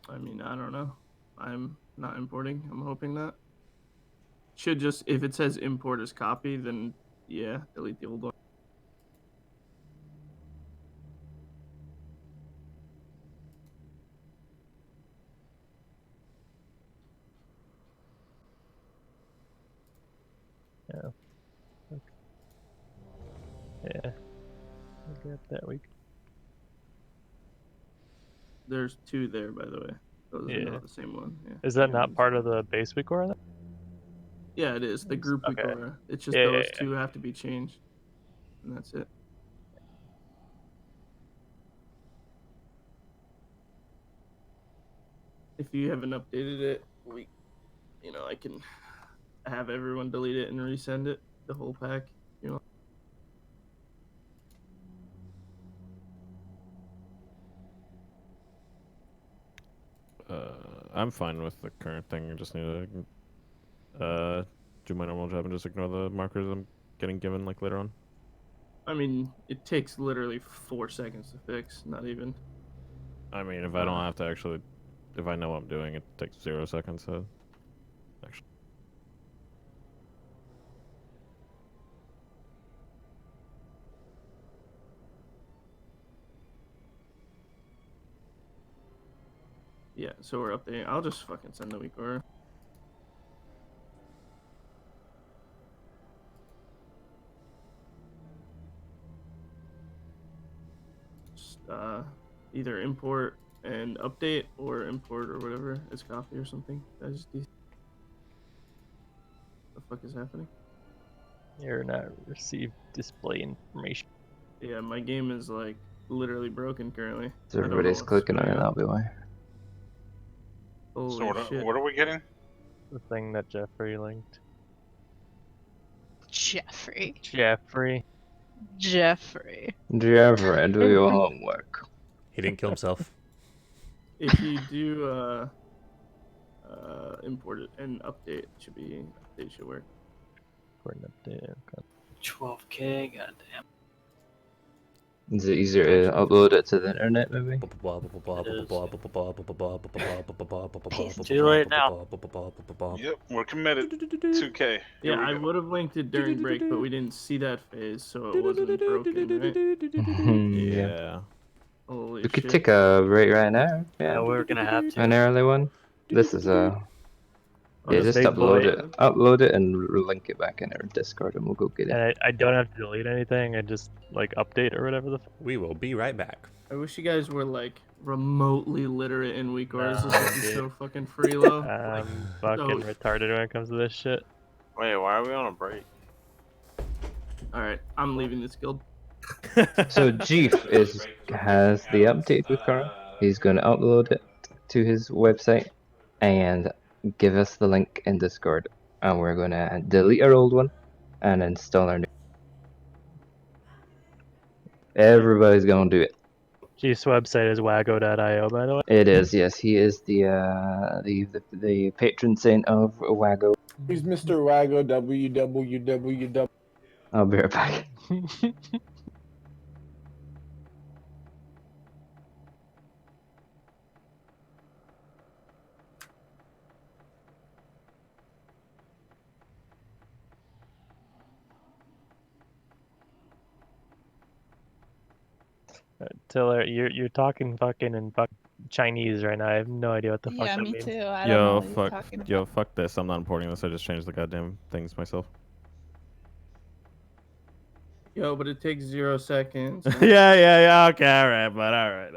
I mean, I don't know. I'm not importing. I'm hoping not. Should just, if it says import as copy, then yeah, delete the old one. Yeah. Okay. Yeah. I got that week. There's 2 there, by the way. Those are Yeah. not the same one. Yeah. Is that not part of the base week or? Yeah, it is. The group Okay. Wikora. It's just Yeah, those yeah, 2 have to be changed. And that's it. If you haven't updated it, I can have everyone delete it and resend it, the whole pack. I'm fine with the current thing. I just need to do my normal job and just ignore the markers I'm getting given like later on. I mean, it takes literally 4 seconds to fix, not even. I mean, if I don't have to actually, if I know what I'm doing, it takes 0 seconds. So, actually. Yeah, so we're updating. I'll just fucking send the week order. Just, either import and update or import or whatever as copy or something. I just the fuck is happening? You're not received display information. Yeah, my game is like literally broken currently. So everybody's clicking on it, that'll be why. Holy So what, shit. what are we getting? The thing that Jeffrey linked. Jeffrey. Jeffrey. Jeffrey. Jeffrey, do your homework. He didn't kill himself. If you do import it and update, update should work. For an update, okay. 12K, goddamn. Is it easier to upload it to the internet, maybe? Too late now. Yep, we're committed. 2K. Here Yeah, we I go. would have linked it during break, but we didn't see that phase, so it wasn't broken, right? Yeah. Holy We could shit. take a break right now. Yeah, Yeah. we're gonna have to. An early one. This is a. Yeah, Just just big upload boy. it. Upload it and link it back in our Discord, and we'll go get it. And I don't have to delete anything. I just like update or whatever the. We will be right back. I wish you guys were like remotely literate in weak ores. This No, would be dude. so fucking freelo. I'm fucking retarded when it comes to this shit. Wait, why are we on a break? Alright, I'm leaving this guild. So Jeef has the update with Carl. He's going to upload it to his website and give us the link in Discord, and we're going to delete our old one and install our new. Everybody's going to do it. Chief's website is wago.io, by the way. It is, yes. He is the patron saint of Wago. He's Mr. Wago. www. I'll be right back. Tiller, you're talking fucking in Chinese right now. I have no idea what the fuck Yeah, that me means. too. I don't know what you're Fuck, talking about. yo, fuck this. I'm not importing this. I just changed the goddamn things myself. Yo, but it takes 0 seconds. yeah. Okay, all right.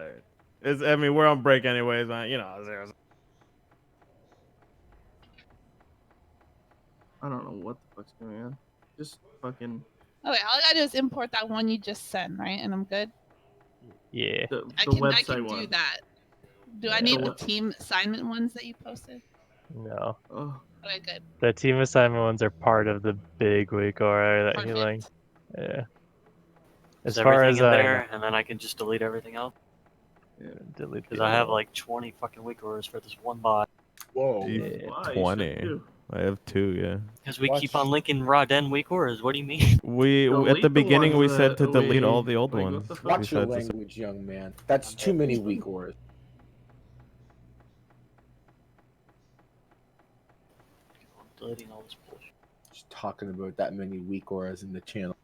It's, I mean, we're on break anyways, man. You know, 0. I don't know what the fuck's going on. Just fucking. Okay, all I gotta do is import that one you just sent, right? And I'm good. Yeah. The I website can do one. that. Do I Yeah, need the the team assignment ones that you posted? No. Oh. Okay, good. The team assignment ones are part of the big week or that he linked. Yeah. Is As far everything as in there, and then I can just delete everything else? delete Because the I have other like 20 fucking weak orders for this one bot. Whoa. Yeah, Why? You said 20. 2. I have 2, yeah. Because we keep on linking raw den weak orders. What do you mean? We Delete at the the beginning we ones said to that delete all we- the old like, what ones. the fuck? We Watch your said to- language, young man. That's too many weak ores. Deleting all this bullshit. Just talking about that many weak auras in the channel.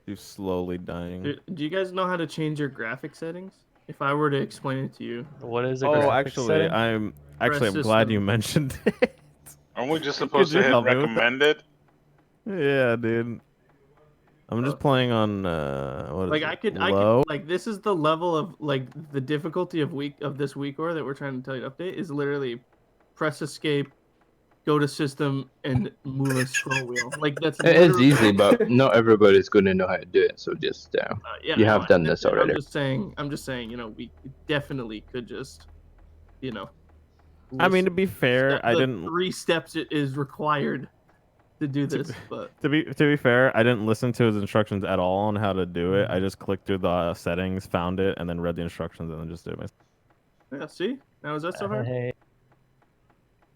You're slowly dying. Do you guys know how to change your graphic settings? If I were to explain it to you. What is Oh, actually, I'm glad you mentioned it. Aren't we just Could supposed to you hit help me with that? recommended? Yeah, dude. I'm just playing on what is Like it? I could Low? like this is the level of like the difficulty of this weak ore that we're trying to tell you to update is literally press escape, go to system, and move a scroll wheel. Like that's It is literally- easy, but not everybody's going to know how to do it. So just yeah, you no, have I done get this that. already. I'm just saying, you know, we definitely could just, you know. I mean, to be fair, I the didn't. 3 steps it is required to do this, but To be fair, I didn't listen to his instructions at all on how to do it. I just clicked through the settings, found it, and then read the instructions, and then just did it myself. yeah. See, now is that so hard?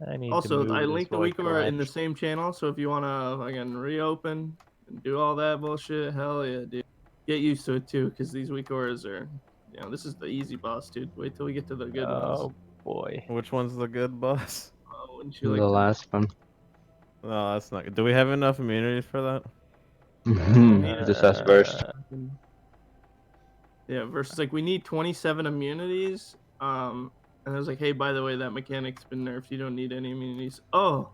I need Also, to move I this linked the boy week ore in the clutch. same channel, so if you wanna again reopen and do all that bullshit, hell yeah, dude. Get used to it too, because these weak ores are, you know, this is the easy boss, dude. Wait till we get to the good ones. Oh boy. Which one's the good boss? Oh, wouldn't The you like to? last one. No, that's not good. Do we have enough immunities for that? Just us first. Yeah, versus like we need 27 immunities. And I was like, hey, by the way, that mechanic's been nerfed. You don't need any immunities. Oh.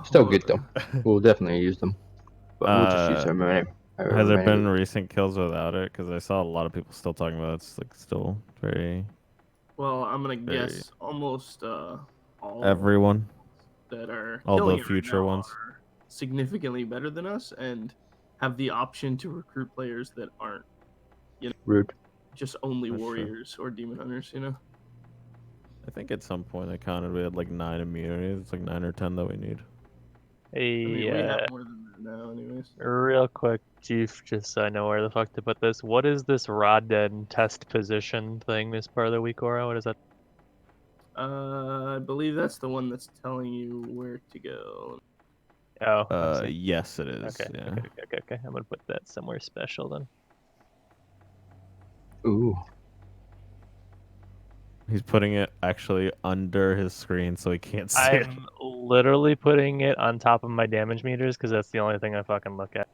Still good though. We'll definitely use them, but we'll just use our many. Has there been recent kills without it? Because I saw a lot of people still talking about it. It's like still very. Well, I'm gonna Very- guess almost all Everyone. that are All killing the it right future now ones. are significantly better than us and have the option to recruit players that aren't, you know, rude. Just only That's true. warriors or demon hunters, you know. I think at some point I counted we had like 9 immunities. It's like 9 or 10 that we need. Hey, I mean, we have more than that now, anyways. real quick, Chief, just so I know where the fuck to put this. What is this rod den test position thing? This part of the week aura? What is that? I believe that's the one that's telling you where to go. Oh. I see. Yes, it is. Okay. Yeah. Okay. I'm gonna put that somewhere special then. Ooh. He's putting it actually under his screen so he can't see it. I'm literally putting it on top of my damage meters because that's the only thing I fucking look at.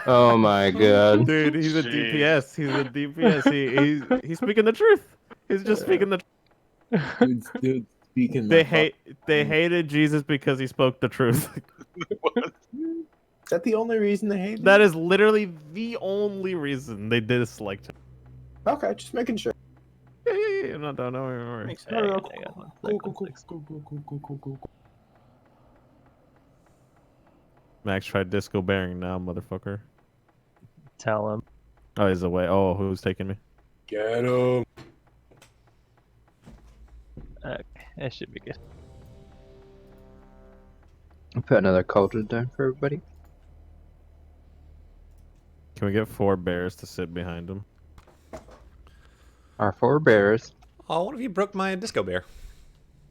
Oh my god. Dude, he's a DPS. He's a DPS. He's speaking the truth. He's just speaking the. Dude, speaking. They hated Jesus because he spoke the truth. Is that the only reason they hate? That is literally the only reason they disliked him. Okay, just making sure. Yeah. No, worry. Makes Hang on, Cool. Max tried disco bearing now, motherfucker. Tell him. Oh, he's away. Oh, who's taking me? Get him. Okay, that should be good. I'll put another cauldron down for everybody. Can we get 4 bears to sit behind him? Our 4 bears. Oh, what if you broke my disco bear?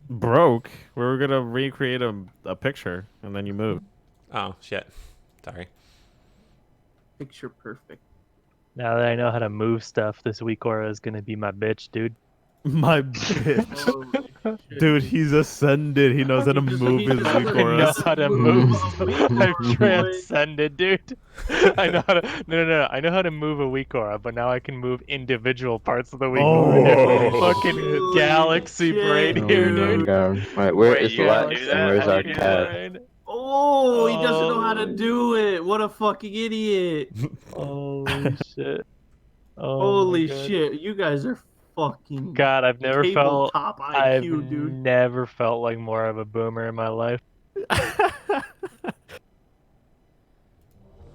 Broke? We were gonna recreate a picture, and then you moved. Oh, shit. Sorry. Picture perfect. Now that I know how to move stuff, this week aura is gonna be my bitch, dude. My bitch. Dude, he's ascended. He knows how to move his I know Weak how to move stuff. I've transcended, dude. I know how to. No. I know how to move a weak aura, but now I can move individual parts of the weak aura. Fucking galaxy brain here, dude. Right, where is Lex and where's our cat? Oh, he doesn't know how to do it. What a fucking idiot. Holy shit. Oh Holy my God. shit. You guys are fucking God, I've never felt. tabletop IQ, I've dude. never felt like more of a boomer in my life.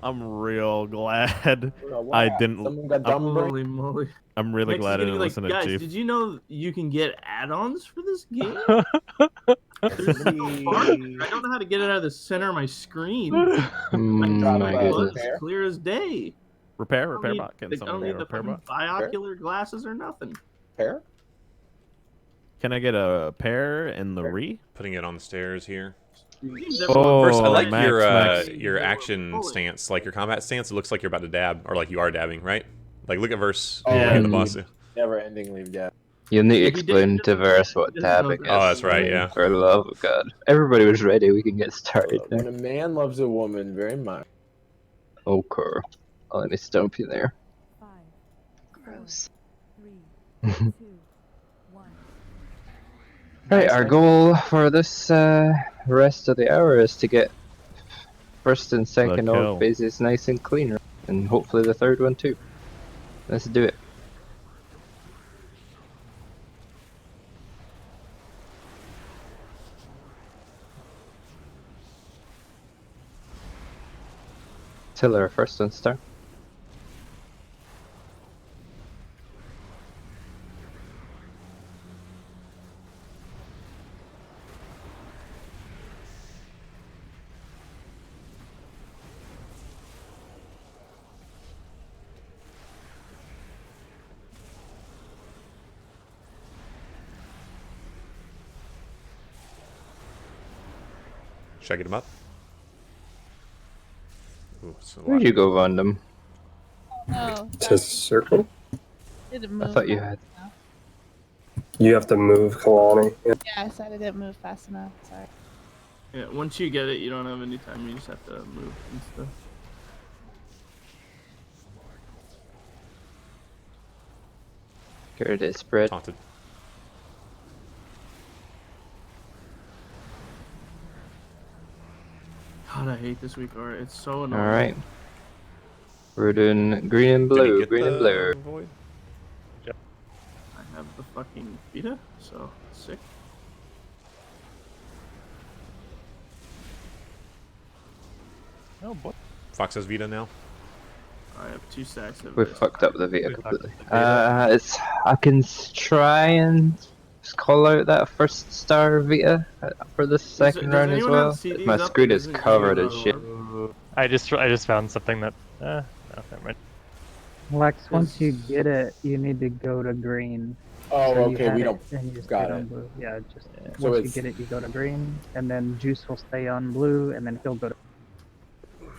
I'm real glad Wow, I didn't. Someone got dumb brain. Holy moly. I'm really Next glad I is gonna didn't be listen to guys, Chief. did you know you can get add-ons for this game? Somebody- I don't know how to get it out of the center of my screen. My It's goodness. clear as day. Repair I bot. Can don't someone need get a the repair fucking bot? biocular glasses or nothing. Pair? Can I get a pair in the re? Putting it on the stairs here. Oh, First, I like Max. your action stance, like your combat stance. It looks like you're about to dab, or like you are dabbing, right? Like look at verse in the boss. Never ending leave dab. You'll need to explain to Verse what dabbing is. Oh, that's right, yeah. For the love of God. Everybody was ready. We can get started now. When a man loves a woman very much. Okay. Oh, let me stomp you there. Gross. Right, our goal for this rest of the hour is to get first and second kill. org phases nice and clean, and hopefully the third one too. Let's do it. Till our first one start. Should I get him up? Ooh, it's a Where'd lot. you go, Vandam? Oh, To circle? didn't I move thought you fast had. enough. You have to move Kalani. Yeah. Yeah, I said I didn't move fast enough. Sorry. Yeah, once you get it, you don't have any time. You just have to move and stuff. Here it is, spread. Taunted. God, I hate this week, alright. It's so annoying. Alright. We're doing green and Did we blue, get green and the blue. void? I have the fucking Vita, so sick. Oh boy. Fox has Vita now. I have 2 stacks of We this. fucked up the Vita completely. It's I can try and call out that first star Vita for the second does round as anyone well. have CDs My up screen that is isn't covered in using shit. I just found something that. No, never mind. Lex, once you get it, you need to go to green. Oh, So you okay, had we it, don't. and you just Got stayed on it. blue. Yeah, just So once you it's- get it, you go to green, and then Juice will stay on blue, and then he'll go to.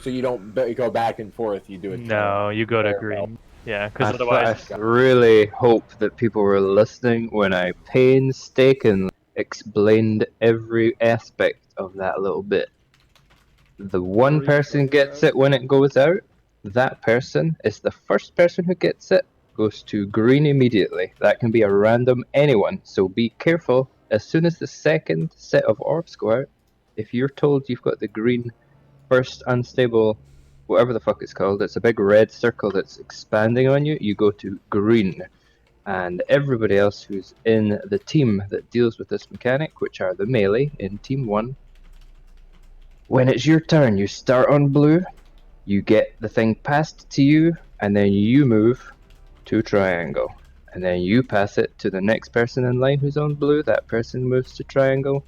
So you don't go back and forth. You do it. No, you go to green. Yeah, because I otherwise. really hope that people were listening when I painstakingly explained every aspect of that little bit. The one person gets it when it goes out. That person is the first person who gets it, goes to green immediately. That can be a random anyone, so be careful. As soon as the second set of orbs go out, if you're told you've got the green first unstable, whatever the fuck it's called, it's a big red circle that's expanding on you, you go to green. And everybody else who's in the team that deals with this mechanic, which are the melee in Team 1, when it's your turn, you start on blue, you get the thing passed to you, and then you move to triangle. And then you pass it to the next person in line who's on blue, that person moves to triangle,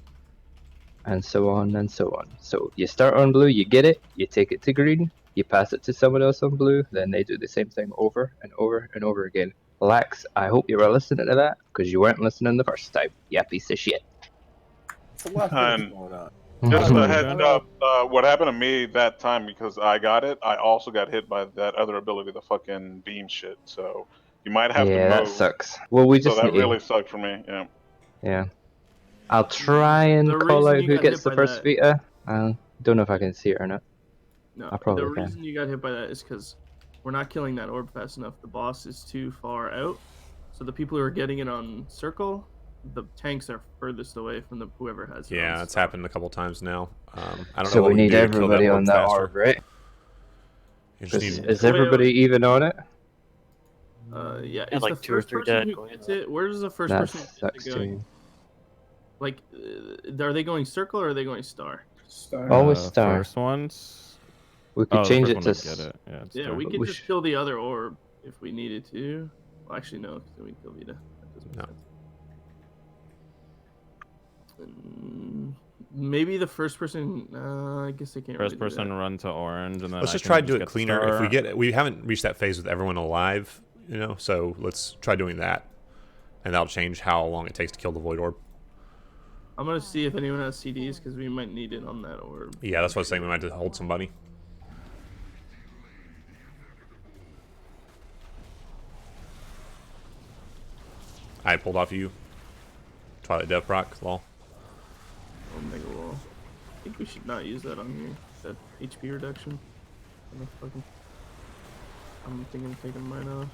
and so on and so on. So you start on blue, you get it, you take it to green, you pass it to someone else on blue, then they do the same thing over and over and over again. Lax, I hope you were listening to that, because you weren't listening the first time, you piece of shit. It's a lot of things going on. Just a heads up, what happened to me that time, because I got it, I also got hit by that other ability, the fucking beam shit. So you might have to move. Yeah, that sucks. Well, we just so that need really sucked for me. Yeah. Yeah. I'll try and The call reason out you who got gets hit the by first that- Vita. I don't know if I can see it or not. No, I probably the can. reason you got hit by that is because we're not killing that orb fast enough. The boss is too far out. So the people who are getting it on circle, the tanks are furthest away from the whoever has it. Yeah, it's happened a couple times now. I don't So know what we we need can do to kill that everybody orb on that faster. orb, right? You just Is, need- is everybody even on it? Yeah, Yeah, is like the 2 or first 3 person dead who going gets it? Where's the first That person who sucks gets it to going? me. Like, are they going circle or are they going star? Always star. First ones. We could Oh, the change first it one to. get it. Yeah, it's Yeah, star. we could we just kill the other orb if we needed to. Well, actually, no, because then we kill Vita. That doesn't make sense. Maybe the first person. I guess they can't. First really do person that. run to orange, and then Let's I just can try to do it get the cleaner. If we star. get, we haven't reached that phase with everyone alive, you know. So let's try doing that, and that'll change how long it takes to kill the void orb. I'm gonna see if anyone has CDs because we might need it on that orb. Yeah, that's what I was saying. We might have to hold somebody. I pulled off you. Twilight Death proc, lol. Omega wall. I think we should not use that on here. That HP reduction. I'm thinking of taking mine off.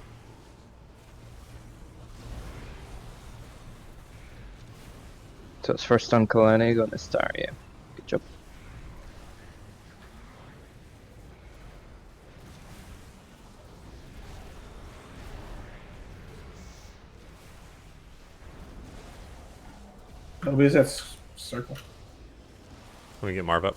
So it's first on Kalani, going to star, yeah. Good job. Nobody's at circle. Let me get Marv up.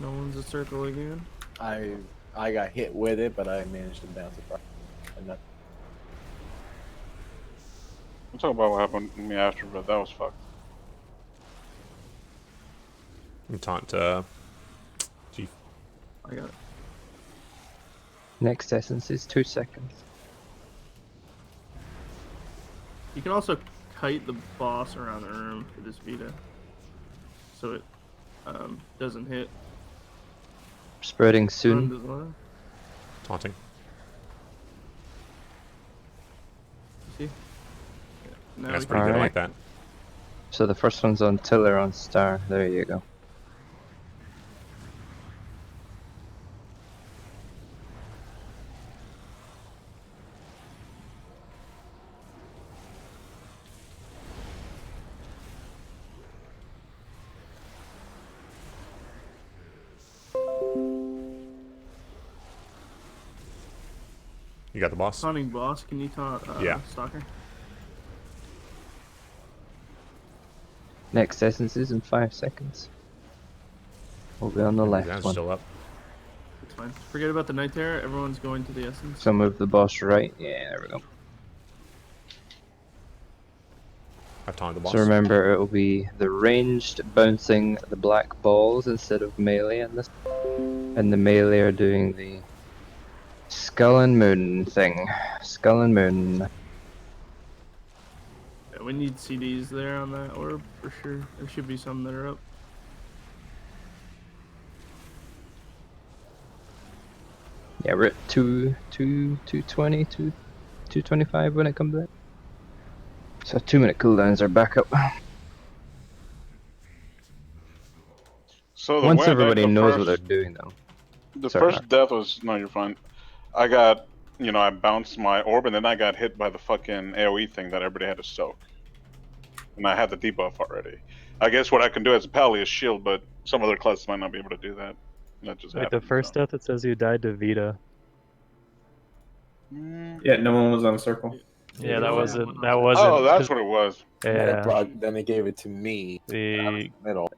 No one's a circle again. I got hit with it, but I managed to bounce it back. Enough. I'm talking about what happened to me after, but that was fucked. Taunt, Chief. I got it. Next essence is 2 seconds. You can also kite the boss around the room for this Vita, so it doesn't hit. Spreading soon. Taunting. See? Now That's we pretty can- good. I like that. So the first one's on Tiller on star. There you go. You got the boss? Taunting boss, can you taunt Yeah. Stalker? Next essence is in 5 seconds. We'll be on the left That's one. still up. It's fine. Forget about the Night Terror, everyone's going to the Essence. So move the boss right. Yeah, there we go. I've taunted the boss. So remember, it will be the ranged bouncing the black balls instead of melee in this. And the melee are doing the Skull and Moon thing. Skull and Moon. Yeah, we need CDs there on that orb for sure. There should be some that are up. Yeah, we're at 220, 225 when it comes out. So 2-minute cooldowns are back up. So the Once way I died everybody the knows first, what they're doing, though. the Sorry, first death was no, you're fine. I got, I bounced my orb and then I got hit by the fucking AOE thing that everybody had to soak, and I had the debuff already. I guess what I can do as a pally is shield, but some other classes might not be able to do that. That just Wait, the happened. first death it says you died to Vita. Yeah, no one was on circle. Yeah, that Yeah. wasn't. That Oh, wasn't. that's what it was. And then Yeah. then they gave it to me. I was The in the middle.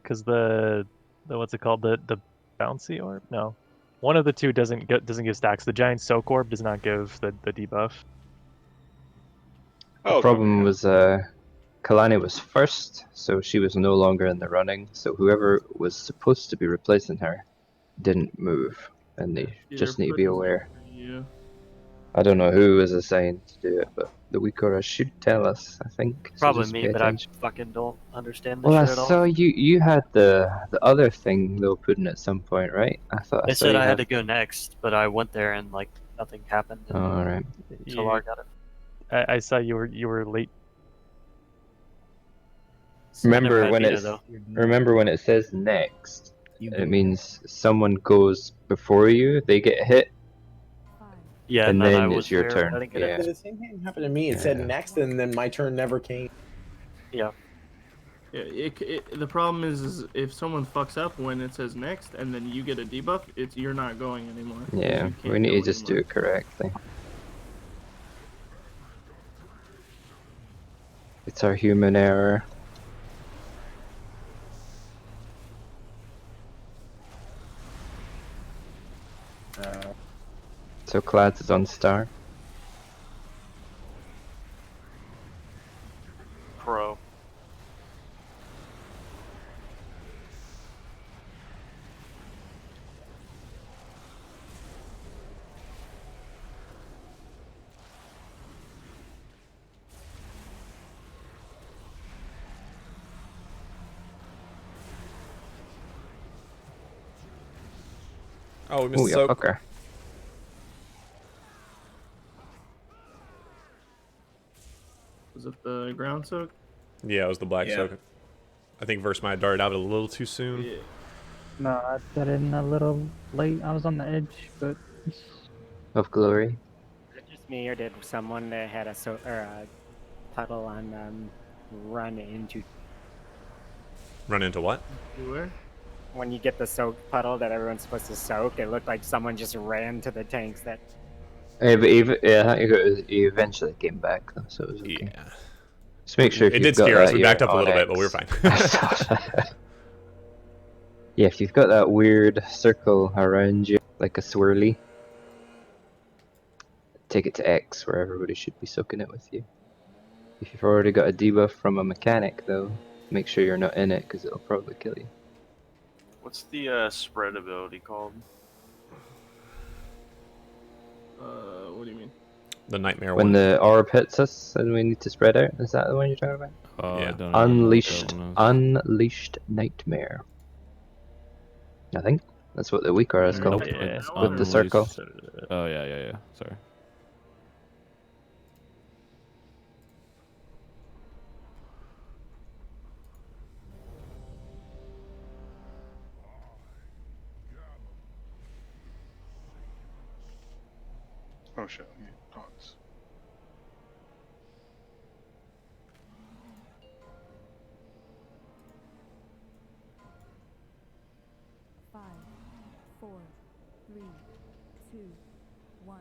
because the what's it called, the bouncy orb? No, one of the two doesn't give stacks. The giant soak orb does not give the debuff. the Oh, problem okay. was Kalani was first, so she was no longer in the running. So whoever was supposed to be replacing her didn't move, and they just need to be aware. You. I don't know who was assigned to do it, but the Weekora should tell us, I think. So Probably just me, pay but I attention. fucking don't understand this Well, I shit at all. saw you had the other thing they were putting at some point, right? I thought I They saw said you I had had. to go next, but I went there and like nothing happened. Oh, all right. Until I got it. I saw you were late. Remember had when Vita, it's though. remember when it says next, it means someone goes before you, they get hit, Yeah, and and then I then was it's your there, turn. I didn't get Yeah. The same thing happened to me. It said next, and then my turn never came. Yeah. Yeah, the problem is if someone fucks up when it says next, and then you get a debuff, you're not going anymore. 'cause Yeah, you can't we need go to just do anymore. it correctly. It's our human error. So Clads is on star. Pro. Oh, we missed Ooh, the yeah, soak. fucker. Was it the ground soak? Yeah, it was the black Yeah. soak. I think Verse might have darted out a little too soon. Yeah. No, I got in a little late. I was on the edge, but Of glory. Just me, or did someone that had a puddle on run into? Run into what? Where? When you get the soak puddle that everyone's supposed to soak, it looked like someone just ran to the tanks that. Yeah, but I think he eventually came back though, so it was okay. Yeah. Just make sure if It you've did got scare us. that, We backed you're up a little on bit, but we were X. fine. Yeah, if you've got that weird circle around you, like a swirly, take it to X, where everybody should be soaking it with you. If you've already got a debuff from a mechanic, though, make sure you're not in it, because it'll probably kill you. What's the spread ability called? What do you mean? The nightmare When one. the orb hits us and we need to spread out, is that the one you're talking about? I don't Unleashed Nightmare. I think that's what the weaker is called. It's With the circle. Oh yeah. Sorry. Oh shit. I need pots. Five, 4, 3, 2, 1.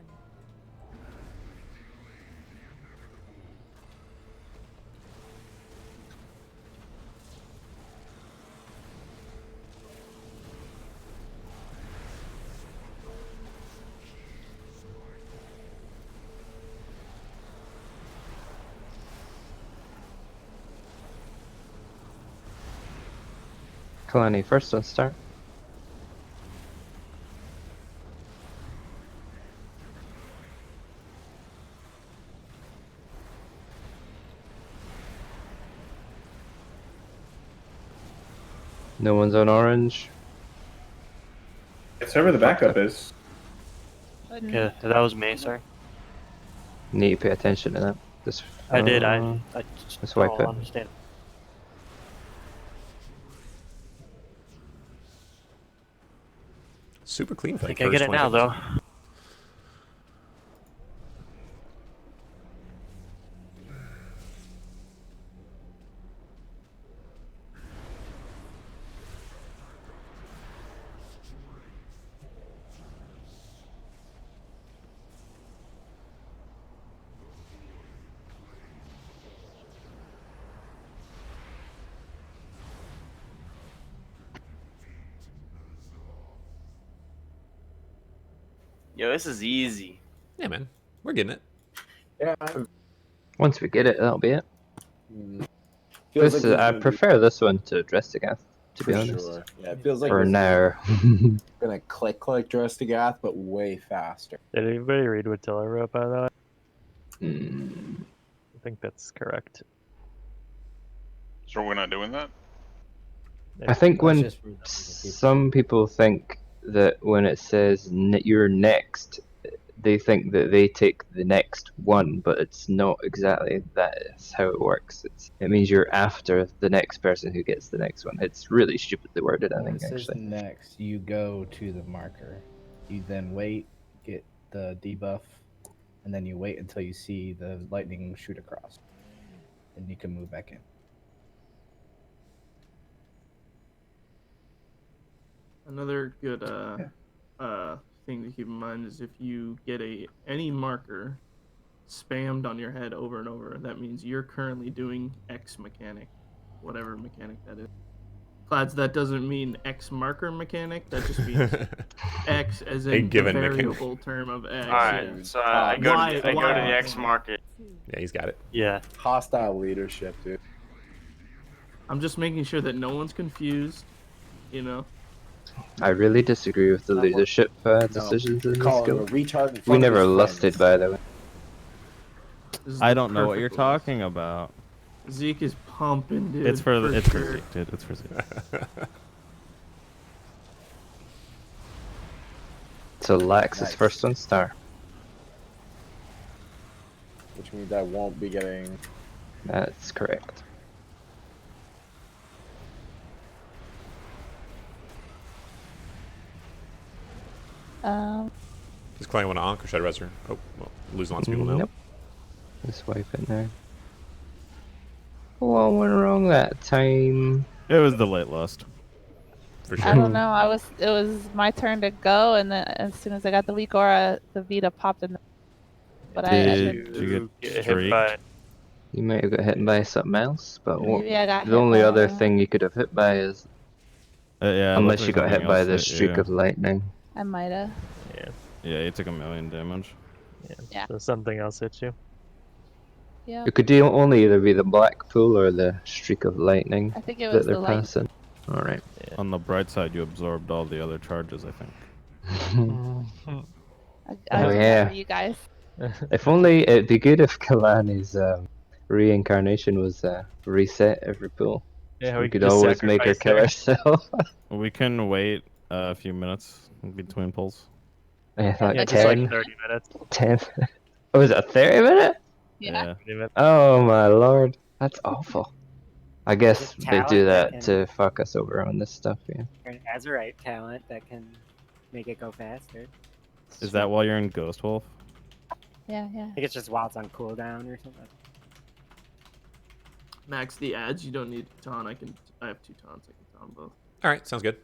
Kalani first on start. No one's on orange. It's whoever the backup is. wouldn't. Yeah, that was me. Sorry. Need to pay attention to that. Just, I did. I just just wipe don't it. understand. Super clean I for like think I get first it 20 now, seconds. though. Yo, this is easy. Yeah, man. We're getting it. Yeah. Once we get it, that'll be it. Feels This like I we've been- prefer this one to Drestigath, to be For honest. sure. Yeah, it feels like For this is now. gonna click like Drestigath, but way faster. Did anybody read what Tiller wrote, by the way? Mm. I think that's correct. So we're not doing that? I think That's when just for the people. some people think that when it says you're next, they think that they take the next one, but it's not exactly that. Is how it works. It means you're after the next person who gets the next one. It's really stupidly worded, I When it think, says actually. next, you go to the marker. You then wait, get the debuff, and then you wait until you see the lightning shoot across. And you can move back in. Another good thing to keep in mind is if you get any marker spammed on your head over and over, that means you're currently doing X mechanic, whatever mechanic that is. Plaids, that doesn't mean X marker mechanic. That just means X as in A the given mechanic. variable term of X. Alright, yeah. so I go to the X market. Yeah, he's got it. Yeah. Hostile leadership, dude. I'm just making sure that no one's confused. You know. I really disagree with the leadership decisions in this Call him a guild. retard in front We of never his lusted, by the way. This is I the don't know what you're perfect list. talking about. Zeke is pumping, dude. It's for sure. Zeke, dude. It's for Zeke. So Lax is Nice. first on star. Which means I won't be getting. That's correct. Does Clay want to Ankh or should I res her? Oh, well, losing lots of people now. Nope. Just wipe it now. What went wrong that time? It was the late lust. For I don't know. It was my turn to go, and then as soon as I got the weak aura, the Vita popped in. But I Did didn't. you get hit streaked? by? You might have got hit by something else, but Maybe I got the hit only by other a- thing you could have hit by is Yeah, it unless looked you like got hit something by else the hit streak you. of lightning. I might have. Yeah. Yeah, you took 1,000,000 damage. Yeah. So something else hit you. Yeah. It could only either be the black pool or the streak of lightning I think it that was they're the light. passing. Alright. On the bright side, you absorbed all the other charges, I think. I Oh, remember yeah. you guys. If only it'd be good if Kalani's reincarnation was reset every pool. Yeah, So we we could could just always make her sacrifice kill herself. We can wait a few minutes in between pulls. I thought Yeah, just 10. like 30 minutes. 10. Oh, was it a 30 minute? Yeah. 30 minutes. Oh my lord. That's awful. I guess There's they do talent that that can- to fuck us over on this stuff, yeah. Or an Azerite talent that can make it go faster. Is that while you're in Ghost Wolf? Yeah, yeah. I think it's just while it's on cooldown or something. Max the ads. You don't need taunt. I have 2 taunts. I can taunt both. All right, sounds good.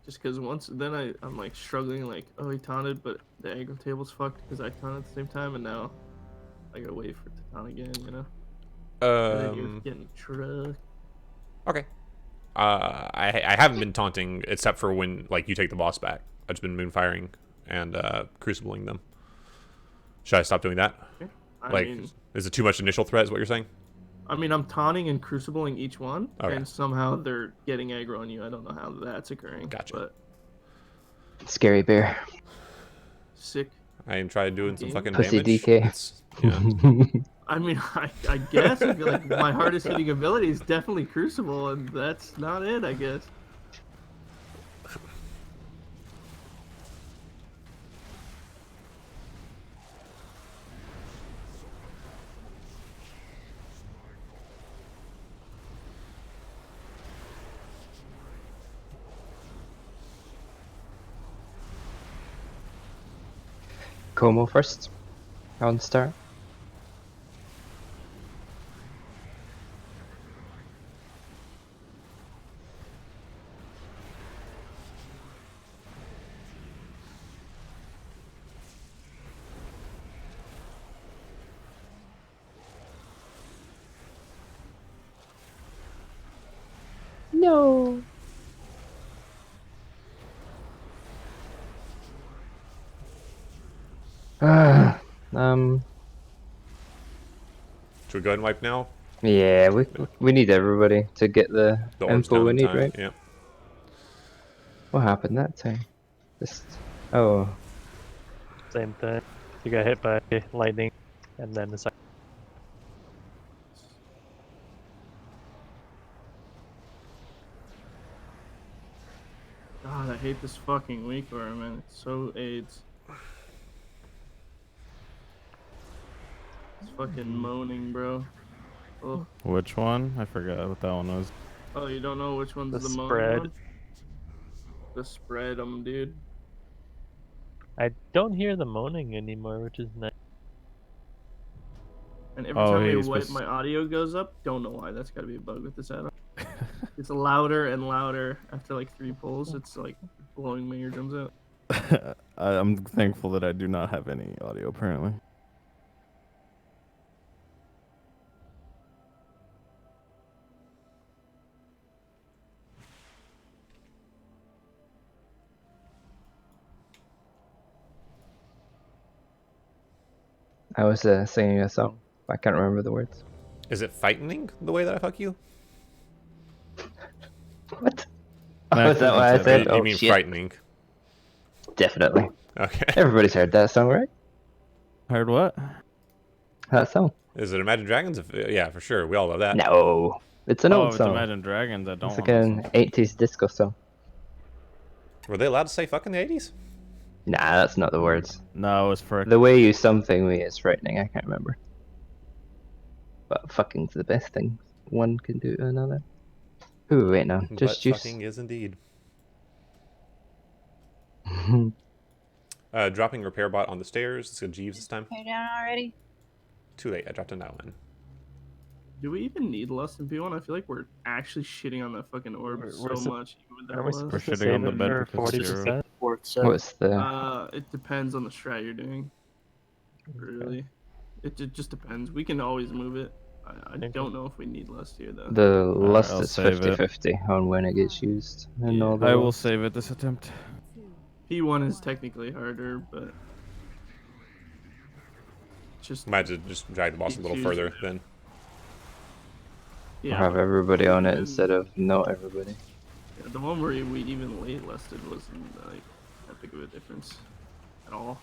Just because then I'm like struggling, like, oh, he taunted, but the aggro table's fucked because I taunted at the same time, and now I gotta wait for it to taunt again, you know? And then you're getting trucked. Okay. I haven't been taunting except for when like you take the boss back. I've just been moonfiring and crucibling them. Should I stop doing that? I Like, mean- is it too much initial threat? Is what you're saying? I mean, I'm taunting and crucibling each one, Okay. and somehow they're getting aggro on you. I don't know how that's occurring. Gotcha. But Scary bear. sick. I am trying doing some fucking Pussy damage. DK. It's, yeah. I mean, I guess I feel like my hardest hitting ability is definitely Crucible, and that's not it, I guess. Como first on start. No. Um. Should we go ahead and wipe now? Yeah, we need everybody to get the The orb's info down we in need, time. right? Yep. What happened that time? Just oh. Same thing. You got hit by lightning, and then the second. God, I hate this fucking weak aura, man. It's so AIDS. It's fucking moaning, bro. Oh. Which one? I forgot what that one was. Oh, you don't know which one's The the moaning spread. one? The spread, dude. I don't hear the moaning anymore, which is nice. And every time I wipe, my audio goes up. Don't know why. That's gotta be a bug with this add-on. It's louder and louder after like 3 pulls. It's like blowing my eardrums out. I'm thankful that I do not have any audio apparently. I was singing a song. I can't remember the words. Is it frightening the way that I fuck you? What? Oh, is that what I said? You Oh, mean shit. frightening? Definitely. Okay. Everybody's heard that song, right? Heard what? That song. Is it Imagine Dragons? Yeah, for sure. We all love that. No, it's an old it's song. Imagine Dragons. I don't It's want like to an listen. 80s disco song. Were they allowed to say fuck in the 80s? Nah, that's not the words. No, it was for The way you something me is frightening. I can't remember. But fucking's the best thing one can do to another. Ooh, wait, no. But Just juice. fucking is indeed. Dropping repair bot on the stairs. Let's go Jeeves this time. You're down already? Too late. I dropped a now in. Do we even need Lust in P1? I feel like we're actually shitting on that fucking orb so much. Even with that Aren't we Lust. supposed to save it for 40%? What's the... It depends on the strat you're doing. Really. It just depends. We can always move it. I don't know if we need Lust here, though. The lust I'll is save it. 50-50 on when it gets used. And all the I will lust. save it this attempt. P1 is technically harder, but... Might just drag the boss a little further then. Or have everybody on it instead of not everybody. Yeah, the one where we even late lusted wasn't like that big of a difference at all.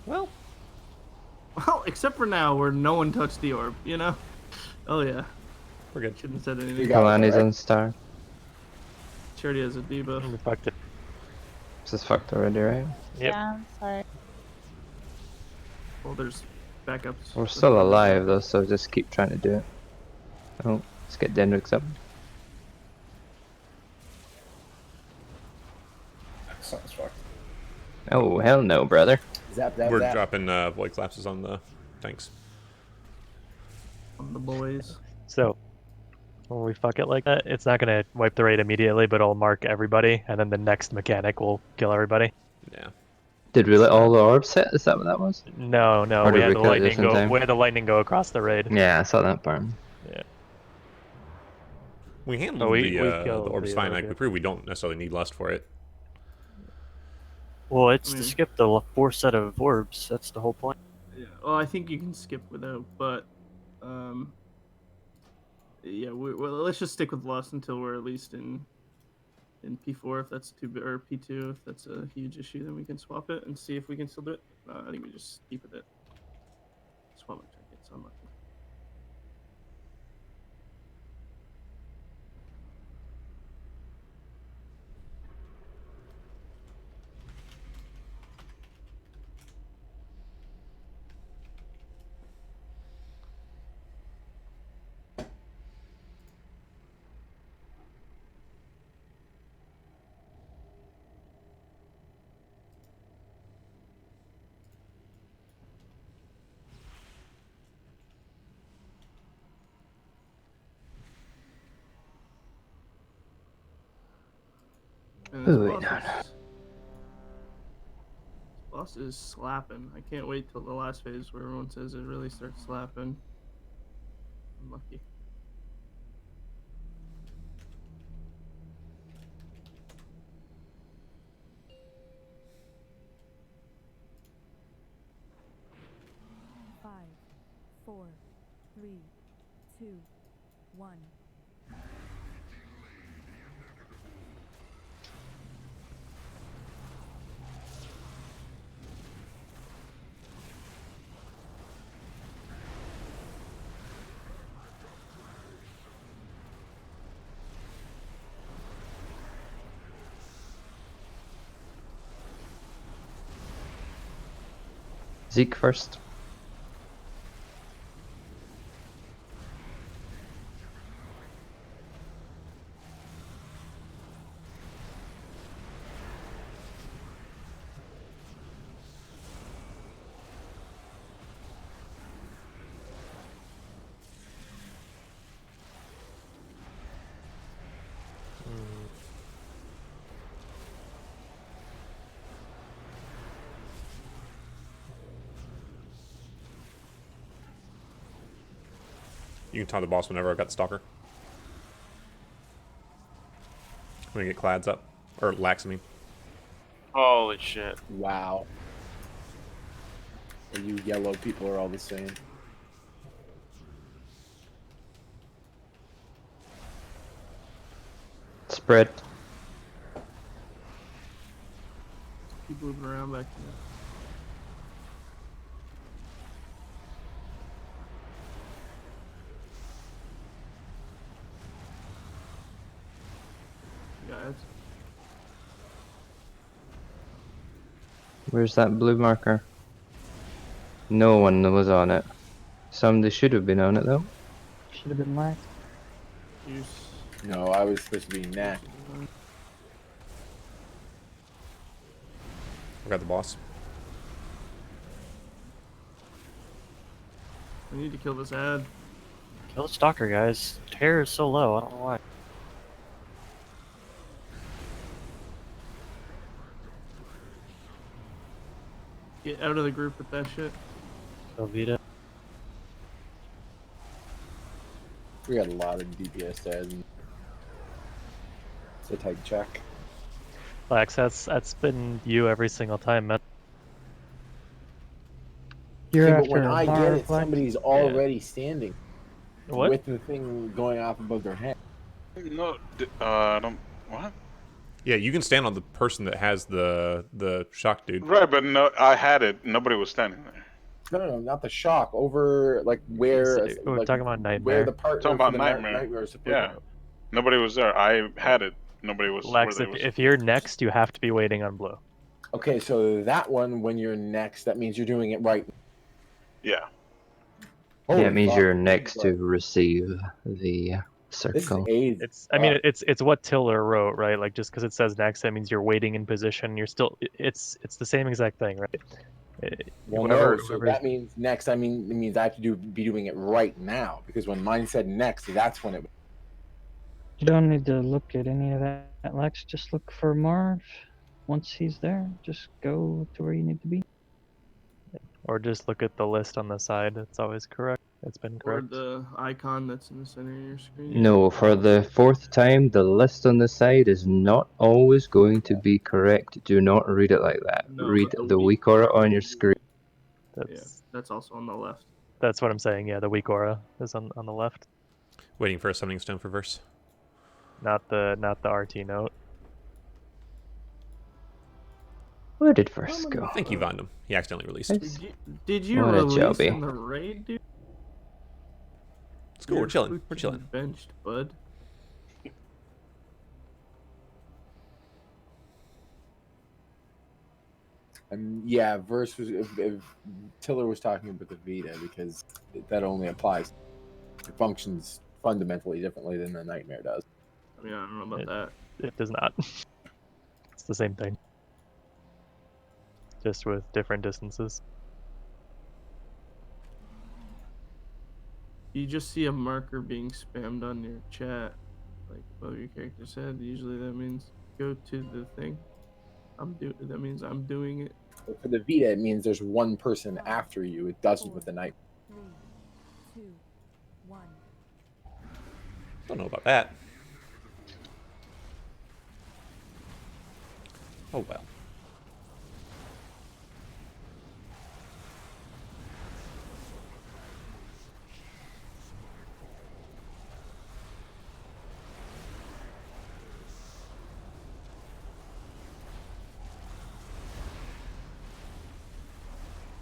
Well, except for now where no one touched the orb, you know? Oh yeah. We're good. Shouldn't have said anything. Kalani's on star. Charity has a debuff. We fucked it. This is fucked already, right? Yep. Yeah, I'm sorry. Well, there's backups. We're still alive though, so just keep trying to do it. Oh, let's get Dendrix up. Something's fucked. Oh, hell no, brother. Zap, zap, We're zap. dropping void collapses on the tanks. On the boys. So, when we fuck it like that, it's not gonna wipe the raid immediately, but it'll mark everybody, and then the next mechanic will kill everybody. Yeah. Did we let all the orbs hit? Is that what that was? No, Or we did had we the kill it lightning just in go. time? We had the lightning go across the raid. Yeah, I saw that part. Yeah. We handled we the killed orbs the fine. orb, Like yeah. we proved we don't necessarily need lust for it. Well, it's to skip the 4 set of orbs. That's the whole point. Yeah. Well, I think you can skip without, but yeah. Well, let's just stick with Lust until we're at least in P4 if that's too big, or P2 if that's a huge issue. Then we can swap it and see if we can still do it. I think we just keep with it. Swap it. It's unlucky. And this Ooh, boss, no, is, this boss is slapping. I can't wait till the last phase where everyone says it really starts slapping. I'm lucky. Five, 4, 3, 2, 1. Zeke first. You can taunt the boss whenever I've got the stalker. I'm gonna get clads up. Or lax, I mean. Holy shit. Wow. And you yellow people are all the same. Spread. Keep moving around back here. Guys. Where's that blue marker? No one was on it. Somebody should have been on it though. Should have been lax. No, I was supposed to be next. I got the boss. I need to kill this ad. Kill the stalker, guys. Terror is so low. I don't know why. Get out of the group with that shit. Kill Vita. We got a lot of DPS ads. It's a tight check. Lax, that's been you every single time, man. Yeah, You're but when after I get Lara it, Flex? somebody's already standing What? with the thing going off above their head. No, I don't. What? Yeah, you can stand on the person that has the shock dude. Right, but no, I had it. Nobody was standing there. No, not the shock. Over like where We're like, talking about where Nightmare. the partner Talking for about the Nightmare. is supposed Yeah, nobody was there. I had it. Nobody was Lex, where they if you're next, you have to be waiting on blue. Okay, so that one, when you're next, that means you're doing it right. Yeah. Yeah, Holy it means fuck. you're next to receive the circle. It's I mean it's what Tiller wrote, right? Like just because it says next, that means you're waiting in position. You're still it's the same exact thing, right? Well, no, so that means next. I mean, it means I have to be doing it right now because when mine said next, that's when it. You don't need to look at any of that, Lex. Just look for Marv. Once he's there, just go to where you need to be. Or just look at the list on the side. It's always correct. It's been Or correct. the icon that's in the center of your screen. No, for the fourth time, the list on the side is not always going to be correct. Do not read it like that. No, Read but the weak aura on your screen. That's also on the left. That's what I'm saying. Yeah, the weak aura is on the left, Waiting for a summoning stone for verse. not the RT note. Where did verse go? Thank you, Vondum. He accidentally released. Did you What a release jobby. in the raid, dude? It's cool. We're chilling. We're chilling. Benched, bud. And yeah, verse was if Tiller was talking about the Vita because that only applies. It functions fundamentally differently than the Nightmare does. I mean, I don't know about that. It does not. It's the same thing, just with different distances. You just see a marker being spammed on your chat, like above your character's head. Usually that means go to the thing. That means I'm doing it. But for the Vita, it means there's one person after you. It doesn't with the Night. 3, 2, 1. Don't know about that. Oh well.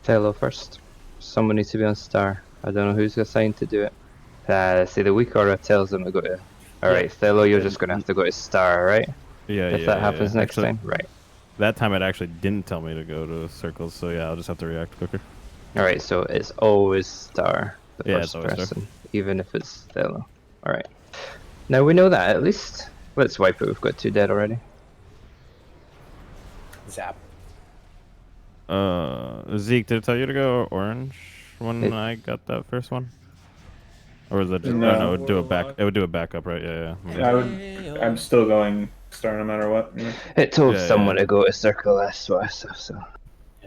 Tello first. Someone needs to be on star. I don't know who's assigned to do it. See, the weak aura tells them to go to. Alright, Tello, you're just gonna have to go to star, right? Yeah, if yeah, that yeah, happens yeah. next Actually, time, right? That time it actually didn't tell me to go to circles, so yeah, I'll just have to react quicker. Alright, so it's always star, the Yeah, it's first always star. person, even if it's Tello. Alright. Now we know that at least. Let's wipe it, we've got 2 dead already. Zap. Zeke, did it tell you to go orange when I got that first one? Or was that just No. no, it would do a back it would do a backup, right? Yeah, yeah. I'm still going star no matter what. You know? It told Yeah, someone yeah. to go to circle S, so I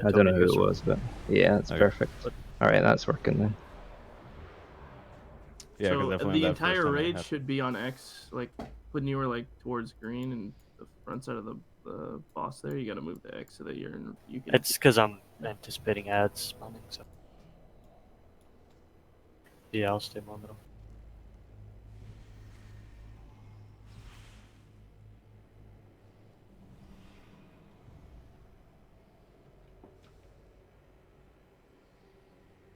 don't know who it circle. was, but yeah, that's Okay. perfect. Alright, that's working then. Yeah, 'cause so definitely the that first entire time I raid had- should be on X, like when you were like towards green and the front side of the boss there. You got to move to X so that you can. It's because I'm anticipating ads spawning, so. Yeah, I'll stay more middle.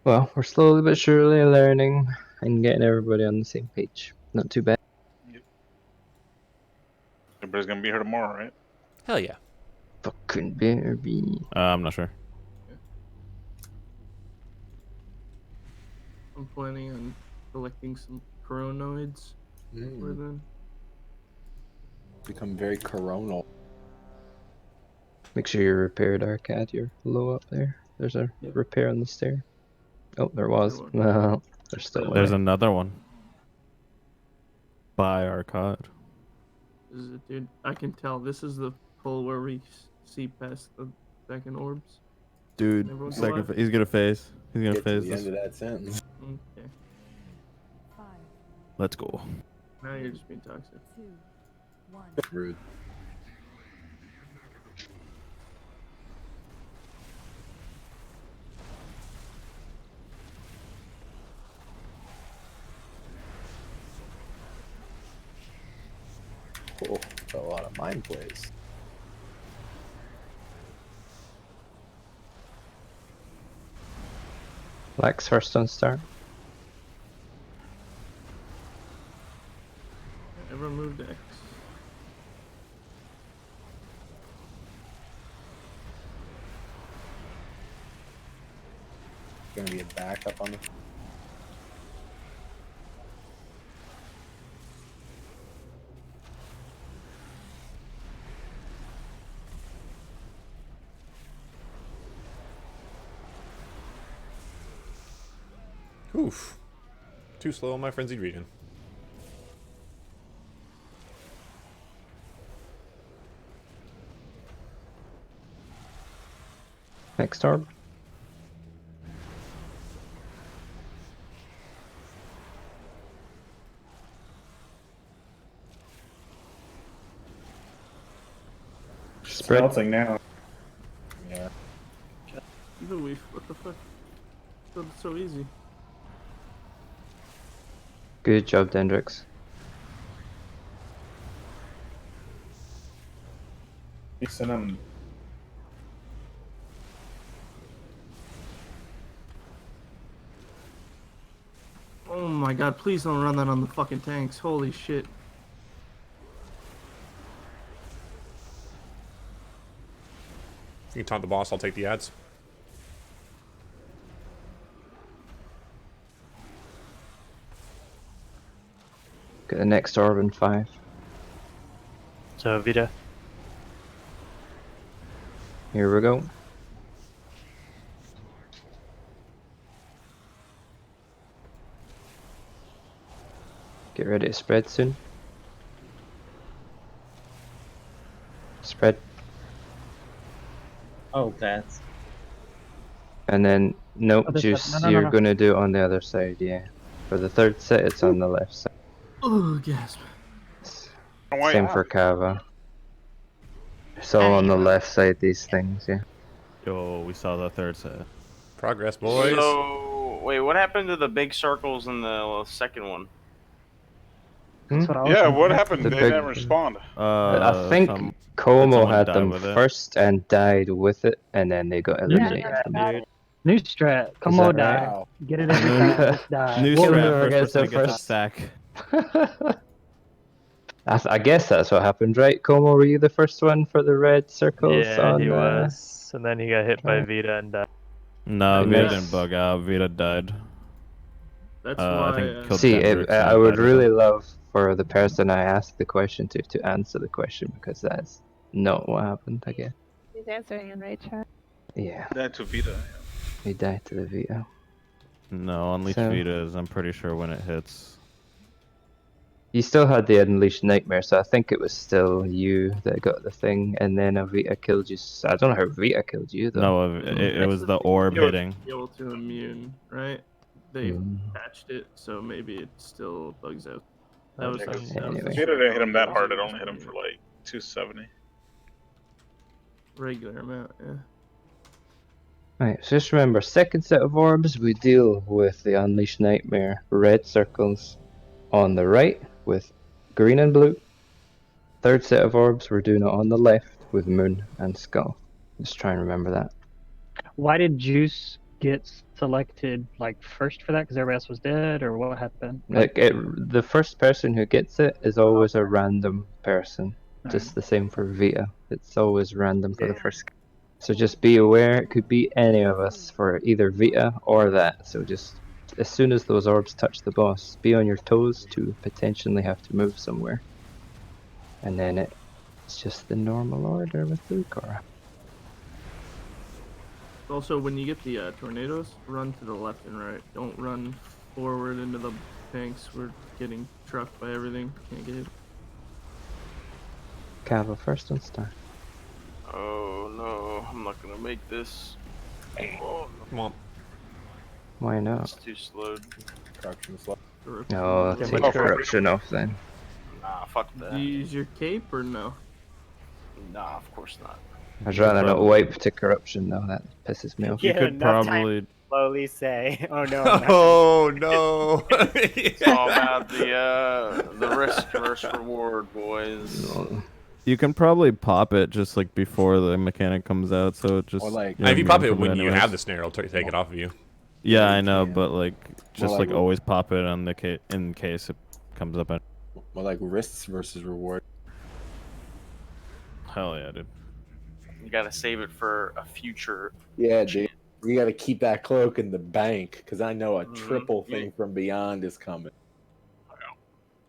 Well, we're slowly but surely learning and getting everybody on the same page. Not too bad. Everybody's gonna be here tomorrow, right? Hell yeah. Fucking better be. I'm not sure. I'm planning on collecting some chronoids for them. Become very coronal. Make sure you're repaired, Arcad. You're low up there. There's a repair on the stair. Oh, there was. No, there's still There's one. another one. By Arcad. This is it, dude. I can tell. This is the pull where we see past the second orbs. Dude, Everyone go second up? he's gonna phase. He's gonna Get to phase the this. end of that sentence. Okay. Let's go. Now you're just being toxic. 2, 1. Rude. Oh, a lot of mind plays. Lex first on start. Everyone move to X. Gonna be a backup on the. Oof. Too slow on my frenzied region. Next orb. Spread. Melting now. Yeah. Even we. What the fuck? It's so easy. Good job, Dendrix. You sent him. Oh my god, please don't run that on the fucking tanks. Holy shit. You can taunt the boss, I'll take the ads. Get the next orb in 5. So, Vita. Here we go. Get ready to spread soon. Spread. Oh, that's. And then, nope, Other side. Juice, No. you're gonna do it on the other side, yeah. For the third set, it's on the left side. Oh, gasp. Same for Kava. It's all on the left side, these things, yeah. Yo, we saw the third set. Progress, boys. So wait, what happened to the big circles in the second one? That's what I was Yeah, wondering. what happened? The They big- didn't respond. I think Did Como someone had die them with it? first and died with it, and then they got eliminated from it. New strat. Come that on, die. right? Get it every time. Just die. New Kill strat, whoever first person to get the first. stack. I guess that's what happened, right? Como, were you the first one for the red circles Yeah, on he was. And then he got hit by right. Vita and No, And Vita that's- didn't bug out. Vita died. That's I why. think killed See, Kendricks and I then would died with really him. love for the person I asked the question to answer the question, because that's not what happened, I guess. He's answering in right chat. Yeah, That to Vita. he died to the Vita. No, Unleash So- Vita is, I'm pretty sure, when it hits. You still had the Unleashed Nightmare, so I think it was still you that got the thing, and then a Vita killed you. I don't know how Vita killed you, though. No, it was the orb It was hitting. Able to immune, right? They Mm. patched it, so maybe it still bugs out. That Oh, was okay. the Anyway. Vita didn't hit him that hard. It only hit him for like 270. regular amount. Yeah. Right, so just remember, second set of orbs, we deal with the Unleashed Nightmare red circles on the right with green and blue. Third set of orbs, we're doing it on the left with Moon and Skull. Just try and remember that. Why did Juice get selected like first for that? Because everybody else was dead, or what happened? The first person who gets it is always a random person. Just the same for Vita. It's always random for the first. So just be aware, it could be any of us for either Vita or that. So just as soon as those orbs touch the boss, be on your toes to potentially have to move somewhere. And then it's just the normal order with Lucor. Also, when you get the tornadoes, run to the left and right. Don't run forward into the tanks. We're getting trucked by everything. Can't get it. Kava first and start. Oh no, I'm not gonna make this. Oh, Come on. Why not? it's too slowed. Corruption slow. No, Too take much corruption off then. Nah, fuck Do that. you use your cape or no? Nah, of course not. I'd rather not wipe to corruption though, that pisses me off. You could enough time probably. to slowly say, "Oh no." I'm not Oh no! It's all about the risk versus reward, boys. You can probably pop it just like before the mechanic comes out, so it just. Or, like- you're If you pop immune it from when you anyways. have the snare, it'll take it off of you. Yeah, I know, but like, just like- like always pop it on the in case it comes up. More like risks versus reward. Hell yeah, dude. You gotta save it for a future. Yeah, dude. We gotta keep that cloak in the bank, because I know a triple thing from beyond is coming.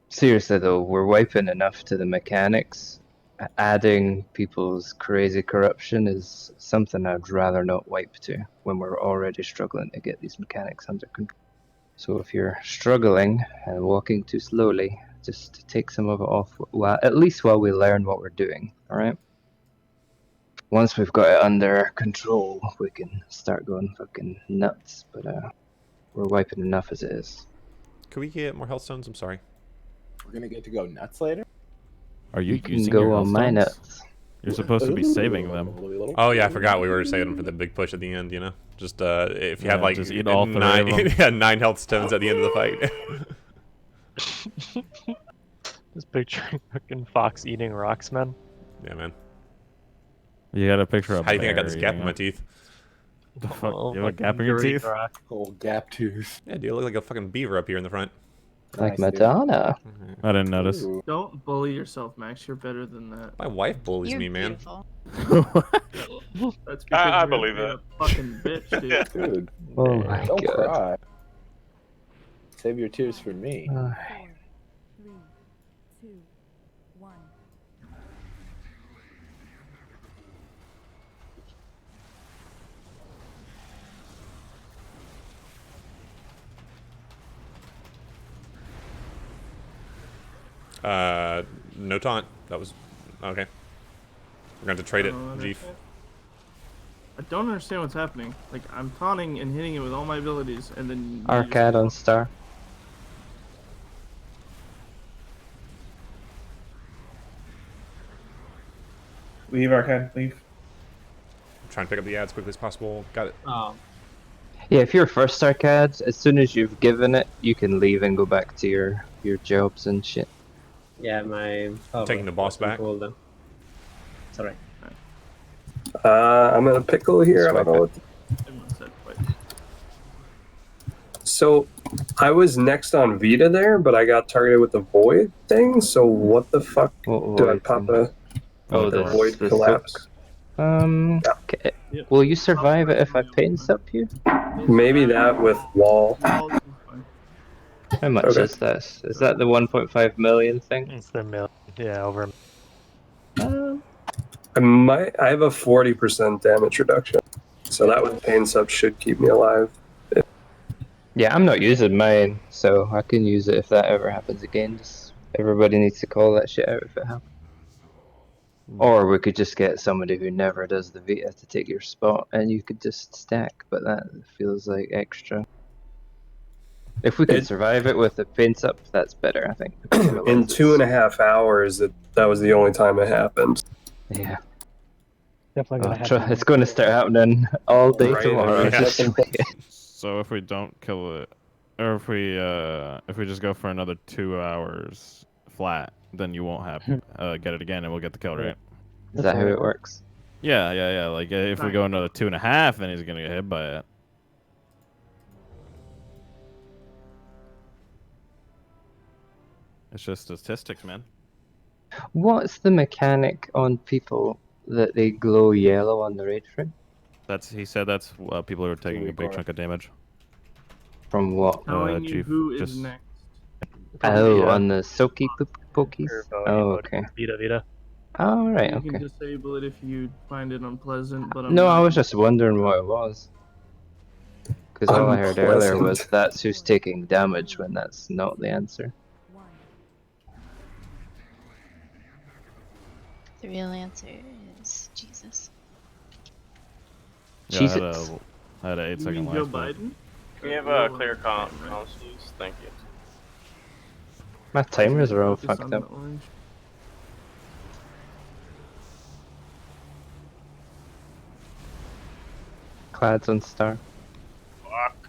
Seriously though, we're wiping enough to the mechanics. Adding people's crazy corruption is something I'd rather not wipe to when we're already struggling to get these mechanics under control. So if you're struggling and walking too slowly, just take some of it off, at least while we learn what we're doing, alright? Once we've got it under control, we can start going fucking nuts, but we're wiping enough as it is. Can we get more health stones? I'm sorry. We're gonna get to go nuts later? Are you, You can using go your on health my stones? nuts. You're supposed to be saving them. Oh yeah, I forgot we were saving them for the big push at the end. You know, just if you have Yeah, like just eat all three of 9, them. yeah, 9 health stones at the end of the fight. Just picturing fucking Fox eating rocks, man. Yeah, man. You got a picture of. How do you think I got bear this gap eating in my it. teeth? The fuck? Oh, You have a gap in your great teeth? rock. Whole gap tooth. Yeah, dude, I look like a fucking beaver up here in the front. Like Nice, dude. Madonna. I didn't notice. Ooh. Don't bully yourself, Max. You're better than that. My wife bullies You're me, man. beautiful. That's because I you're believe a that. fucking bitch, dude. Dude, Oh my don't god. cry. Save your tears for me. 4, 3, 2, 1. No taunt. That was okay. We're going to trade it, I don't Jeef. understand. I don't understand what's happening. Like, I'm taunting and hitting it with all my abilities, and then you just- Arcad on star. Leave, Arcade, leave. I'm trying to pick up the ad as quickly as possible. Got it. Oh. Yeah, if you're first Arcad, as soon as you've given it, you can leave and go back to your jobs and shit. Yeah, my. I'm taking the boss back. Uldum. Sorry. I'm in a pickle here. I don't know what. So, I was next on Vita there, but I got targeted with the void thing. So what the fuck? Do I pop a? the void the collapse? Okay. Will you survive it if I paints up you? Maybe that with wall. How much Okay. is this? Is that the 1.5 million thing? It's the million. Yeah, over. I have a 40% damage reduction, so that with pain sub should keep me alive. Yeah, I'm not using mine, so I can use it if that ever happens again. Just everybody needs to call that shit out if it happens. Or we could just get somebody who never does the Vita to take your spot, and you could just stack. But that feels like extra. If we can survive it with the paints up, that's better, I think. In 2.5 hours, that was the only time it happened. Yeah. Definitely gonna happen. It's going to start happening all day Right, tomorrow. yeah. Just wait. So if we don't kill it, or if we just go for another 2 hours flat, then you won't have get it again, and we'll get the kill, right? Is that how it works? Yeah. Like if we go another 2.5, then he's gonna get hit by it. It's just statistics, man. What's the mechanic on people that they glow yellow on the raid frame? He said that's people who are taking a big chunk of damage. From what? Telling you Chief, who is just- next. Oh, on the silky pokies? Oh, okay. Vita. Oh, right, You okay. can disable it if you find it unpleasant, but I'm No, not I was just wondering what it was. Because all I heard earlier was that's who's taking damage when that's not the answer. The real answer is Jesus. Yeah, I had a 8-second Joe life. but- Biden? Can we have a clear comms, please? Thank you. My timers are all Focus fucked on up. the orange. Clads on star. Fuck.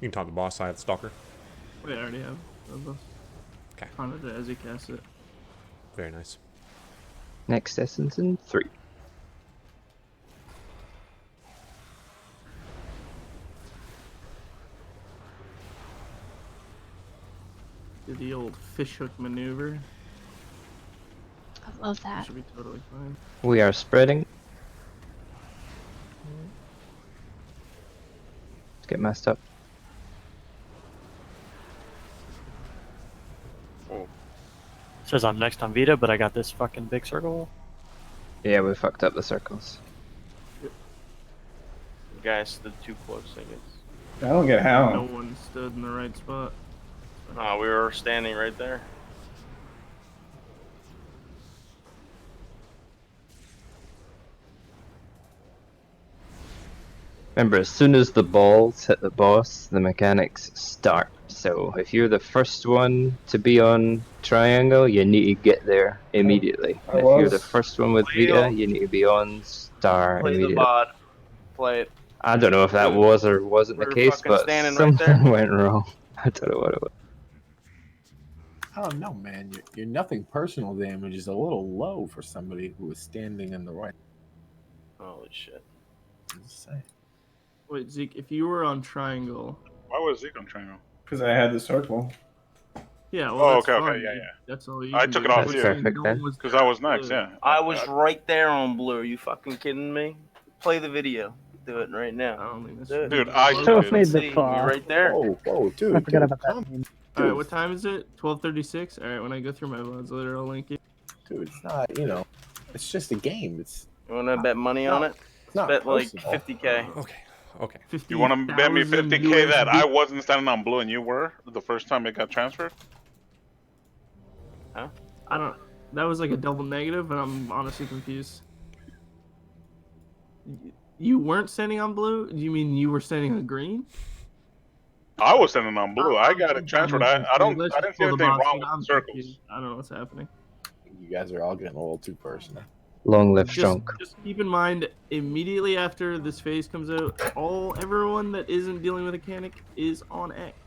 You can taunt the boss side, Stalker. Wait, I already have those. Okay. Taunted it as he casts it. Very nice. Next essence in 3. Do the old fishhook maneuver. I love that. Should be totally fine. We are spreading. Let's get messed up. Says I'm next on Vita, but I got this fucking big circle. Yeah, we fucked up the circles. You guys stood too close, I guess. I don't get how. No one stood in the right spot. We were standing right there. Remember, as soon as the balls hit the boss, the mechanics start. So if you're the first one to be on triangle, you need to get there immediately. I If you're the was. first one with Vita, you need to be on star Play the immediately. bot. Play it. I don't know if that was or wasn't the We're case, fucking but standing right there. something went wrong. I don't know what it was. I don't know, man. Your nothing personal damage is a little low for somebody who is standing in the right. Holy shit. I'm just saying. Wait, Zeke, if you were on triangle, Why was Zeke on triangle? Because I had the circle. Yeah, well, Oh, that's okay, fine. yeah. That's all you I can took do. it off We're you. saying Perfect, no then. one was Because I was next, yeah. I was right there on blue. Are you fucking kidding me? Play the video. Do it right now. I don't think that's Do it. Dude, I Show took me it. the See, fuck. you're right there. Whoa, I dude, forgot dude, about that come. meme. All right, Dude, what time is it? 12:36. All right, when I go through my VODs later, I'll link it. dude, it's not, you know, it's just a game. It's You want to bet money on it? it's not Bet like personal. 50K. Okay. You want to bet me 50,000 50K that USD? I wasn't standing on blue and you were the first time it got transferred? Huh? I don't. That was like a double negative, and I'm honestly confused. You weren't standing on blue? You mean you were standing on green? I was standing on blue. I got it transferred. I didn't see anything wrong with the circles. I don't know what's happening. You guys are all getting a little too personal. Long live Just strong. keep in mind, immediately after this phase comes out, everyone that isn't dealing with a mechanic is on X.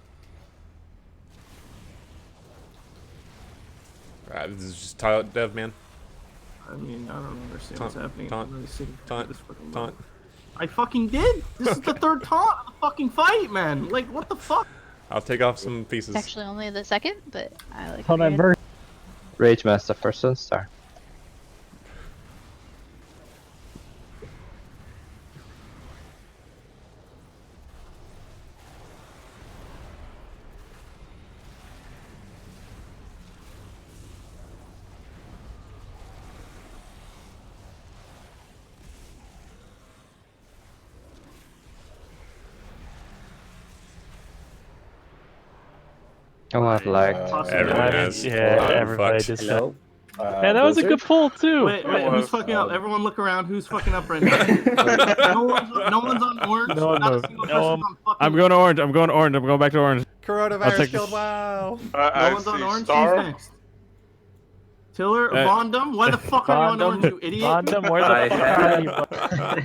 This is just tile dev, man. I mean, I don't understand what's Taunt, happening. taunt, I'm really sitting for taunt, this fucking taunt. moment. I fucking did. This is the third taunt of the fucking fight, man. Like, what the fuck? I'll take off some pieces. It's actually only the second, but I like Hold on, it. verse. Rage Master first on star. Oh, I've lagged. Everyone has. Yeah, I'm everybody fucked. just. Hello? Man, that was a good pull too. Wait, who's fucking up? Everyone look around. Who's fucking up right now? no one's on orange. No one Not a moved. single No, person's on fucking I'm going to orange. I'm going to orange. I'm going back to orange. I'll Coronavirus take killed WoW. No one's on orange. Who's next? Tiller, Bondum? Why the fuck are you on orange, you idiot? Bondum, where the fuck are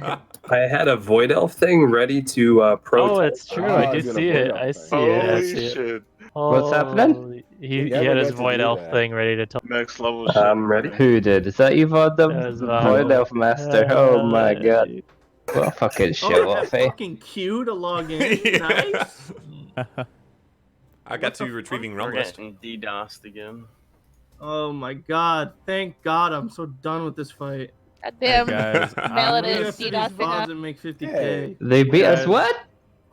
you? I had a void elf thing ready to protest. Oh, it's true. I did see it. I see it. I Holy see it. shit. What's happening? Holy- He You had never his get to void do elf that. thing ready to tell. Next level shit. I'm ready. Who did? Is that you, Vod? The That was Void Vod. Elf Master. Oh my god. What a fucking show Oh, off, eh? fucking Q to log in. Nice. I got to retrieving realm We're list. getting DDoSed again. Oh my god. Thank god I'm so done with this fight. Goddamn. Guys, Melon We is have to do DDoSing VODs us. and make 50K. Hey. They beat us Guys, what?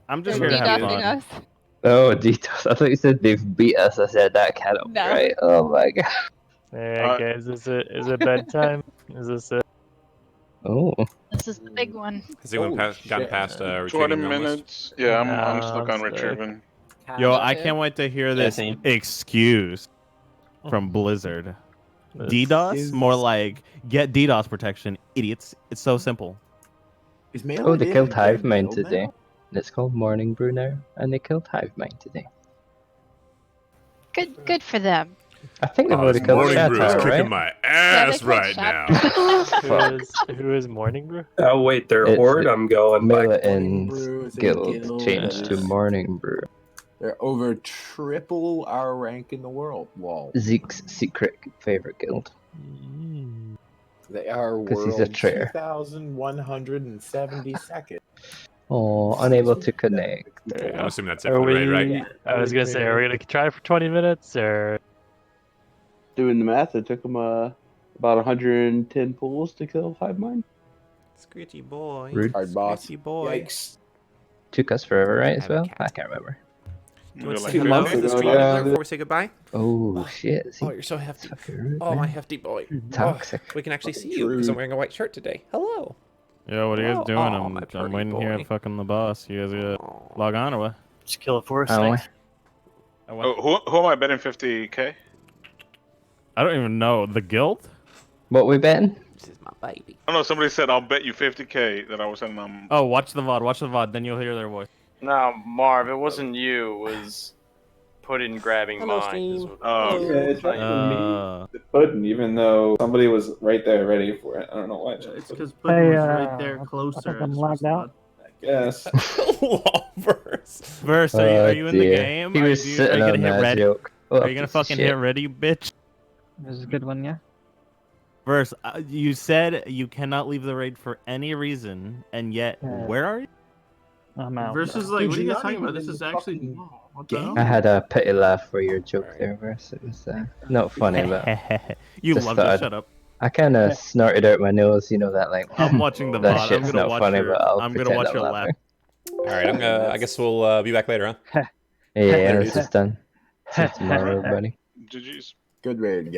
I'm They're just here to have DDoSing fun. us. Oh, DDoS. I thought you said they've beat us. I said that can't be No. right. Oh my god. Alright, guys, is it bedtime? Is this it? Oh. This is the big one. Has anyone gotten shit. past 20 retrieving realm list? minutes. Yeah, I'm stuck on stuck. retrieving. Yo, I can't wait to hear this same. excuse from Blizzard. DDoS? More like get DDoS protection, idiots. It's so simple. Is Melee Oh, they being killed again Hivemine killed today. now? It's called Morning Brew now, and they killed Hivemine today. Good for them. I think they've already killed Shatter, right? my ass right Who is Morning Brew? Oh wait, they're It's- horde. I'm going back. Militan's Brew is a guild guild. changed to Morning Brew. They're over triple our rank in the world. Lol. Zeke's secret favorite guild. They are 'Cause he's a world traitor. 2,172nd. Oh, unable to connect. I'm assuming that's it Are for the we? raid, right? I was gonna say, are we gonna try for 20 minutes or? Doing the math, it took him about 110 pulls to kill Hivemine. Scritchy boy. Rude. Hard boss. Scritchy boy. Yikes. Took us forever, right, as Have a well? cat. I can't remember. Do you want to Like say hello months to the ago, stream yeah. before we say goodbye? Oh, shit. Oh, you're so hefty. Fucking rude, Oh, my man. hefty boy. Toxic. Oh, we can actually see you because I'm wearing a white shirt today. Hello. Yo, what are you guys Oh, doing? oh, I'm my pretty waiting here boy. at fucking the boss. You guys gonna log on or what? Just kill it for us. Oh, Thanks. Oh, who am I betting 50K? I don't even know. The guild? What we betting? This is my baby. I don't know, somebody said I'll bet you 50K that I was in Oh, watch the VOD. Watch the VOD. Then you'll hear their voice. No, Marv, it wasn't you. It was Puddin grabbing Hello, mine. is Steve. what- Oh. Yeah, it's right Uh, for me. Puddin', even though somebody was right there ready for it. I don't know why. It's because Puddin was right there closer. I'm as lagged out. Yes. Verse. Verse, are you in the dear. game? He was are you sitting gonna on hit that ready? joke. What a Are you gonna piece of fucking shit. hit ready, bitch? This is a good one, yeah. Verse, you said you cannot leave the raid for any reason, and yet, where are you? I'm out. Versus bro. like, Dude, what are you you're guys not talking about? even This in is the actually fucking- normal. I had a pity laugh for your joke there, Verse. It was not funny, but You just love thought to I'd- shut up. I kind of snorted out my nose, you know that like. I'm watching the that VOD. I'm shit's gonna not watch funny, your. but I'll I'm gonna pretend watch I'm your laugh. laughing. All right, I guess we'll be back later, huh? Yeah, Later, this dudes. is done. See you tomorrow, everybody. GG's. Good raid, guys.